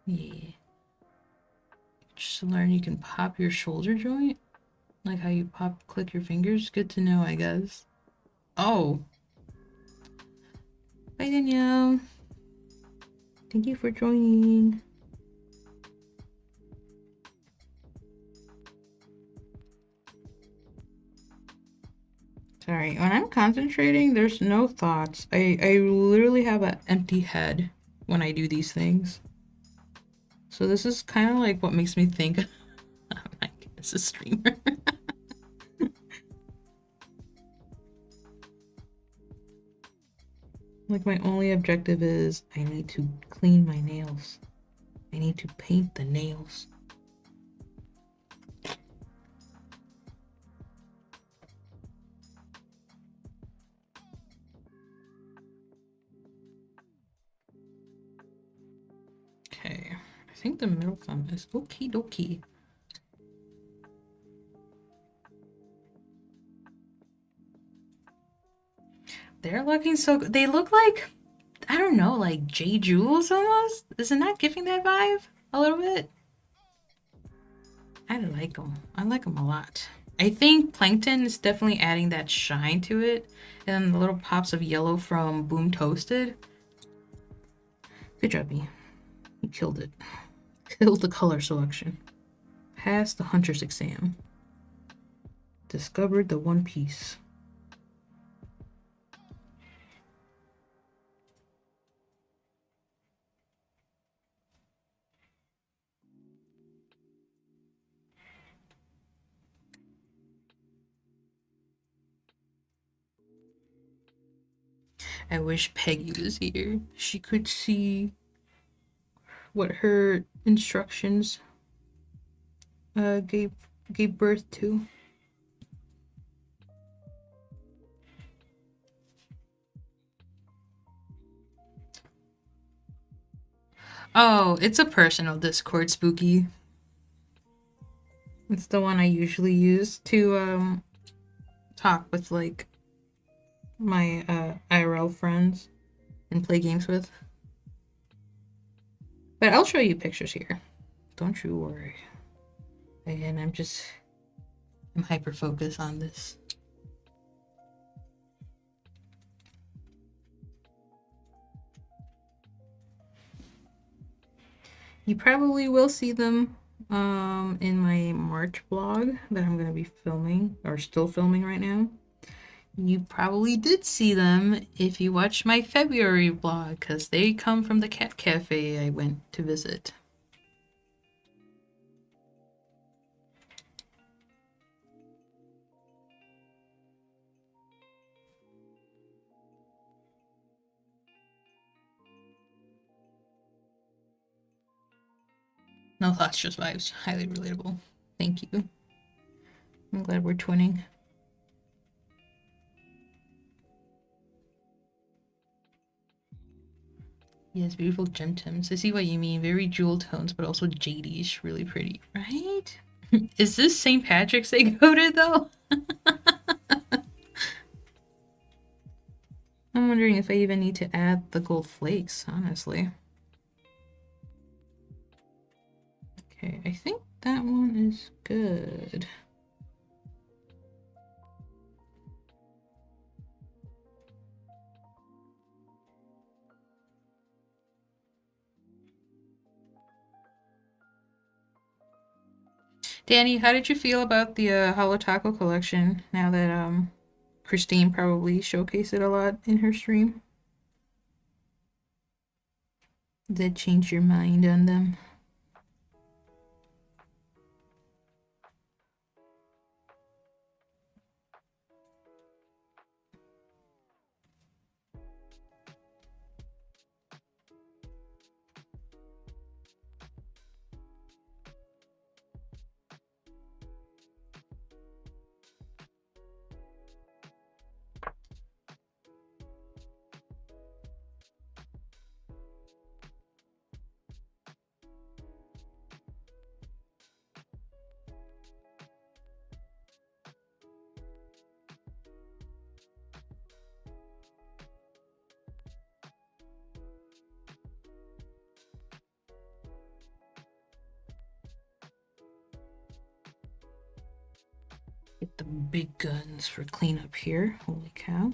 Yeah. Just to learn you can pop your shoulder joint? Like how you click your fingers? Good to know, I guess. Oh. Bye, Danielle. Thank you for joining. Sorry, when I'm concentrating, there's no thoughts. I literally have an empty head when I do these things. So this is kind of like what makes me think I'm like, as a streamer. Like my only objective is I need to clean my nails. I need to paint the nails. Okay, I think the middle thumb is okie dokie. They're looking so good. They look like, I don't know, like J. Jules almost? Isn't that giving that vibe a little bit? I like them. I like them a lot. I think Plankton is definitely adding that shine to it. And the little pops of yellow from Boom Toasted. Good job, B. You killed it. Killed the color selection. Passed the hunter's exam. Discovered the One Piece. I wish Peggy was here. She could see what her instructions gave birth to. Oh, it's a personal Discord, Spooky. It's the one I usually use to talk with like my IRL friends and play games with. But I'll show you pictures here. Don't you worry. Again, I'm hyper focused on this. You probably will see them in my March vlog that I'm gonna be filming or still filming right now. You probably did see them if you watched my February vlog because they come from the cat cafe I went to visit. No thoughts, just vibes. Highly relatable. Thank you. I'm glad we're twinning. Yes, beautiful gentims. I see what you mean. Very jewel tones, but also jadyish. Really pretty, right? Is this St. Patrick's they goated though? I'm wondering if I even need to add the gold flakes, honestly. Okay, I think that one is good. Danny, how did you feel about the Holo Taco collection now that Christine probably showcased it a lot in her stream? Did that change your mind on them? Get the big guns for cleanup here. Holy cow.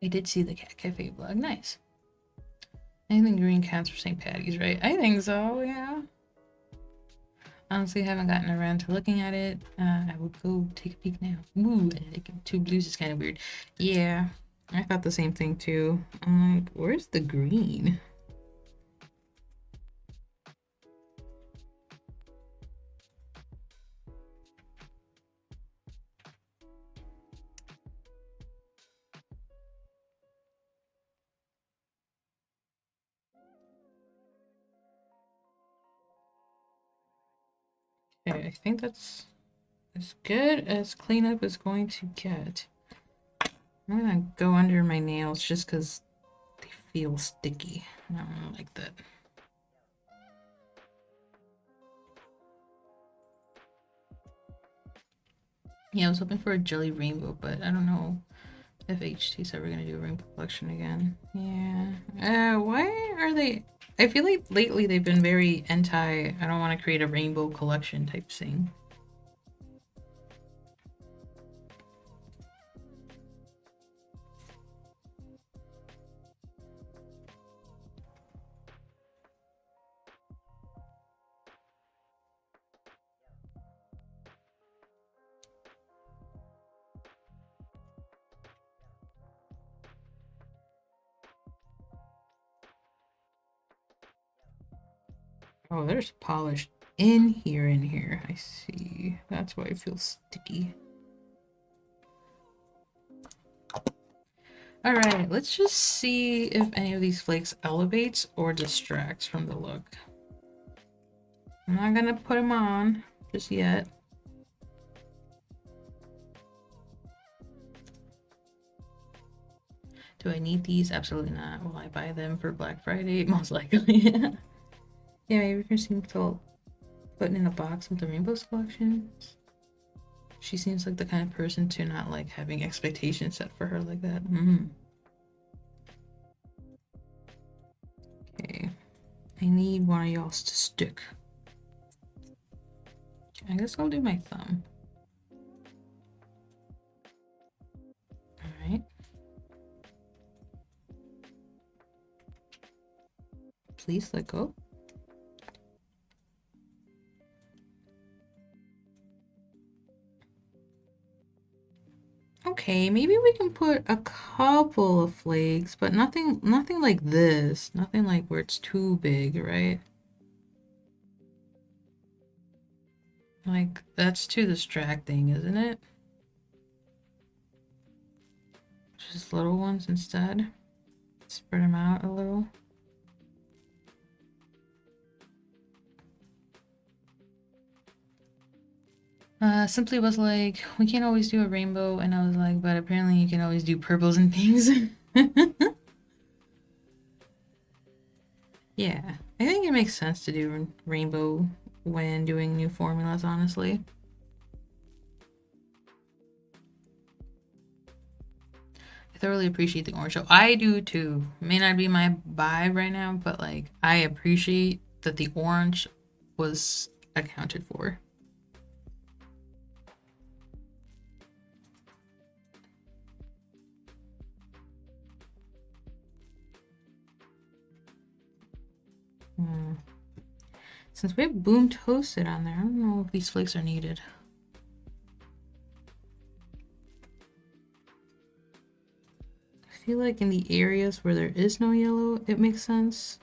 I did see the Cat Cafe blog. Nice. I think green cats for St. Patty's, right? I think so, yeah. Honestly, I haven't gotten around to looking at it. I will go take a peek now. Ooh, like two blues is kind of weird. Yeah, I thought the same thing too. I'm like, where's the green? Okay, I think that's as good as cleanup is going to get. I'm gonna go under my nails just because they feel sticky. I don't like that. Yeah, I was hoping for a jelly rainbow, but I don't know if HT's ever gonna do a rainbow collection again. Yeah. Why are they? I feel like lately they've been very anti, I don't want to create a rainbow collection type thing. Oh, there's polish in here. I see. That's why it feels sticky. Alright, let's just see if any of these flakes elevates or distracts from the look. I'm not gonna put them on just yet. Do I need these? Absolutely not. Will I buy them for Black Friday? Most likely. Yeah, maybe Christine felt putting in a box with the Rainbows collections. She seems like the kind of person to not like having expectations set for her like that. Okay. I need one of y'all to stick. I guess I'll do my thumb. Alright. Please let go. Okay. Okay, maybe we can put a couple of flakes, but nothing like this. Nothing like where it's too big, right? Like, that's too distracting, isn't it? Just little ones instead. Spread them out a little. Simply was like, we can't always do a rainbow, and I was like, but apparently you can always do purples and things. Yeah, I think it makes sense to do rainbow when doing new formulas, honestly. I thoroughly appreciate the orange. So I do too. May not be my vibe right now, but like I appreciate that the orange was accounted for. Since we have boom toasted on there, I don't know if these flakes are needed. I feel like in the areas where there is no yellow, it makes sense.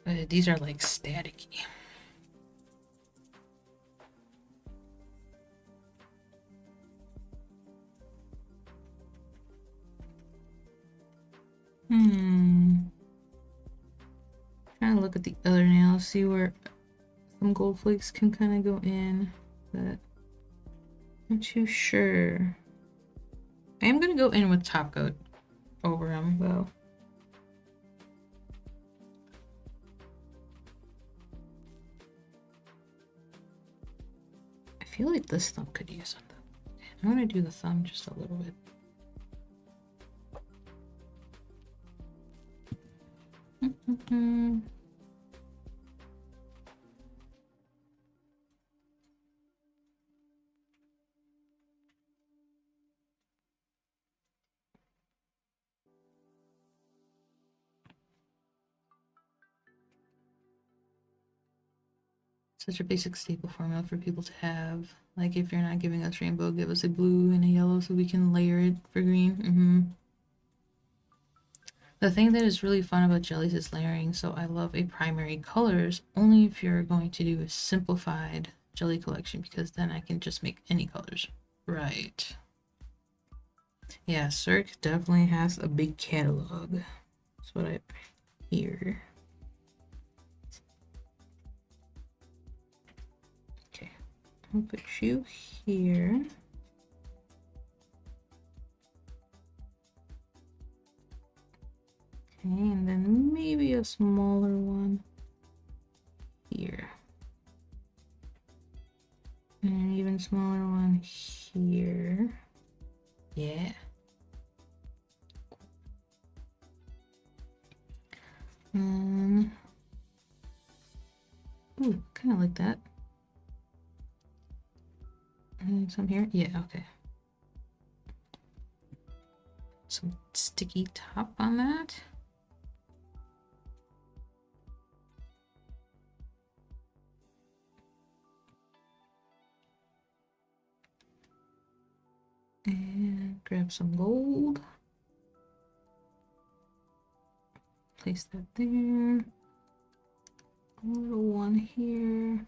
But these are like staticky. Trying to look at the other nails, see where some gold flakes can kind of go in, but I'm not too sure. I am gonna go in with top coat over them though. I feel like this thumb could use something. I'm gonna do the thumb just a little bit. Such a basic staple formula for people to have. Like if you're not giving us rainbow, give us a blue and a yellow so we can layer it for green. The thing that is really fun about jellies is layering, so I love a primary colors only if you're going to do a simplified jelly collection, because then I can just make any colors. Right. Yeah, Cirque definitely has a big catalog. That's what I hear. Okay, I'll put you here. Okay, and then maybe a smaller one here. And an even smaller one here. Yeah. Ooh, kind of like that. And some here. Yeah, okay. Some sticky top on that. And grab some gold. Place that there. A little one here.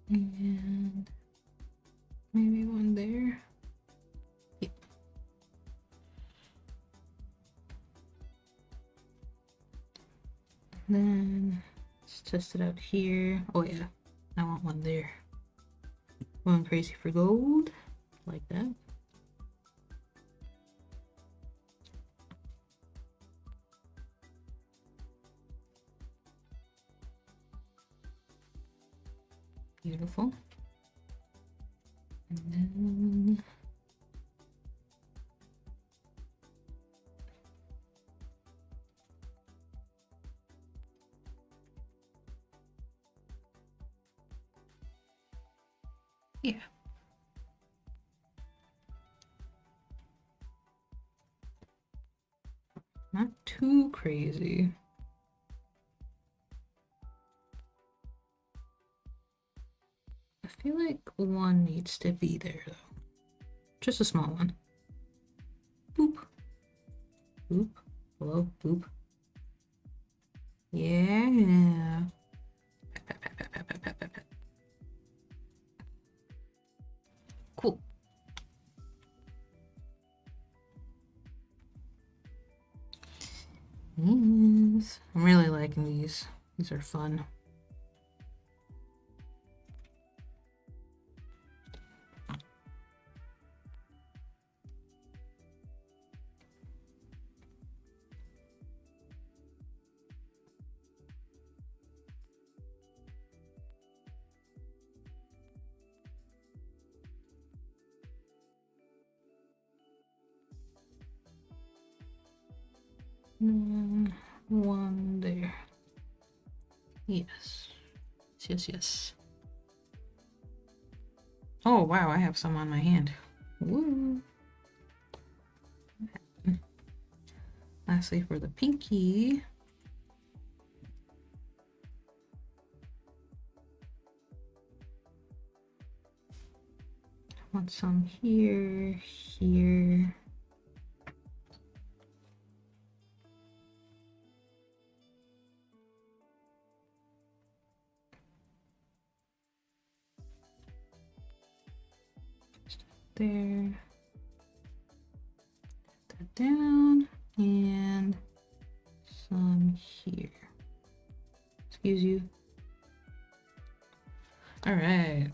And maybe one there. Yep. Then let's test it out here. Oh yeah, I want one there. Going crazy for gold, like that. Beautiful. And then Yeah. Not too crazy. I feel like one needs to be there though. Just a small one. Boop. Boop. Hello. Boop. Yeah. Pat, pat, pat, pat, pat, pat, pat, pat. Cool. Yes. I'm really liking these. These are fun. One there. Yes. Yes, yes. Oh, wow, I have some on my hand. Woo. Lastly, for the pinky. I want some here, here. There. Put that down. And some here. Excuse you. All right.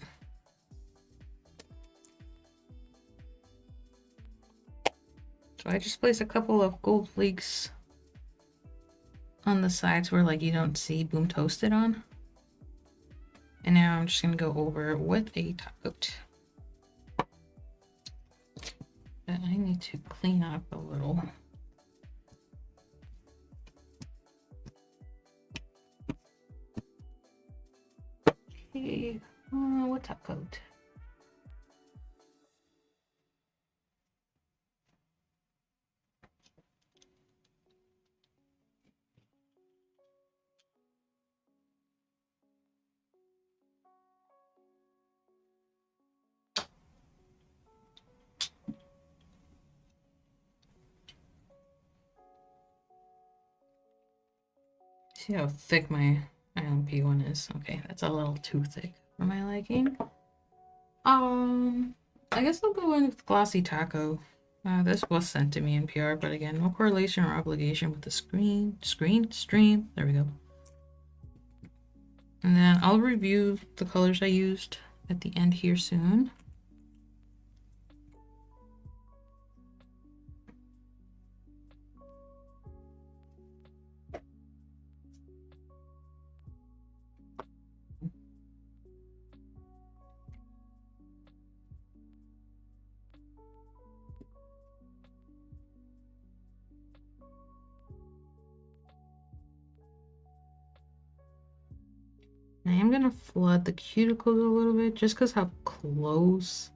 So I just placed a couple of gold flakes on the sides where like you don't see Boom Toasted on. And now I'm just gonna go over with a top coat. But I need to clean up a little. Okay, what top coat? See how thick my ilnp one is? Okay, that's a little too thick for my liking. I guess I'll go in with Glossy Taco. This was sent to me in PR, but again, no correlation or obligation with the stream. There we go. And then I'll review the colors I used at the end here soon. I am gonna flood the cuticles a little bit just because how close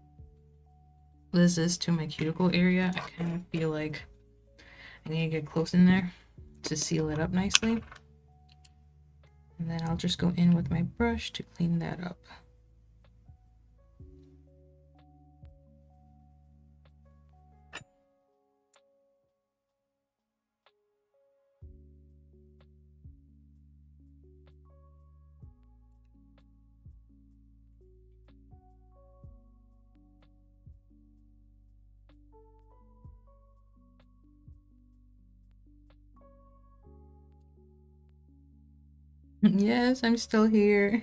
this is to my cuticle area. I kind of feel like I need to get close in there to seal it up nicely. And then I'll just go in with my brush to clean that up. Yes, I'm still here.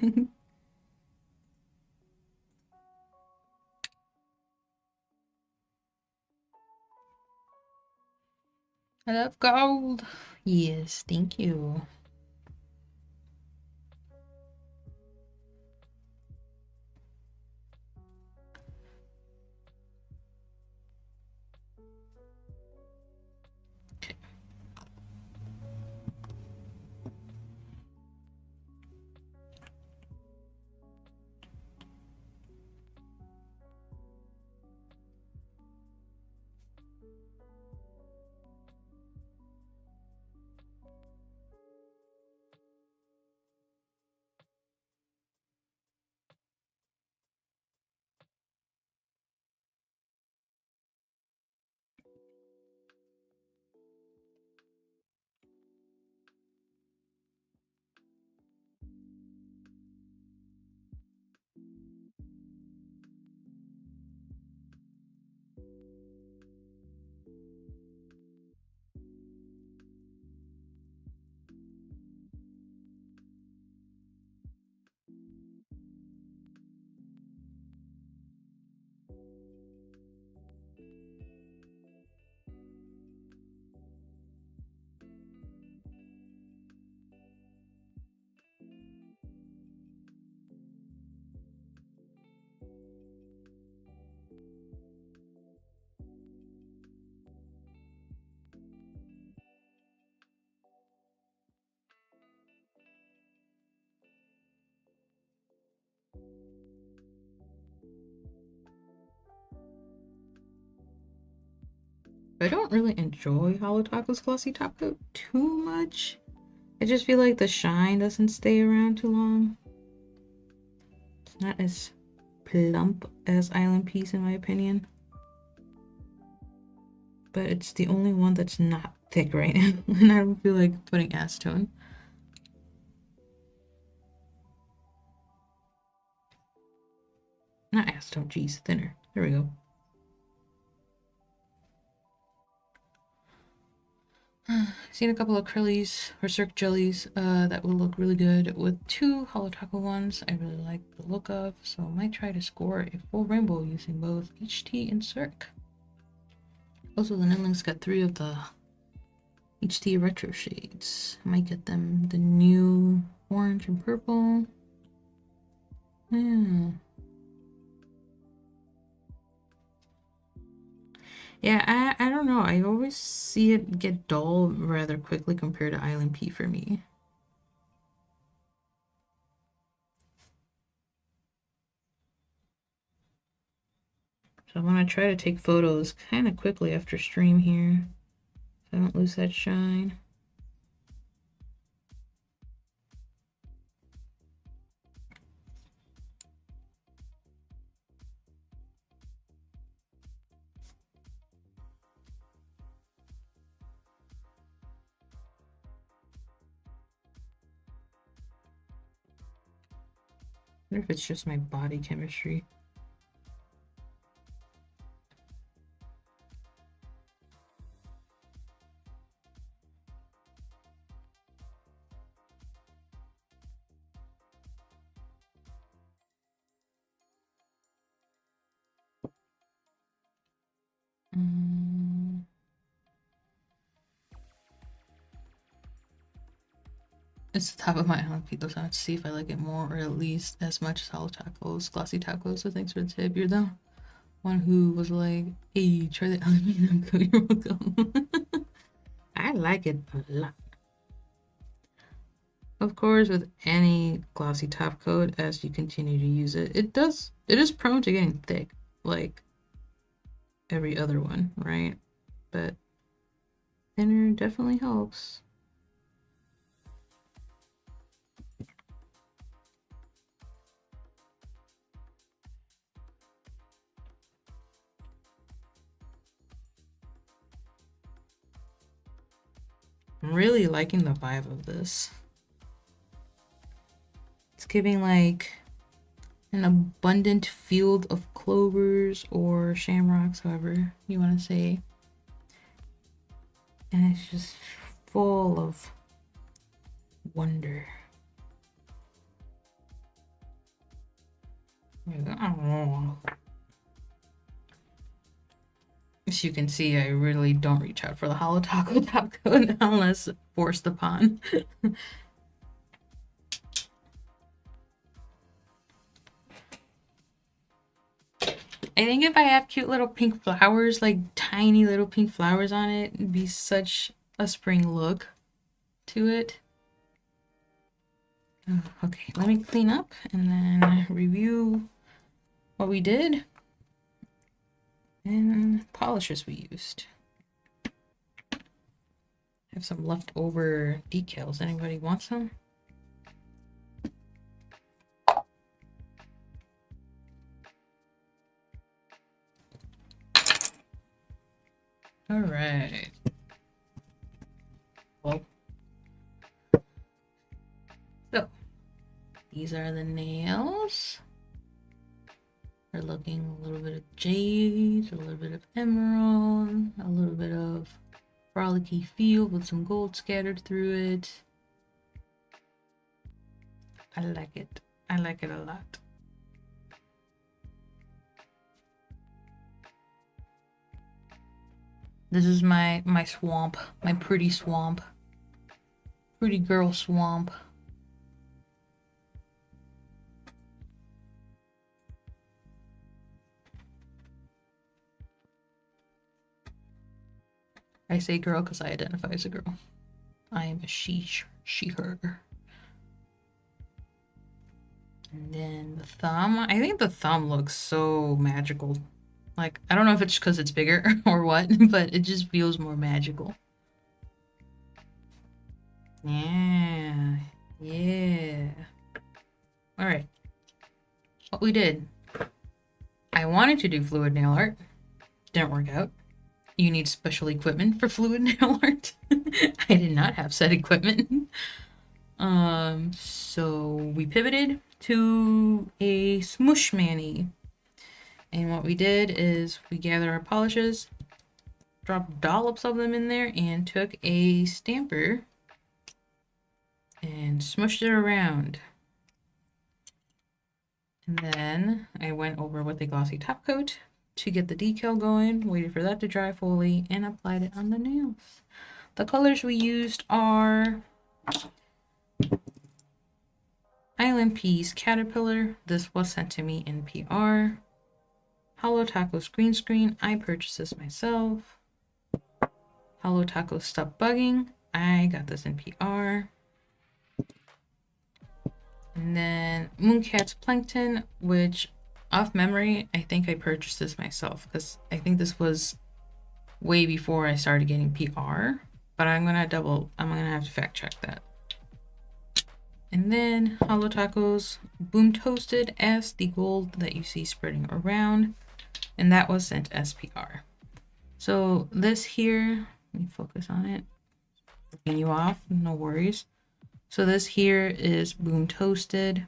I love gold. Yes, thank you. Okay. I don't really enjoy Holo Taco's glossy top coat too much. I just feel like the shine doesn't stay around too long. It's not as plump as ilnp's in my opinion. But it's the only one that's not thick right now. And I don't feel like putting acetone. Not acetone, geez, thinner. There we go. I've seen a couple of curlies or circ jellies that will look really good with 2 Holo Taco ones I really like the look of, so I might try to score a full rainbow using both HT and circ. Also, the Nidling's got 3 of the HT retro shades. I might get them the new orange and purple. Yeah. Yeah, I don't know. I always see it get dull rather quickly compared to ilnp for me. So I'm gonna try to take photos kind of quickly after stream here, so I don't lose that shine. I wonder if it's just my body chemistry. It's the top of my ilnp, so I have to see if I like it more or at least as much as Holo Taco's glossy tacos. So thanks for the tip. You're the one who was like, hey, try the ilnp. You're welcome. I like it a lot. Of course, with any glossy top coat, as you continue to use it, it is prone to getting thick, like every other one, right? But thinner definitely helps. I'm really liking the vibe of this. It's giving like an abundant field of clovers or shamrocks, however you want to say. And it's just full of wonder. As you can see, I really don't reach out for the Holo Taco top coat unless forced upon. I think if I have cute little pink flowers, like tiny little pink flowers on it, it'd be such a spring look to it. Oh, okay, let me clean up and then review what we did and polishes we used. I have some leftover decals. Anybody want some? All right. Well, so these are the nails. They're looking a little bit of jade, a little bit of emerald, a little bit of frolicky field with some gold scattered through it. I like it. I like it a lot. This is my swamp, my pretty swamp. Pretty girl swamp. I say girl because I identify as a girl. I am a she, her. And then the thumb. I think the thumb looks so magical. Like, I don't know if it's because it's bigger or what, but it just feels more magical. Yeah. Yeah. All right. What we did. I wanted to do fluid nail art. Didn't work out. You need special equipment for fluid nail art. I did not have said equipment. So we pivoted to a smush mani. And what we did is we gathered our polishes, dropped dollops of them in there, and took a stamper and smushed it around. And then I went over with a glossy top coat to get the decal going, waited for that to dry fully, and applied it on the nails. The colors we used are ilnp's Caterpillar. This was sent to me in PR. Holo Taco's Green Screen. I purchased this myself. Holo Taco's Stop Bugging. I got this in PR. And then Mooncat's Plankton, which off memory, I think I purchased this myself because I think this was way before I started getting PR. But I'm gonna have to fact check that. And then Holo Taco's Boom Toasted as the gold that you see spreading around. And that was sent SPR. So this here, let me focus on it. Taking you off, no worries. So this here is Boom Toasted.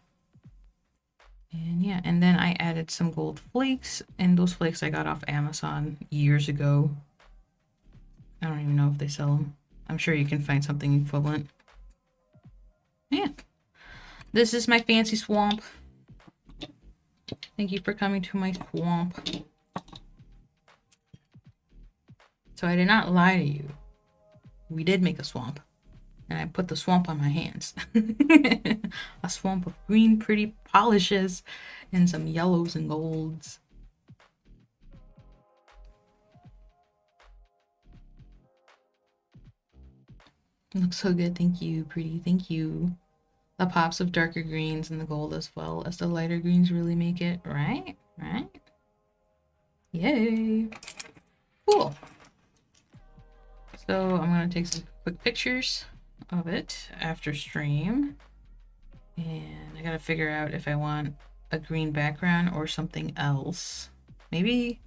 And yeah, and then I added some gold flakes, and those flakes I got off Amazon years ago. I don't even know if they sell them. I'm sure you can find something equivalent. Yeah. This is my fancy swamp. Thank you for coming to my swamp. So I did not lie to you. We did make a swamp. And I put the swamp on my hands. A swamp of green, pretty polishes and some yellows and golds. Looks so good. Thank you, pretty. Thank you. The pops of darker greens and the gold as well as the lighter greens really make it, right? Right? Yay. Cool. So I'm going to take some quick pictures of it after stream. And I got to figure out if I want a green background or something else. Maybe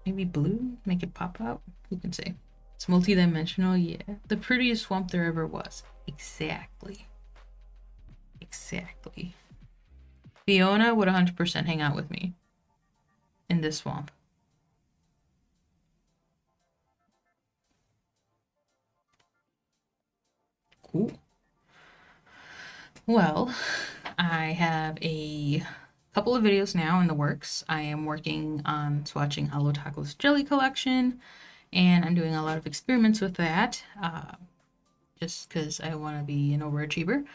blue? Make it pop out? Who can say? It's multi-dimensional, yeah. The prettiest swamp there ever was. Exactly. Exactly. Fiona would 100% hang out with me in this swamp. Cool. Well, I have a couple of videos now in the works. I am working on swatching Holo Taco's jelly collection, and I'm doing a lot of experiments with that, just because I want to be an overachiever.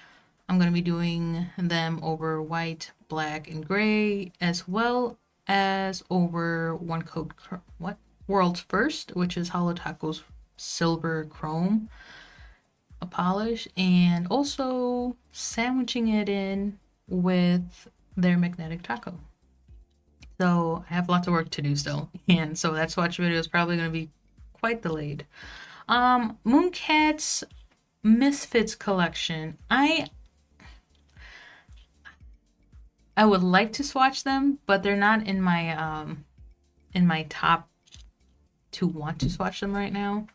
I'm going to be doing them over white, black, and gray, as well as over one coat, World's First, which is Holo Taco's silver chrome polish, and also sandwiching it in with their magnetic taco. So I have lots of work to do still, and so that swatch video is probably going to be quite delayed. Mooncat's Misfits collection. I would like to swatch them, but they're not in my top to want to swatch them right now.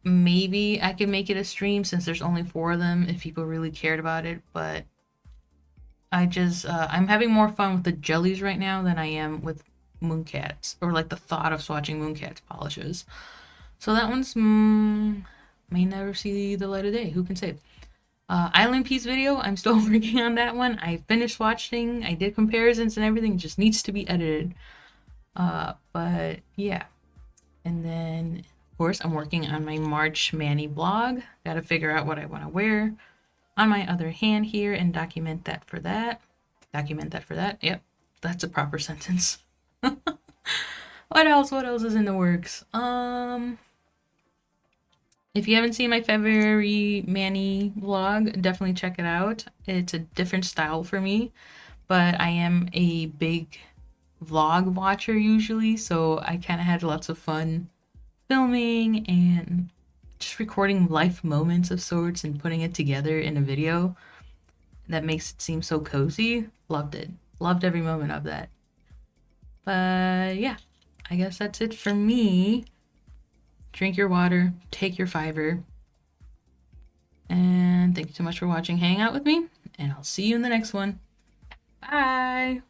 Maybe I could make it a stream since there's only 4 of them if people really cared about it, but I'm having more fun with the jellies right now than I am with Mooncats, or like the thought of swatching Mooncats polishes. So that one's may never see the light of day. Who can say? ilnp's video, I'm still working on that one. I finished watching, I did comparisons and everything, it just needs to be edited. But yeah. And then, of course, I'm working on my March Mani vlog. Gotta figure out what I want to wear on my other hand here and document that for that. Yep, that's a proper sentence. What else is in the works? If you haven't seen my February Mani vlog, definitely check it out. It's a different style for me, but I am a big vlog watcher usually, so I kind of had lots of fun filming and just recording life moments of sorts and putting it together in a video that makes it seem so cozy. Loved it. Loved every moment of that. But yeah, I guess that's it for me. Drink your water, take your fiber, and thank you so much for watching, hang out with me, and I'll see you in the next one. Bye!